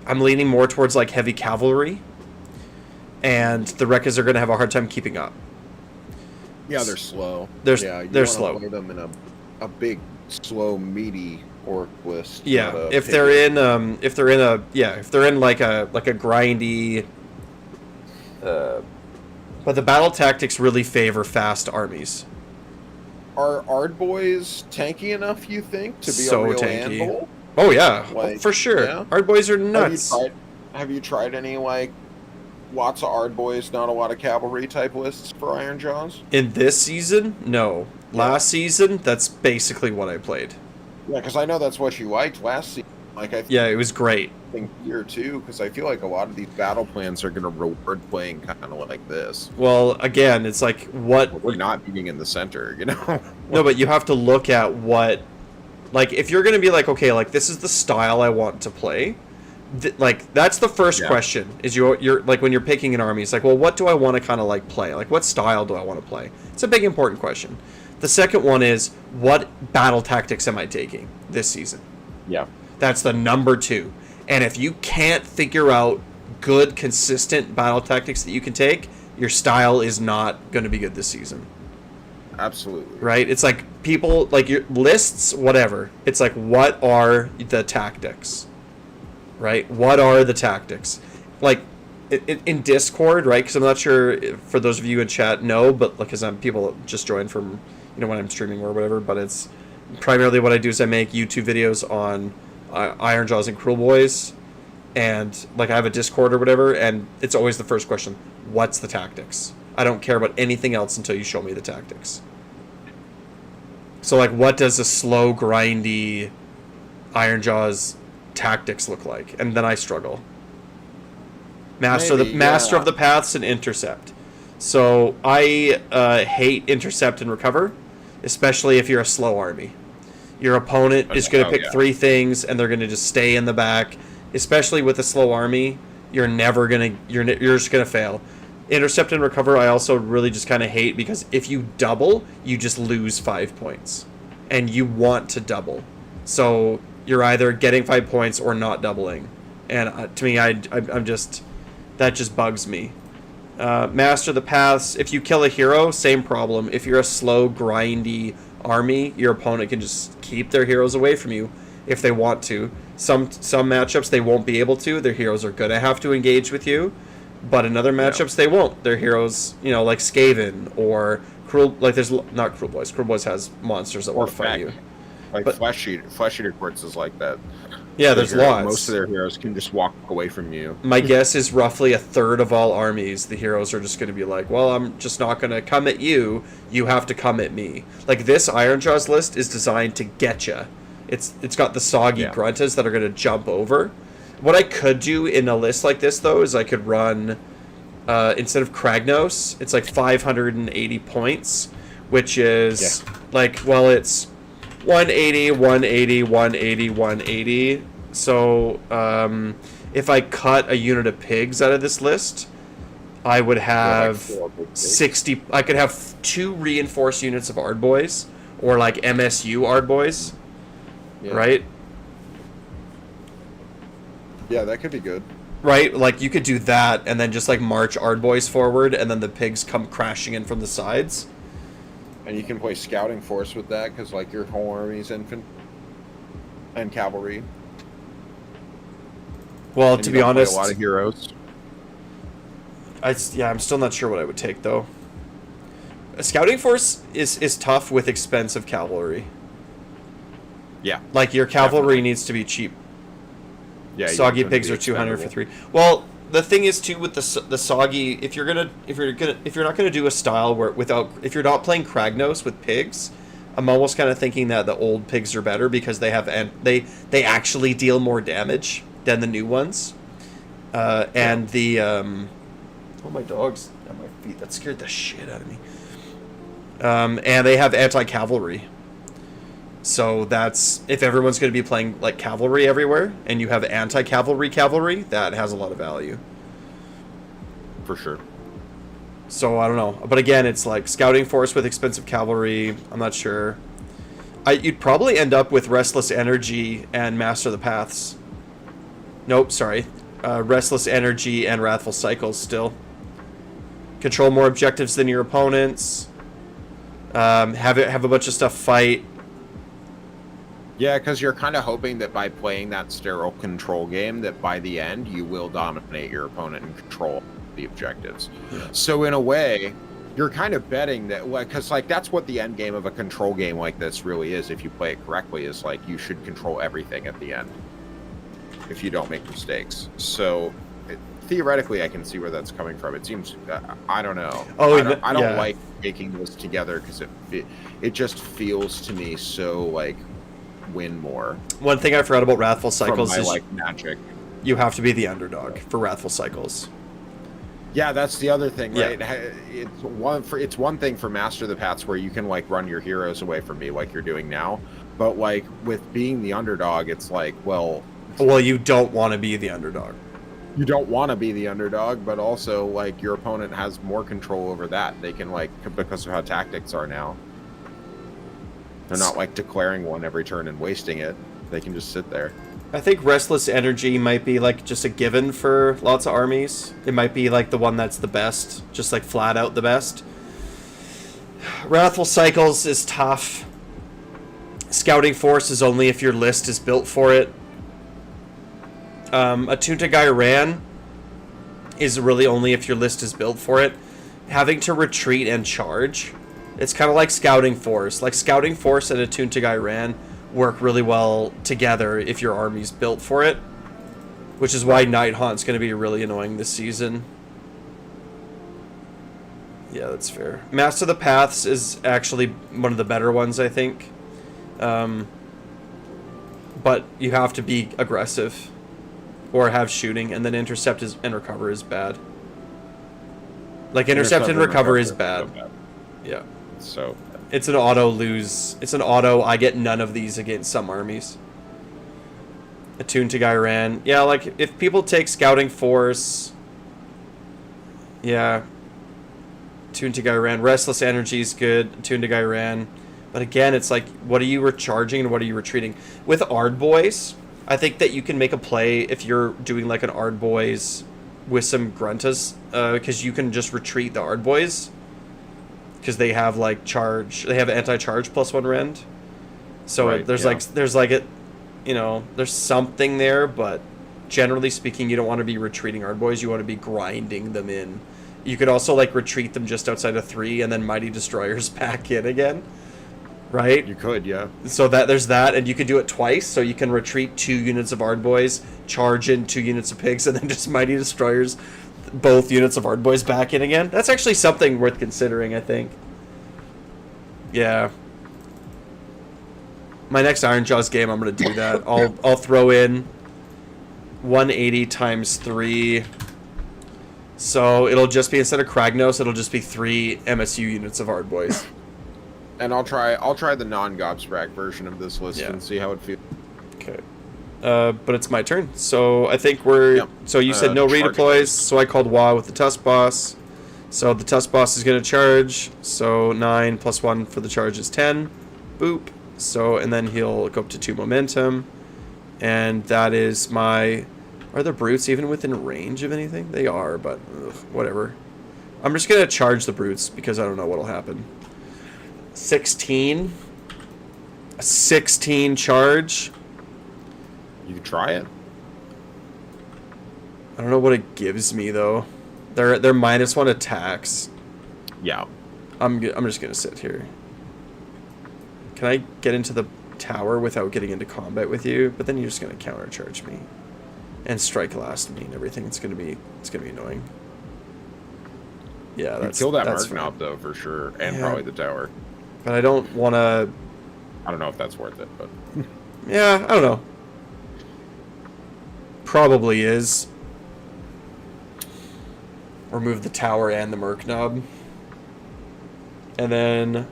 I'm leaning more towards like heavy cavalry. And the Rekkas are going to have a hard time keeping up. Yeah, they're slow. They're you slow. Play them in a big, slow, meaty orc list. Yeah, if they're in like a grindy, but the battle tactics really favor fast armies. Are Ard boys tanky enough? You think to be So a real tanky. anvil? Oh yeah, Like, for sure. yeah? Ard boys are nuts. Have you tried any like lots of Ard boys, not a lot of cavalry type lists for Iron Jaws? In this season, no. Last season, that's basically what I played. Yeah, because I know that's what you liked last season. Like I Yeah, it was great. think here too, because I feel like a lot of these battle plans are going to reward playing kind of like this. Well, again, it's like what We're not being in the center, you know. no, but you have to look at what, like, if you're going to be like, okay, like this is the style I want to play. Like that's the first question is you're like when you're picking an army, it's like, well, what do I want to kind of like play? Like what style do I want to play? It's a big important question. The second one is what battle tactics am I taking this season? Yeah. That's the number 2. And if you can't figure out good, consistent battle tactics that you can take, your style is not going to be good this season. Absolutely. Right? It's like people, like your lists, whatever. It's like, what are the tactics? Right? What are the tactics? Like, in Discord, right? Because I'm not sure for those of you in chat know, but because people just joined from, when I'm streaming or whatever, but it's primarily what I do is I make YouTube videos on Iron Jaws and Cruel Boys, and like I have a Discord or whatever, and it's always the first question: what's the tactics? I don't care about anything else until you show me the tactics. So like, what does a slow, grindy Iron Jaws tactics look like? And then I struggle. Master of the paths and intercept. So I hate intercept and recover, especially if you're a slow army. Your opponent is going to pick 3 things, and they're going to just stay in the back. Especially with a slow army, you're just going to fail. Intercept and recover, I also really just kind of hate, because if you double, you just lose 5 points, and you want to double. So you're either getting 5 points or not doubling, and to me, I'm just, that just bugs me. Master the paths. If you kill a hero, same problem. If you're a slow, grindy army, your opponent can just keep their heroes away from you if they want to. Some matchups they won't be able to. Their heroes are gonna have to engage with you, but in other matchups they won't. Their heroes, like Skaven or Cruel. Like there's not Cruel Boys. Cruel Boys has monsters that want to fight you. Like Flesh Eater Courts is like that. Yeah, there's lots. Most of their heroes can just walk away from you. My guess is roughly a third of all armies, the heroes are just going to be like, well, I'm just not going to come at you. You have to come at me. Like, this Iron Jaws list is designed to get you. It's got the soggy gruntas that are going to jump over. What I could do in a list like this, though, is I could run, instead of Kragnos, it's like 580 points, which is like, well, it's 180, 180, 180, 180. So if I cut a unit of pigs out of this list, I would have 60. I could have 2 reinforced units of Ardboys, or like MSU Ardboys, right? Yeah, that could be good. Right, like you could do that, and then just like march Ardboys forward, and then the pigs come crashing in from the sides. And you can play Scouting Force with that, because like your whole army's infantry and cavalry. Well, to be honest, a lot of heroes. I'm still not sure what I would take though. A Scouting Force is tough with expensive cavalry. Yeah, like your cavalry needs to be cheap. Yeah, soggy pigs are 200 for 3. Well, the thing is too with the soggy, if you're not gonna do a style where if you're not playing Kragnos with pigs, I'm almost kind of thinking that the old pigs are better, because they actually deal more damage than the new ones. And the oh, my dog's at my feet. That scared the shit out of me. And they have anti-cavalry. So that's, if everyone's going to be playing like cavalry everywhere, and you have anti-cavalry, that has a lot of value. For sure. So I don't know, but again, it's like Scouting Force with expensive cavalry. I'm not sure. You'd probably end up with Restless Energy and Master of the Paths. Nope, sorry. Restless Energy and Wrathful Cycles still. Control more objectives than your opponents. Have a bunch of stuff fight. Yeah, because you're kind of hoping that by playing that sterile control game, that by the end you will dominate your opponent and control the objectives. Yeah. So in a way, you're kind of betting that, because like that's what the end game of a control game like this really is. If you play it correctly, is like you should control everything at the end if you don't make mistakes. So theoretically, I can see where that's coming from. It seems, I don't know. I don't like taking this together, because it just feels to me so like win more. One thing I forgot about Wrathful Cycles from my, is magic. you have to be the underdog for Wrathful Cycles. Yeah, that's the other thing, right? Yeah. It's one thing for Master the Paths where you can like run your heroes away from me like you're doing now, but like with being the underdog, it's like, well, you don't want to be the underdog. You don't want to be the underdog, but also like your opponent has more control over that. They can like, because of how tactics are now, they're not like declaring one every turn and wasting it. They can just sit there. I think Restless Energy might be like just a given for lots of armies. It might be like the one that's the best, just like flat out the best. Wrathful Cycles is tough. Scouting Force is only if your list is built for it. Attuned to Gairan is really only if your list is built for it. Having to retreat and charge, it's kind of like Scouting Force. Like Scouting Force and Attuned to Gairan work really well together if your army's built for it, which is why Night Haunt's going to be really annoying this season. Yeah, that's fair. Master of the Paths is actually one of the better ones, I think. But you have to be aggressive or have shooting, and then intercept and recover is bad. Like intercept and recover is bad. Yeah. So it's an auto lose. It's an auto. I get none of these against some armies. Attuned to Gairan. Yeah, like if people take Scouting Force. Yeah. Attuned to Gairan. Restless Energy is good. Attuned to Gairan. But again, it's like, what are you recharging and what are you retreating? With Ardboys, I think that you can make a play if you're doing like an Ardboys with some Gruntas, because you can just retreat the Ardboys. Because they have like charge, they have anti-charge +1 rend, so right, there's something there, but generally speaking, you don't want to be retreating Ardboys. You want to be grinding them in. You could also like retreat them just outside of 3 and then Mighty Destroyers back in again, right? You could, yeah. So that there's that, and you can do it twice. So you can retreat 2 units of Ardboys, charge in 2 units of Pigs, and then just Mighty Destroyers both units of Ardboys back in again. That's actually something worth considering, I think. Yeah. My next Iron Jaws game, I'm going to do that. I'll throw in 180 times 3. So it'll just be, instead of Kragnos, it'll just be 3 MSU units of Ardboys. And I'll try the non-Gobsprack version of this list and see how it feels. Okay. But it's my turn, so I think we're... Yep. So you said no redeploys, so I called Wah with the Tusk Boss. So the Tusk Boss is going to charge, so 9 + 1 for the charge is 10. Boop. So, and then he'll go up to 2 momentum. And that is my... Are the Brutes even within range of anything? They are, but whatever. I'm just going to charge the Brutes, because I don't know what'll happen. 16. 16 charge. You can try it. I don't know what it gives me though. They're -1 attacks. Yeah. I'm just gonna sit here. Can I get into the tower without getting into combat with you? But then you're just gonna countercharge me, and strike last me and everything. It's gonna be annoying. Yeah, that's kill that that's Marknob though for sure, and probably the tower. But I don't want to. I don't know if that's worth it, but yeah, I don't know. Probably is. Remove the tower and the Merc Knob. And then...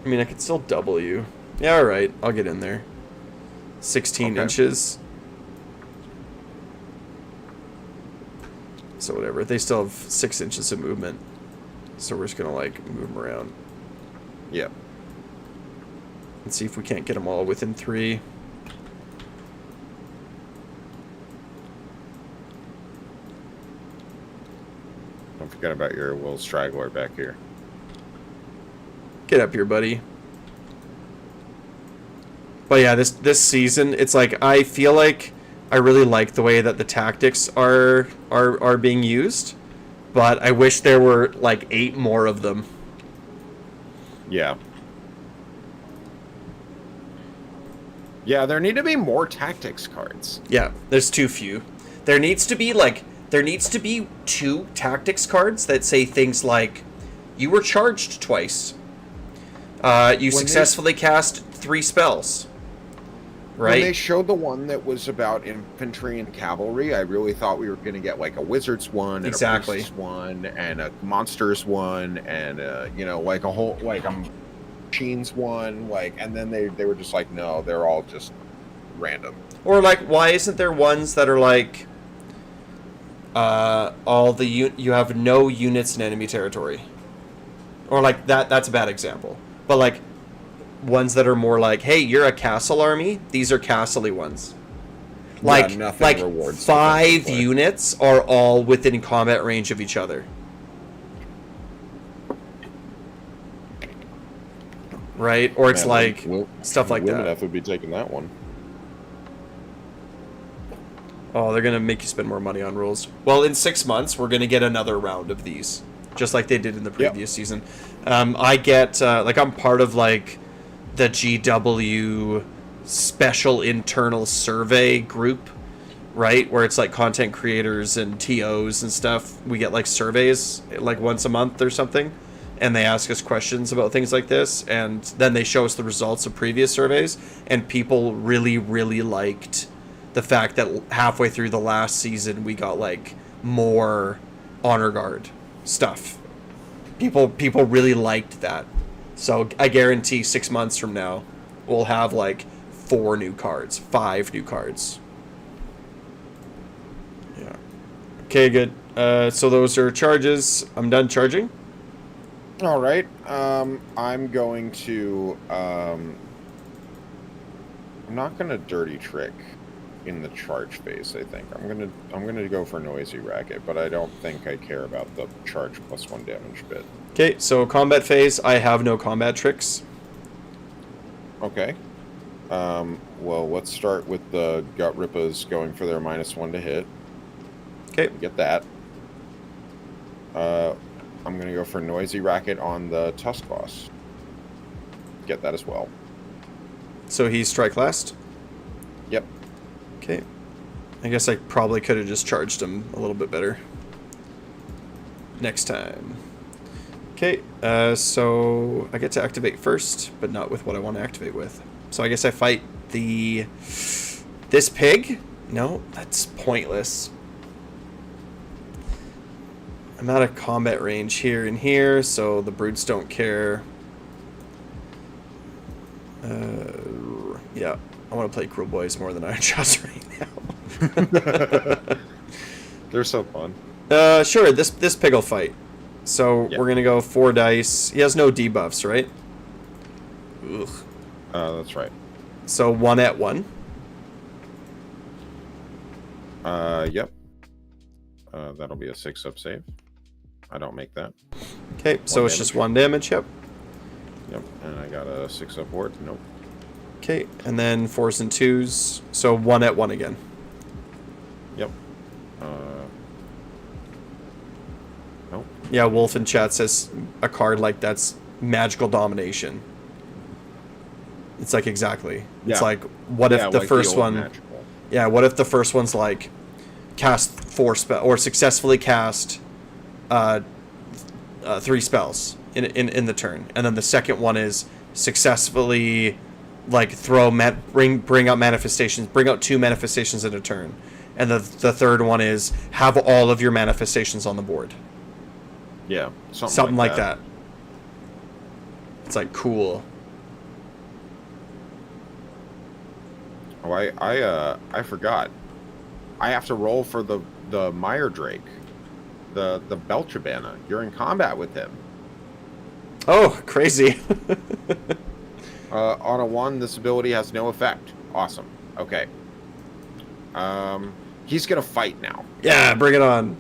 I mean, I could still double you. Yeah, alright. I'll get in there. 16 inches. So whatever. They still have 6 inches of movement. So we're just going to, like, move them around. Yeah. Let's see if we can't get them all within 3. Don't forget about your Will Straggler back here. Get up here, buddy. But yeah, this season, it's like I feel like I really like the way that the tactics are being used, but I wish there were like 8 more of them. Yeah. Yeah, there need to be more tactics cards. Yeah, there's too few. There needs to be 2 tactics cards that say things like, you were charged twice. You successfully cast 3 spells. Right? When they showed the one that was about infantry and cavalry, I really thought we were going to get like a wizard's one, and a priest's one, and a monster's one, and you know, like a whole like a machines one, like, and then they were just like, no, they're all just random. Or like, why isn't there ones that are like you have no units in enemy territory? Or like that's a bad example. But like ones that are more like, hey, you're a castle army. These are castle-y ones. Like, yeah, like rewards 5 units are all within combat range of each other. Right? Or it's like stuff like that. Lumineth would be taking that one. Oh, they're going to make you spend more money on rules. Well, in 6 months, we're going to get another round of these. Just like they did in the previous season. I get, like, I'm part of, like, the GW special internal survey group, right? Where it's like content creators and TOs and stuff. We get like surveys like once a month or something, and they ask us questions about things like this, and then they show us the results of previous surveys, and people really, really liked the fact that halfway through the last season we got like more honor guard stuff. People really liked that. So I guarantee 6 months from now, we'll have like 4 new cards, 5 new cards. Yeah. Okay, good. So those are charges. I'm done charging. All right. I'm going to. I'm not gonna dirty trick in the charge phase. I think I'm gonna go for noisy racket, but I don't think I care about the charge +1 damage bit. Okay, so combat phase, I have no combat tricks. Okay. Well, let's start with the Gut Rippas going for their -1 to hit. Okay. Get that. I'm going to go for Noisy Racket on the Tusk Boss. Get that as well. So he's strike last? Yep. Okay. I guess I probably could have just charged him a little bit better next time. Okay, so I get to activate first, but not with what I want to activate with. So I guess I fight this pig? No, that's pointless. I'm out of combat range here and here, so the brutes don't care. Yeah, I want to play Cruel Boys more than Iron Shots right now. They're so fun. Sure, this pig will fight. So we're going to go 4 dice. He has no debuffs, right? Ugh. That's right. So 1 at 1. Yep. That'll be a 6-up save. I don't make that. Okay, so it's just 1 damage, yep. Yep, and I got a 6-up ward. Nope. Okay, and then 4s and 2s. So 1 at 1 again. Yep. Nope. Yeah, Wolf in chat says a card like that's magical domination. It's like exactly. Yeah. It's like, what if the like first the one... magical. Yeah, what if the first one's like cast 4 spells, or successfully cast 3 spells in the turn, and then the second one is successfully like bring out manifestations, bring out 2 manifestations in a turn, and the third one is have all of your manifestations on the board. Yeah, something like that. It's like cool. Oh, I forgot. I have to roll for the Meyer Drake, the Belchabana. You're in combat with him. Oh, crazy. On a 1, this ability has no effect. Awesome. Okay. He's gonna fight now. Yeah, bring it on.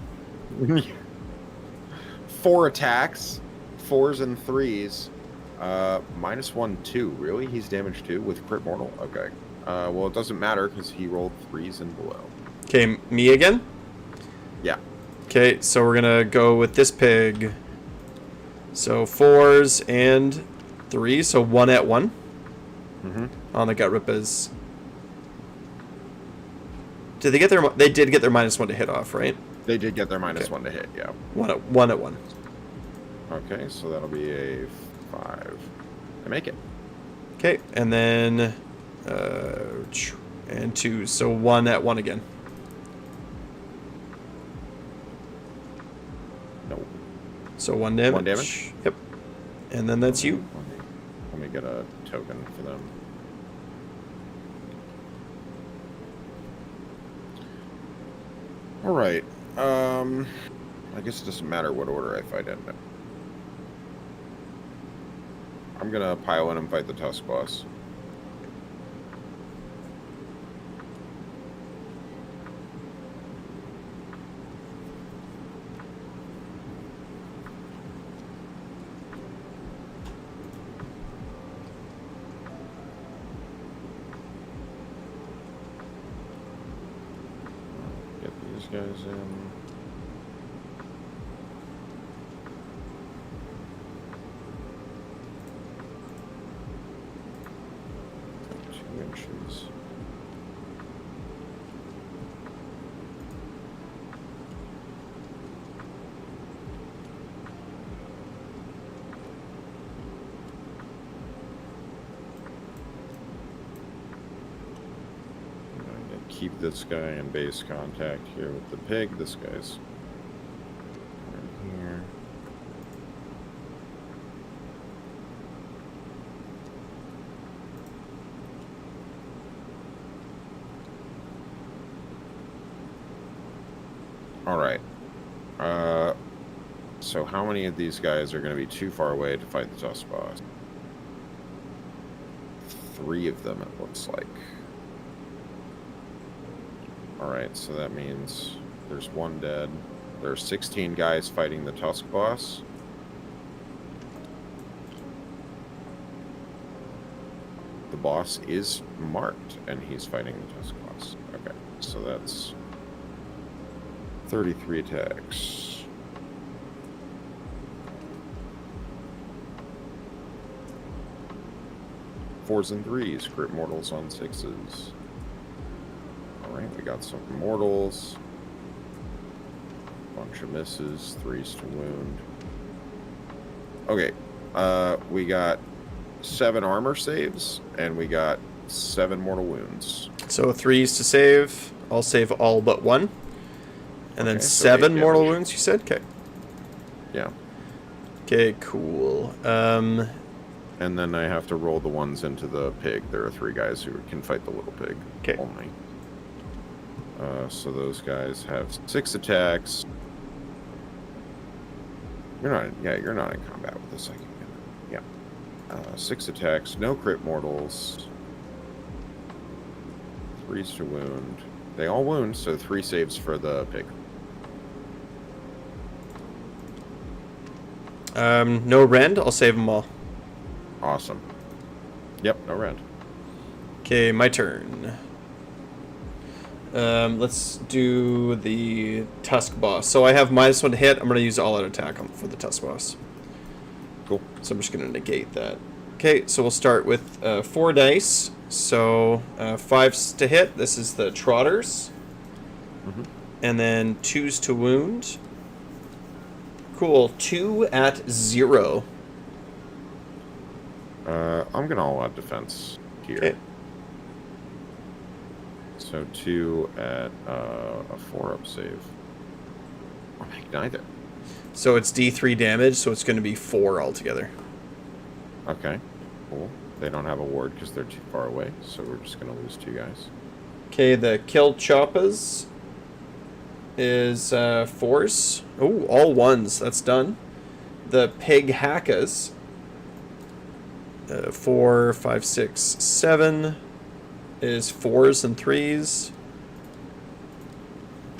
4 attacks, 4s and 3s. -1, 2. Really? He's damaged 2 with crit mortal. Okay. Well, it doesn't matter because he rolled 3s and below. Okay, me again? Yeah. Okay, so we're gonna go with this pig. So 4s and 3s, so 1 at 1. On the Gut Rippas. Did they get their? They did get their -1 to hit off, right? They did get their -1 to hit. Yeah. 1 at 1. Okay, so that'll be a 5. I make it. Okay, and then and 2, so 1 at 1 again. No. So 1 damage. 1 damage? Yep. And then that's you. Let me get a token for them. All right. I guess it doesn't matter what order I fight in. I'm gonna pile in and fight the Tusk boss. Get these guys in. Inches. I'm going to keep this guy in base contact here with the pig. This guy's right here. All right. So how many of these guys are going to be too far away to fight the Tusk boss? 3 of them, it looks like. All right, so that means there's 1 dead. There's 16 guys fighting the Tusk boss. The boss is marked, and he's fighting the Tusk boss. Okay, so that's 33 attacks. 4s and 3s, crit mortals on 6s. Alright, we got some mortals. Bunch of misses, 3s to wound. Okay, we got 7 armor saves, and we got 7 mortal wounds. So 3s to save. I'll save all but 1. And then Okay, so 7 8 mortal damage. wounds, you said? Okay. Yeah. Okay, cool. And then I have to roll the ones into the pig. There are 3 guys who can fight the little pig. Okay. Only. So those guys have 6 attacks. You're not in combat with the psychic. Yeah. 6 attacks, no crit mortals. 3s to wound. They all wound, so 3 saves for the pig. No rend. I'll save them all. Awesome. Yep, no rend. Okay, my turn. Let's do the Tusk boss. So I have -1 to hit. I'm going to use all-out attack for the Tusk boss. Cool. So I'm just going to negate that. Okay, so we'll start with 4 dice. So 5s to hit. This is the Trotters. Mm-hmm. And then 2s to wound. Cool. 2 at 0. I'm going to all-out defense here. Okay. So 2 at a 4-up save. Or make neither. So it's D3 damage, so it's going to be 4 altogether. Okay, cool. They don't have a ward because they're too far away, so we're just going to lose 2 guys. Okay, the Kill Choppas is 4s. Oh, all 1s. That's done. The Pig Hackas. 4, 5, 6, 7 is 4s and 3s.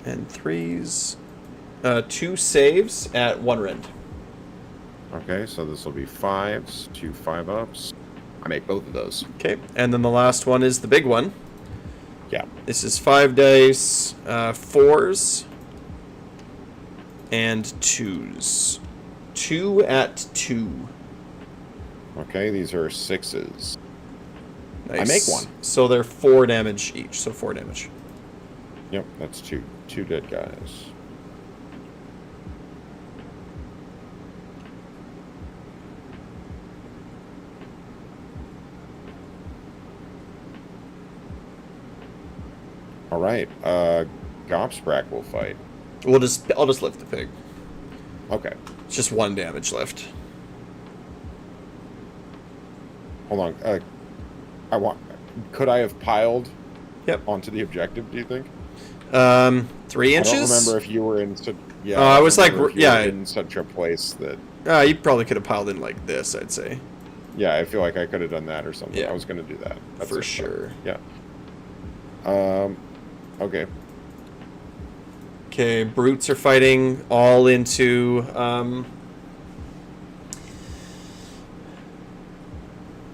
And 3s. 2 saves at 1 rend. Okay, so this will be 5s, 2 5-ups. I make both of those. Okay, and then the last one is the big one. Yeah. This is 5 dice, 4s, and 2s. 2 at 2. Okay, these are 6s. Nice. I make 1. So they're 4 damage each, so 4 damage. Yep, that's 2. 2 dead guys. All right. Gobsprack will fight. I'll just lift the pig. Okay. It's just 1 damage lift. Hold on. Could I have piled Yep. onto the objective, do you think? 3 inches? I don't remember if you were in such... Yeah, I was like, yeah, in such a place that... you probably could have piled in like this, I'd say. Yeah, I feel like I could have done that or something. Yeah. I was going to do that. That's For sure. Yeah. Okay. Okay, brutes are fighting all into...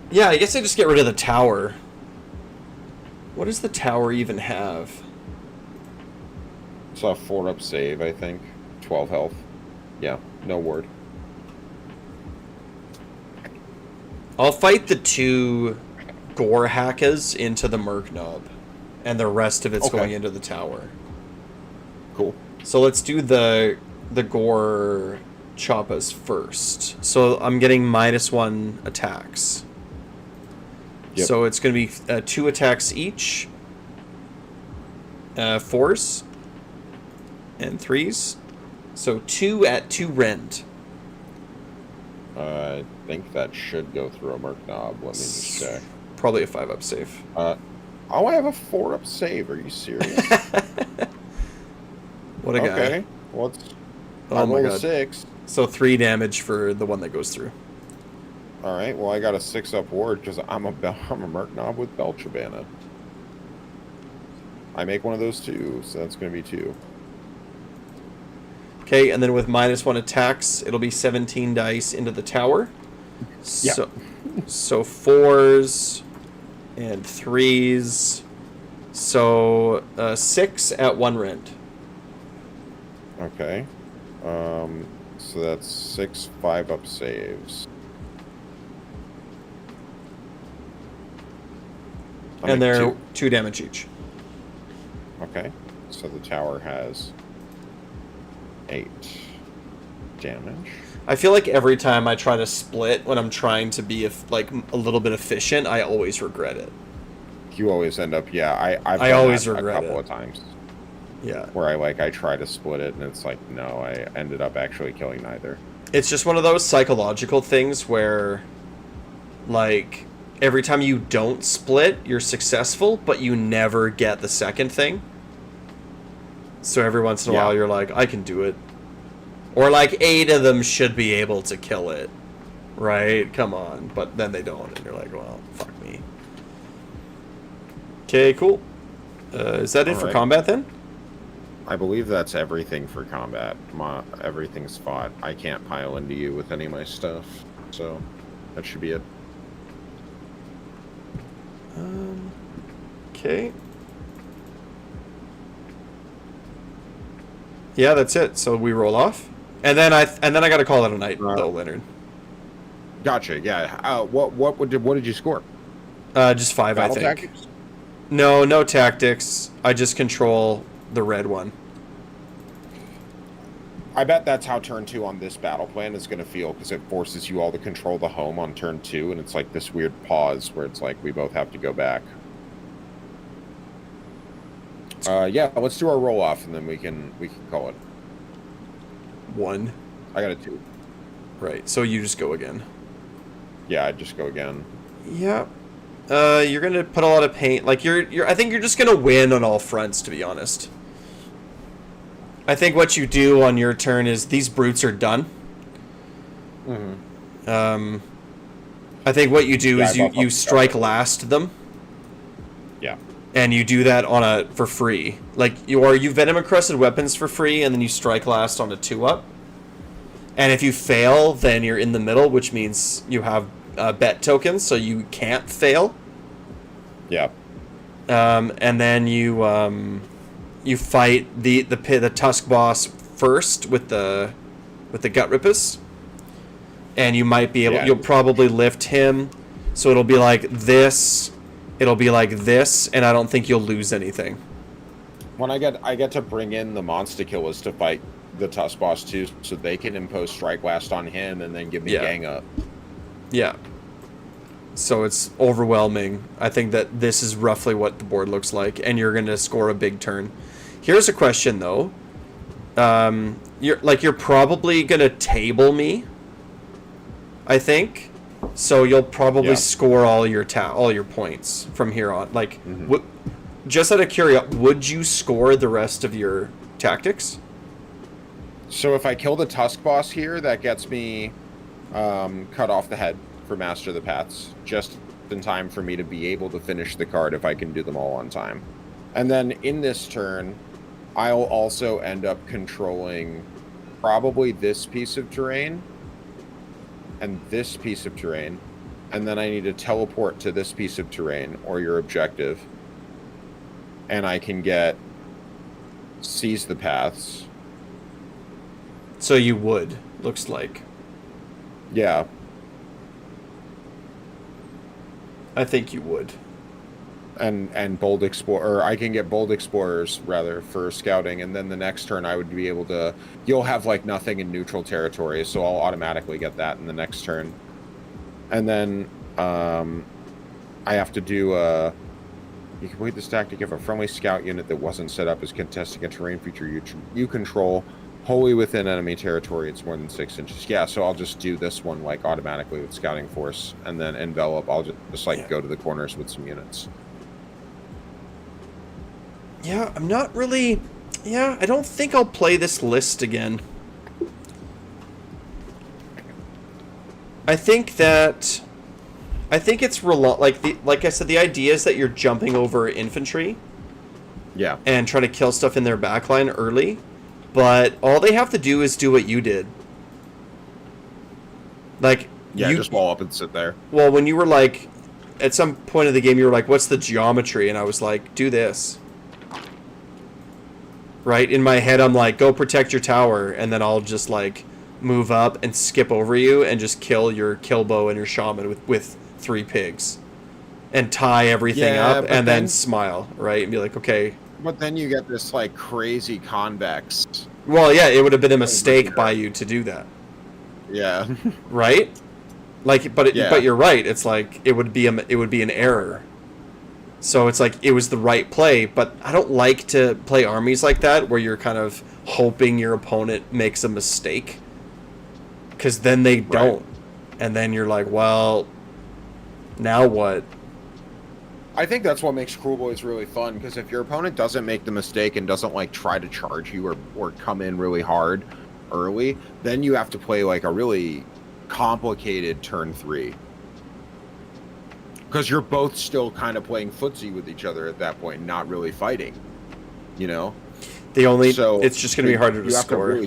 Yeah, I guess I just get rid of the tower. What does the tower even have? It's a 4-up save, I think. 12 health. Yeah, no word. I'll fight the 2 gore hackers into the Merc Knob, and the rest of it's going into the tower. Cool. So let's do the gore choppas first. So I'm getting -1 attacks. Yep. So it's going to be 2 attacks each. 4s and 3s. So 2 at 2 rend. I think that should go through a Merc Knob. Let me just check. Probably a 5-up save. I have a 4-up save. Are you serious? What a guy. Okay. Well, Oh my god. 6. So 3 damage for the one that goes through. All right. Well, I got a 6-up ward because I'm a Merc Knob with Belchabana. I make one of those too, so that's going to be 2. Okay, and then with -1 attacks, it'll be 17 dice into the tower. Yeah. So 4s and 3s. So 6 at 1 rend. Okay. So that's 6 5-up saves. And they're 2 damage each. Okay. So the tower has 8 damage. I feel like every time I try to split when I'm trying to be like a little bit efficient, I always regret it. You always end up, yeah. I've I done always that regret a couple it. of times. Yeah. Where I try to split it and it's like, no, I ended up actually killing neither. It's just one of those psychological things where, like, every time you don't split, you're successful, but you never get the second thing. So every once in a while, you're like, I can do it. Or, like, 8 of them should be able to kill it. Right? Come on. But then they don't, and you're like, well, fuck me. Okay, cool. Is that it for combat, then? I believe that's everything for combat. Everything's fought. I can't pile into you with any of my stuff, so that should be it. Okay. Yeah, that's it. So we roll off, and then I got to call it a night, though, Leonard. Gotcha. Yeah. What did you score? Just 5, Battle I think. tactics? No tactics. I just control the red one. I bet that's how turn 2 on this battle plan is going to feel, because it forces you all to control the home on turn 2, and it's like this weird pause where it's like we both have to go back. Yeah, let's do our roll off, and then we can call it 1. I got a 2. Right. So you just go again. Yeah, I'd just go again. Yeah. You're gonna put a lot of paint. Like I think you're just gonna win on all fronts, to be honest. I think what you do on your turn is these brutes are done. Mm-hmm. I think what you do is you strike last them. Yeah. And you do that for free. Like you venom encrusted weapons for free, and then you strike last on a 2-up. And if you fail, then you're in the middle, which means you have bet tokens, so you can't fail. Yeah. And then you fight the Tusk boss first with the gut rippus, and you might be able. Yeah. You'll probably lift him, so it'll be like this. It'll be like this, and I don't think you'll lose anything. When I get to bring in the monster killers to fight the Tusk boss too, so they can impose strike last on him and then give me gang up. Yeah. so it's overwhelming. I think that this is roughly what the board looks like, and you're going to score a big turn. Here's a question, though. You're probably going to table me, I think. So you'll probably score all your points from here on. Like, just out of curiosity, would you score the rest of your tactics? So if I kill the Tusk boss here, that gets me cut off the head for Master of the Paths, just in time for me to be able to finish the card if I can do them all on time. And then in this turn, I'll also end up controlling probably this piece of terrain and this piece of terrain, and then I need to teleport to this piece of terrain or your objective, and I can get Seize the Paths. So you would, looks like. Yeah. I think you would. And Bold Explorer, or I can get Bold Explorers, rather, for scouting, and then the next turn I would be able to... You'll have, like, nothing in neutral territory, so I'll automatically get that in the next turn. And then, I have to do, you complete this tactic if a friendly scout unit that wasn't set up is contesting a terrain feature you control wholly within enemy territory. It's more than 6 inches. Yeah, so I'll just do this one, like, automatically with Scouting Force, and then Envelop, I'll just like, go to the corners with some units. Yeah, I'm not really... Yeah, I don't think I'll play this list again. I think it's like I said, the idea is that you're jumping over infantry. Yeah. And trying to kill stuff in their backline early. But all they have to do is do what you did. Like, yeah, just wall up and sit there. Well, when you were like, at some point of the game, you were like, what's the geometry? And I was like, do this. Right? In my head, I'm like, go protect your tower, and then I'll just, like, move up and skip over you and just kill your Killbow and your Shaman with 3 pigs. And tie everything up, and then smile, right? And be like, okay. But then you get this, like, crazy convex. Well, yeah, it would have been a mistake by you to do that. Yeah. Right? Like, but you're right. It's like, it would be an error. So it's like, it was the right play, but I don't like to play armies like that where you're kind of hoping your opponent makes a mistake, because then they don't. And then you're like, well, now what? I think that's what makes Cruel Boys really fun, because if your opponent doesn't make the mistake and doesn't, like, try to charge you or come in really hard early, then you have to play, like, a really complicated turn 3. Because you're both still kind of playing footsie with each other at that point, not really fighting, you know? It's just going to be harder to score.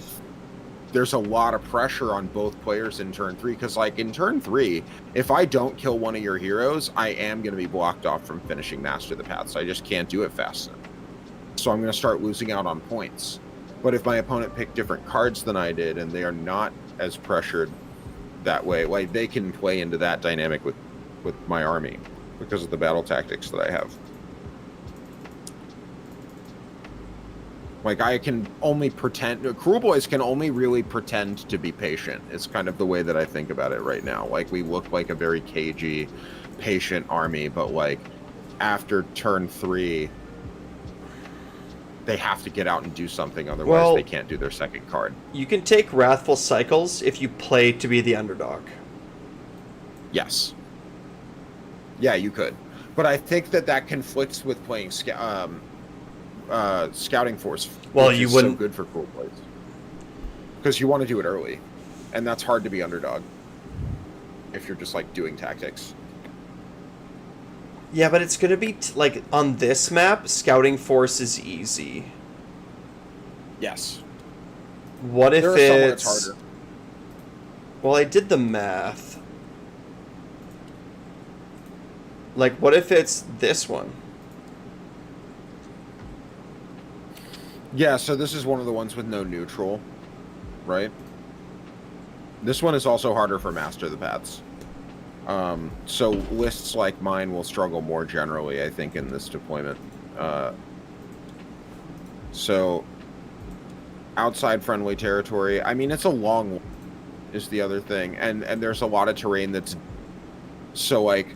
There's a lot of pressure on both players in turn 3, because, like, in turn 3, if I don't kill one of your heroes, I am going to be blocked off from finishing Master of the Paths. I just can't do it fast enough. So I'm going to start losing out on points. But if my opponent picked different cards than I did, and they are not as pressured that way, like, they can play into that dynamic with my army because of the battle tactics that I have. Like, I can only pretend... Cruel Boys can only really pretend to be patient. It's kind of the way that I think about it right now. Like, we look like a very cagey, patient army, but, like, after turn 3, they have to get out and do something, otherwise they can't do their second card. You can take Wrathful Cycles if you play to be the underdog. Yes. Yeah, you could. But I think that conflicts with playing Scouting Force. Well, you wouldn't... so good for Cruel Boys. Because you want to do it early. And that's hard to be underdog. If you're just, like, doing tactics. Yeah, but it's going to be, like, on this map, Scouting Force is easy. Yes. What if it's harder? Well, I did the math. Like, what if it's this one? Yeah, so this is one of the ones with no neutral, right? This one is also harder for Master of the Paths. So lists like mine will struggle more generally, I think, in this deployment. So outside friendly territory, I mean, it's a long one, is the other thing. And there's a lot of terrain that's... So, like,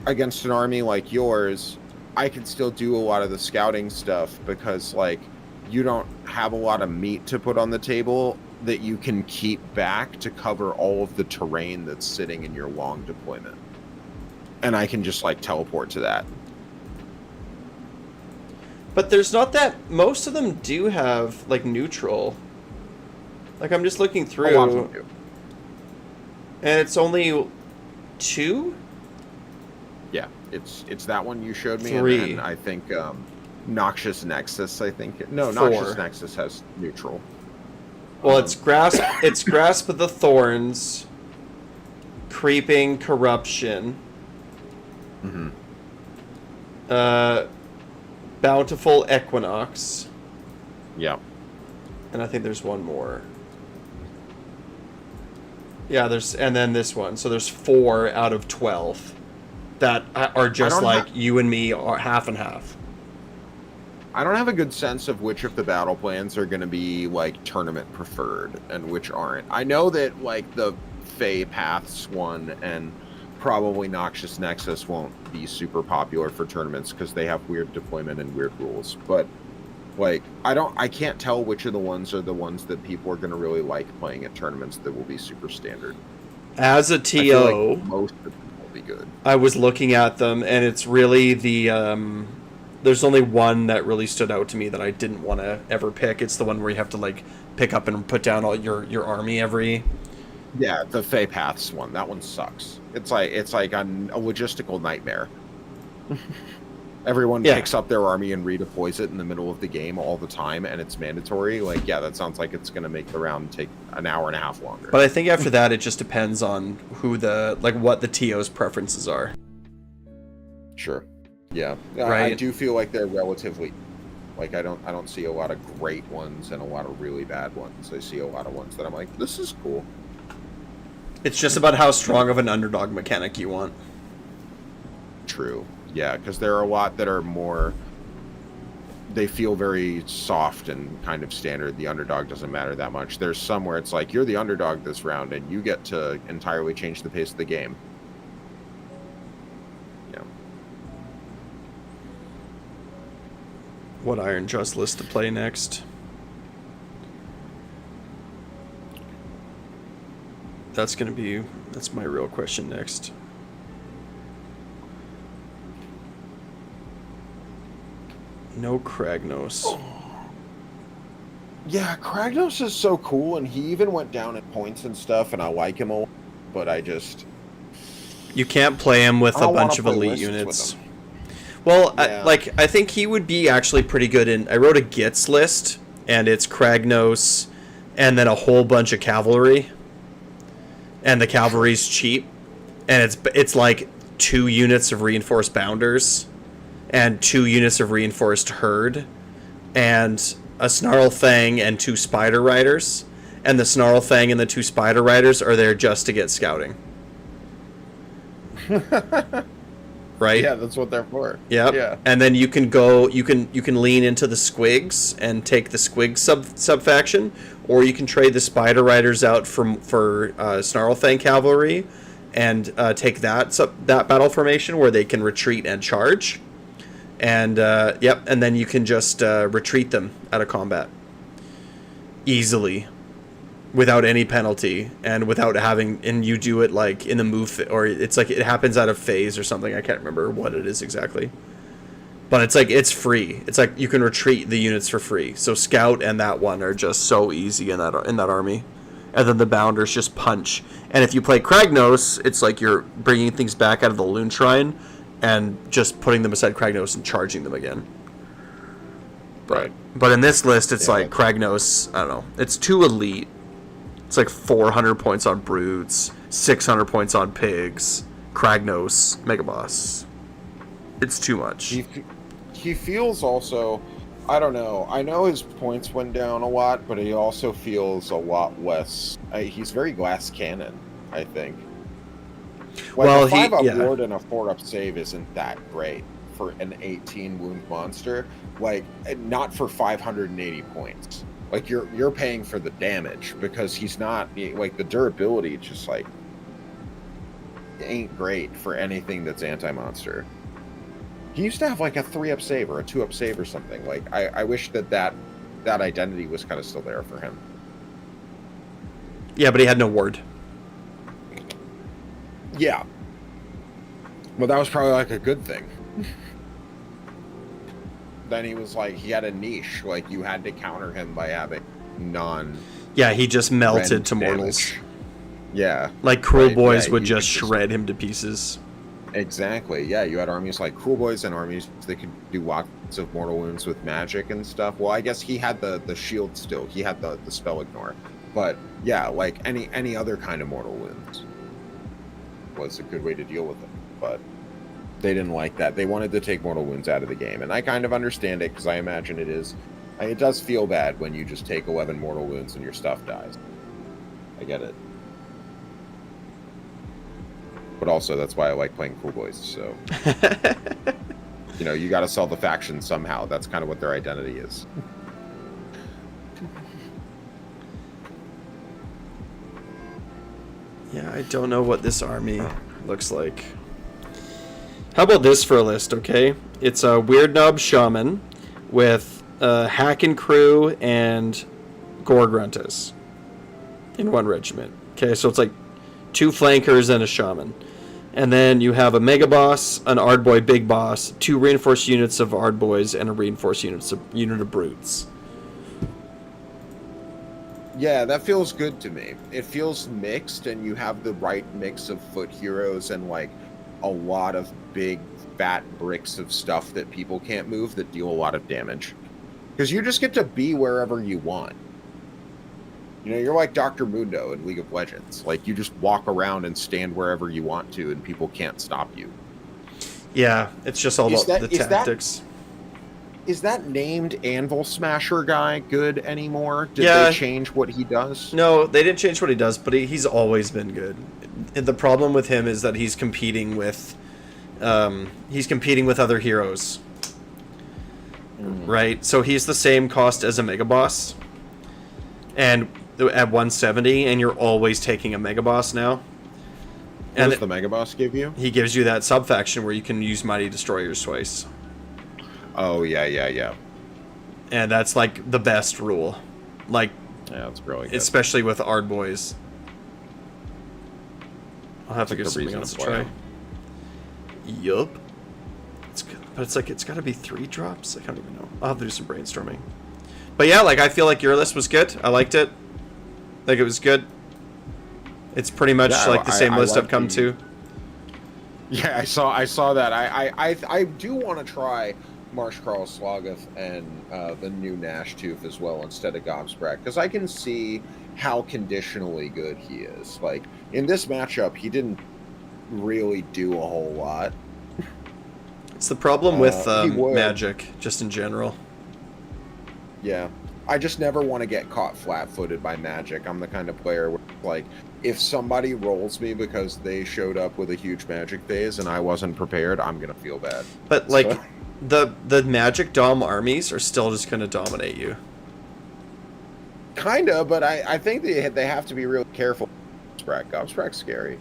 against an army like yours, I can still do a lot of the scouting stuff because, like, you don't have a lot of meat to put on the table that you can keep back to cover all of the terrain that's sitting in your long deployment. And I can just, like, teleport to that. But there's not that... Most of them do have, like, neutral. Like, I'm just looking through. A lot of them do. And it's only 2? Yeah, it's that one you showed me. 3. And then I think Noxious Nexus, I think. No, 4. Noxious Nexus has neutral. Well, it's Grasp of the Thorns, Creeping Corruption, Bountiful Equinox. Yeah. And I think there's one more. Yeah, and then this one. So there's 4 out of 12 that are just like you and me are half and half. I don't have a good sense of which of the battle plans are going to be, like, tournament preferred and which aren't. I know that, like, the Fey Paths one and probably Noxious Nexus won't be super popular for tournaments because they have weird deployment and weird rules. But, like, I can't tell which of the ones are the ones that people are going to really like playing at tournaments that will be super standard. As a TO, I feel like most of them will be good. I was looking at them, and it's really the... There's only one that really stood out to me that I didn't want to ever pick. It's the one where you have to, like, pick up and put down all your army every... Yeah, the Fey Paths one. That one sucks. It's like a logistical nightmare. Everyone picks up their army and redeploys it in the middle of the game all the time, and it's mandatory. Like, yeah, that sounds like it's going to make the round take an hour and a half longer. But I think after that, it just depends on who what the TO's preferences are. Sure. Yeah. Right. I do feel like they're relatively, like, I don't see a lot of great ones and a lot of really bad ones. I see a lot of ones that I'm like, this is cool. It's just about how strong of an underdog mechanic you want. True. Yeah, because there are a lot that are more, they feel very soft and kind of standard. The underdog doesn't matter that much. There's some where it's like, you're the underdog this round and you get to entirely change the pace of the game. Yeah. What Iron Trust list to play next? That's my real question next. No Kragnos. Yeah, Kragnos is so cool, and he even went down at points and stuff, and I like him a lot, but I just... You can't play him with a bunch of elite units. Well, yeah. I think he would be actually pretty good in... I wrote a Gits list, and it's Kragnos, and then a whole bunch of cavalry. And the cavalry's cheap. And it's like 2 units of reinforced bounders, and 2 units of reinforced herd, and a Snarl Thang and 2 Spider Riders. And the Snarl Thang and the 2 Spider Riders are there just to get scouting. Right? Yeah, that's what they're for. Yep. Yeah. And then you can lean into the Squigs and take the Squig sub faction, or you can trade the Spider Riders out for Snarl Thang cavalry, and take that battle formation where they can retreat and charge. And and then you can just retreat them out of combat easily, without any penalty, and without having, and you do it like in the move, or it's like it happens out of phase or something. I can't remember what it is exactly, but it's like it's free. It's like you can retreat the units for free. So Scout and that one are just so easy in that army, and then the Bounders just punch. And if you play Kragnos, it's like you're bringing things back out of the Loon Shrine and just putting them beside Kragnos and charging them again. But in this list, it's like Kragnos, I don't know, it's too elite. It's like 400 points on Brutes, 600 points on Pigs, Kragnos, Mega Boss. It's too much. He feels also, I don't know, I know his points went down a lot, but he also feels a lot less, he's very glass cannon, I think. Like a 5-up ward and a 4-up save isn't that great for an 18 wound monster. Like, not for 580 points. Like, you're paying for the damage because he's not, like, the durability just, like, ain't great for anything that's anti-monster. He used to have like a 3-up save or a 2-up save or something. Like, I wish that identity was kind of still there for him. Yeah, but he had no ward. Yeah. Well, that was probably like a good thing. Then he was like, he had a niche. Like, you had to counter him by having non... Yeah, he just melted to mortals. Damage. Yeah. Like, Cruel Boys would just shred him to pieces. Exactly. Yeah, you had armies like Cruel Boys and armies that could do lots of mortal wounds with magic and stuff. Well, I guess he had the shield still. He had the spell ignore. But, yeah, like, any other kind of mortal wounds was a good way to deal with it. But they didn't like that. They wanted to take mortal wounds out of the game. And I kind of understand it, because I imagine it does feel bad when you just take 11 mortal wounds and your stuff dies. I get it. But also, that's why I like playing Cruel Boys, so... you know, you gotta sell the faction somehow. That's kind of what their identity is. Yeah, I don't know what this army looks like. How about this for a list, okay? It's a Weird Knob Shaman with Hacken Crew and Gore Gruntas in one regiment. Okay, so it's like 2 flankers and a shaman. And then you have a Mega Boss, an Ardboy Big Boss, 2 reinforced units of Ardboys, and a reinforced unit of Brutes. Yeah, that feels good to me. It feels mixed, and you have the right mix of foot heroes and, like, a lot of big, fat bricks of stuff that people can't move that deal a lot of damage. Because you just get to be wherever you want. You know, you're like Dr. Mundo in League of Legends. Like, you just walk around and stand wherever you want to, and people can't stop you. Yeah, it's just all about the tactics. Is that named Anvil Smasher guy good anymore? Did they change what he does? No, they didn't change what he does, but he's always been good. And the problem with him is that he's competing with other heroes. Right? So he's the same cost as a Mega Boss. And at 170, and you're always taking a Mega Boss now. What does the Mega Boss give you? He gives you that sub-faction where you can use Mighty Destroyers twice. Oh, yeah. And that's, like, the best rule. Like, yeah, that's really good. Especially with Ardboys. I'll have to give something else a try. Yup. But it's like, it's got to be 3 drops? I can't even know. I'll have to do some brainstorming. But yeah, like, I feel like your list was good. I liked it. Like, it was good. It's pretty much like the same list I've come to. Yeah, I saw that. I do want to try Marsh Karl Slogoth and the new Nash Tooth as well instead of Gobsprat, because I can see how conditionally good he is. Like, in this matchup, he didn't really do a whole lot. It's the problem with Magic, just in general. Yeah. I just never want to get caught flat-footed by Magic. I'm the kind of player where, like, if somebody rolls me because they showed up with a huge Magic phase and I wasn't prepared, I'm going to feel bad. But, like, the Magic Dom armies are still just going to dominate you. Kinda, but I think they have to be real careful. Gobsprat's scary.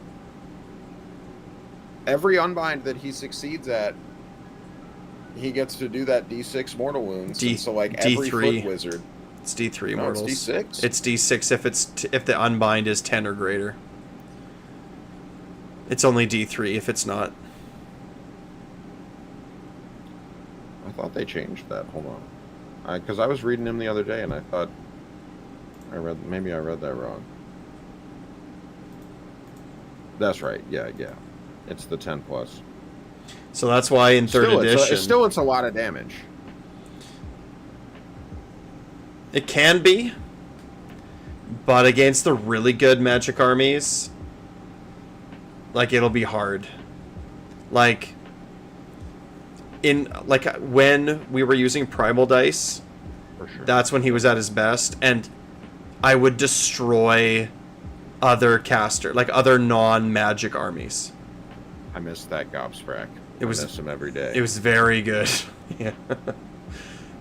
Every unbind that he succeeds at, he gets to do that D6 mortal wounds. So, like, every D3. foot wizard... It's D3 mortals. It's D6? It's D6 if the unbind is 10 or greater. It's only D3 if it's not. I thought they changed that. Hold on. Because I was reading him the other day, and I thought... Maybe I read that wrong. That's right. Yeah. It's the 10+. So that's why in 3rd edition... It's a lot of damage. It can be, but against the really good Magic armies, like, it'll be hard. Like, when we were using Primal Dice, For sure. That's when he was at his best, and I would destroy other other non-Magic armies. I miss that Gobsprat. I miss him every day. It was very good. Yeah.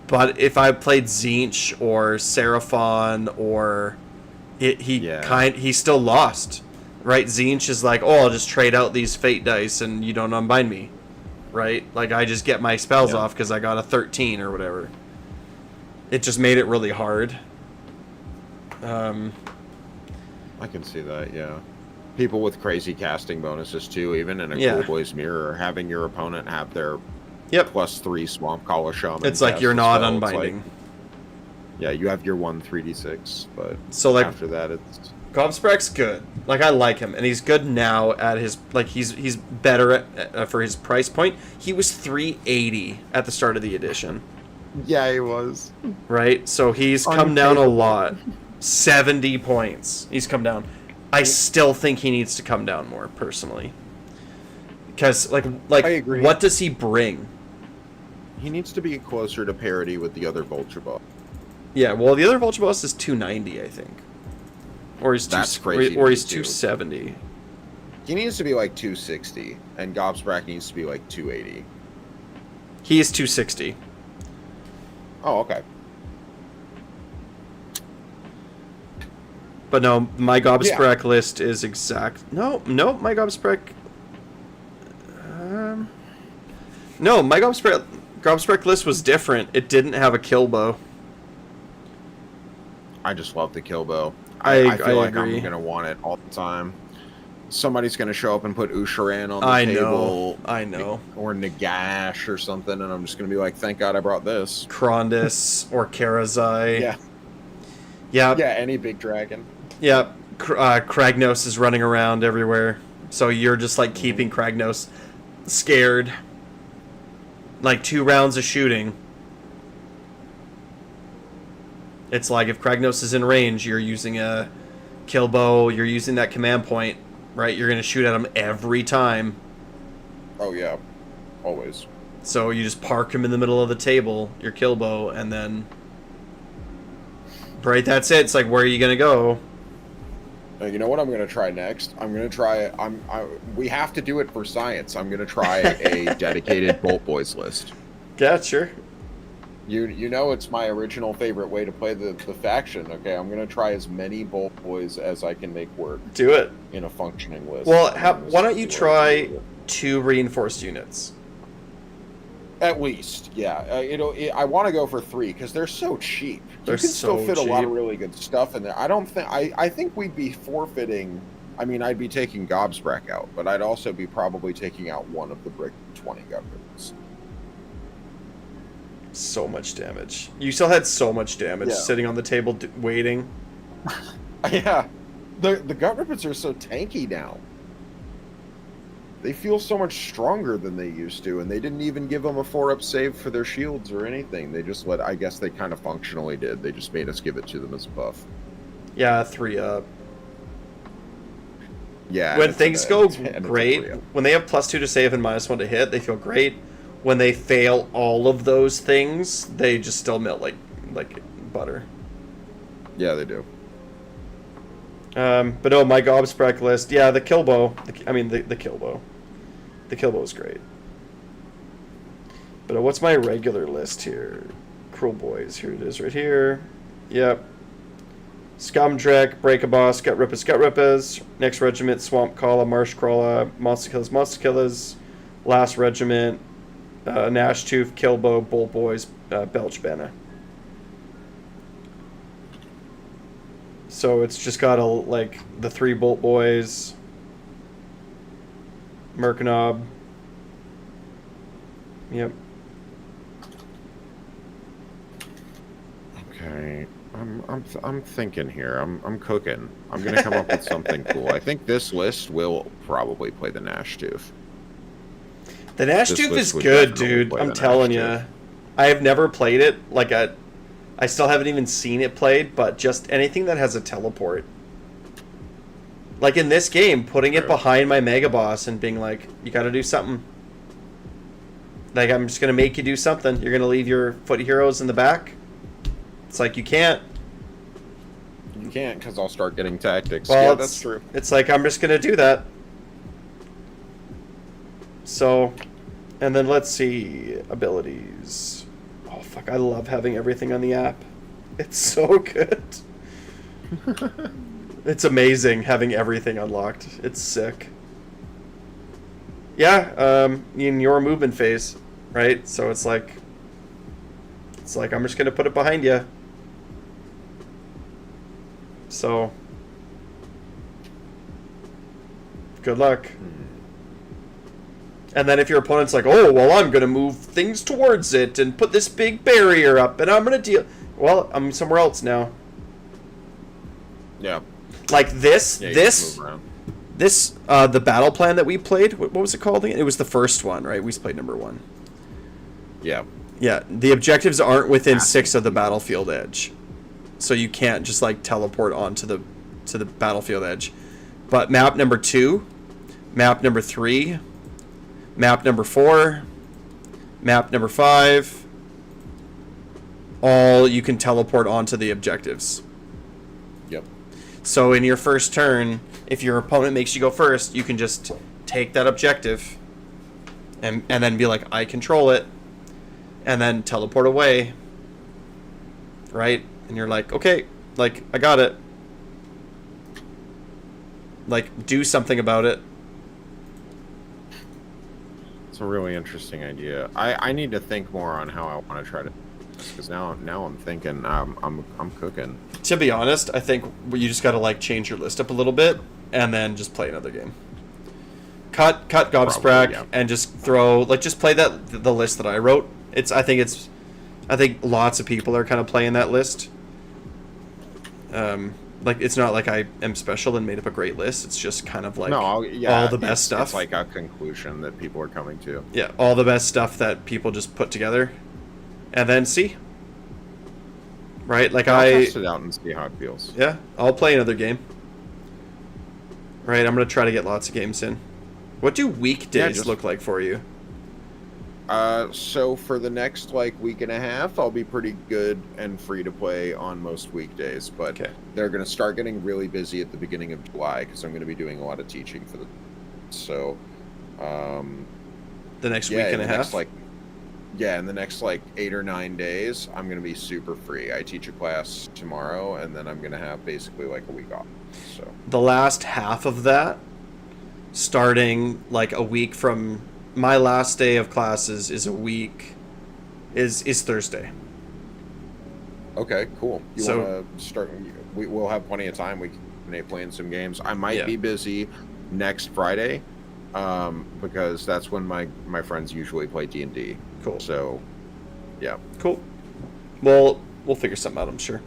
But if I played Tzeentch or Seraphon or he still lost. right? Zinch is like, oh, I'll just trade out these fate dice and you don't unbind me, right? Like, I just get my spells off because I got a 13 or whatever. It just made it really hard. I can see that, yeah. People with crazy casting bonuses, too, even in a Cool Boys Mirror, having your opponent have their +3 Swamp Caller Shaman. It's like you're not unbinding. Like, yeah, you have your 1 3d6, but so, like, after that, it's... Gobsprek's good. Like, I like him, and he's good now at his... Like, he's better at, for his price point. He was $380 at the start of the edition. Yeah, he was. Right? So he's come down a lot. 70 points. He's come down. I still think he needs to come down more, personally. Because, like I agree. What does he bring? He needs to be closer to parity with the other Vulture Boss. Yeah, well, the other Vulture Boss is 290, I think. Or he's That's crazy. Or he's 270. He needs to be like 260, and Gobsprak needs to be like 280. He is 260. Oh, okay. But no, my Gobsprak list is exact. No, my Gobsprak. No, my Gobsprak list was different. It didn't have a kill bow. I just love the kill bow. I feel like agree. I'm gonna want it all the time. Somebody's gonna show up and put Usharan on the table. I know. Or Nagash or something, and I'm just gonna be like, thank God I brought this. Krondys or Karazai. Yeah. Yeah. Yeah, any big dragon. Yeah. Kragnos is running around everywhere. So you're just like keeping Kragnos scared. Like 2 rounds of shooting. It's like if Kragnos is in range, you're using a kill bow, you're using that command point, right? You're going to shoot at him every time. Oh, yeah. Always. So you just park him in the middle of the table, your kill bow, and then... Right, that's it. It's like, where are you going to go? You know what I'm going to try next? I'm going to try... we have to do it for science. I'm going to try a dedicated Bolt Boys list. Yeah, sure. You know it's my original favorite way to play the faction, okay? I'm going to try as many Bolt Boys as I can make work. Do it. In a functioning list. Well, why don't you try 2 reinforced units? At least, yeah. I want to go for 3 because they're so cheap. They're you can still so fit cheap. a lot of really good stuff in there. I think we'd be forfeiting. I mean, I'd be taking Gobsprak out, but I'd also be probably taking out one of the Brick 20 governments. So much damage. You still had so much damage sitting on the table waiting. Yeah. The governments are so tanky now. They feel so much stronger than they used to, and they didn't even give them a 4-up save for their shields or anything. They just I guess they kind of functionally did. They just made us give it to them as a buff. Yeah, 3-up. Yeah. When things go great, when they have +2 to save and -1 to hit, they feel great. When they fail all of those things, they just still melt like butter. Yeah, they do. But no, my Gobsprak list, yeah, the kill bow. The kill bow. The kill bow is great. But what's my regular list here? Cruel Boys. Here it is right here. Yep. Scumdrek, Break-a-Boss, Gut Rippers. Next Regiment, Swamp Calla, Marsh Crawler, Monster Killers. Last Regiment, Nash Tooth, Killbow, Bolt Boys, Belch Banner. So it's just got the 3 Bolt Boys, Merkanob. Yep. Okay. I'm thinking here. I'm cooking. I'm gonna come up with something cool. I think this list will probably play the Nash Tooth. The Nash Tooth is good, dude. I'm telling you. I have never played it. I still haven't even seen it played, but just anything that has a teleport. Like in this game, putting it behind my Mega Boss and being like, you gotta do something. Like, I'm just gonna make you do something. You're gonna leave your foot heroes in the back. It's like, you can't. You can't, because I'll start getting tactics. Well, yeah, that's true. It's like, I'm just gonna do that. So, and then let's see, abilities. Oh, fuck, I love having everything on the app. It's so good. It's amazing having everything unlocked. It's sick. Yeah, in your movement phase, right? So it's like I'm just gonna put it behind you. So good luck. And then if your opponent's like, oh, well, I'm gonna move things towards it and put this big barrier up, and I'm gonna deal. Well, I'm somewhere else now. Yeah. Like this, Yeah, the battle plan that we played. What was it called again? It was the first one, right? We played number 1. Yeah. Yeah, the objectives aren't within 6 of the battlefield edge, so you can't just like teleport onto the battlefield edge. But map number 2, map number 3, map number 4, map number 5, all you can teleport onto the objectives. Yep. So in your first turn, if your opponent makes you go first, you can just take that objective and then be like, I control it, and then teleport away. Right? And you're like, okay, like, I got it. Like, do something about it. It's a really interesting idea. I need to think more on how I want to try to, because now I'm thinking I'm cooking. To be honest, I think you just got to like change your list up a little bit and then just play another game. Cut Gobsprack, yeah. and just just play the list that I wrote. I think lots of people are kind of playing that list. Like, it's not like I am special and made up a great list. It's just kind of like all the best stuff. It's like a conclusion that people are coming to. Yeah, all the best stuff that people just put together, and then see. Right, like I'll test it out and see how it feels. Yeah, I'll play another game. Right, I'm gonna try to get lots of games in. What do weekdays look like for you? So for the next like week and a half, I'll be pretty good and free to play on most weekdays, but they're going to start getting really busy at the beginning of July because I'm going to be doing a lot of teaching for the the next week and a half. In the next like 8 or 9 days, I'm going to be super free. I teach a class tomorrow, and then I'm going to have basically like a week off. So the last half of that, starting like a week from my last day of classes, is Thursday. Okay, cool. You want to start? We'll have plenty of time. We can play in some games. I might be busy next Friday, because that's when my friends usually play D&D. Cool. So, yeah. Cool. Well, we'll figure something out, I'm sure.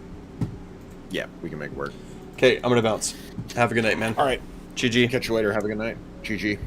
Yeah, we can make it work. Okay, I'm gonna bounce. Have a good night, man. All right. GG. Catch you later. Have a good night. GG.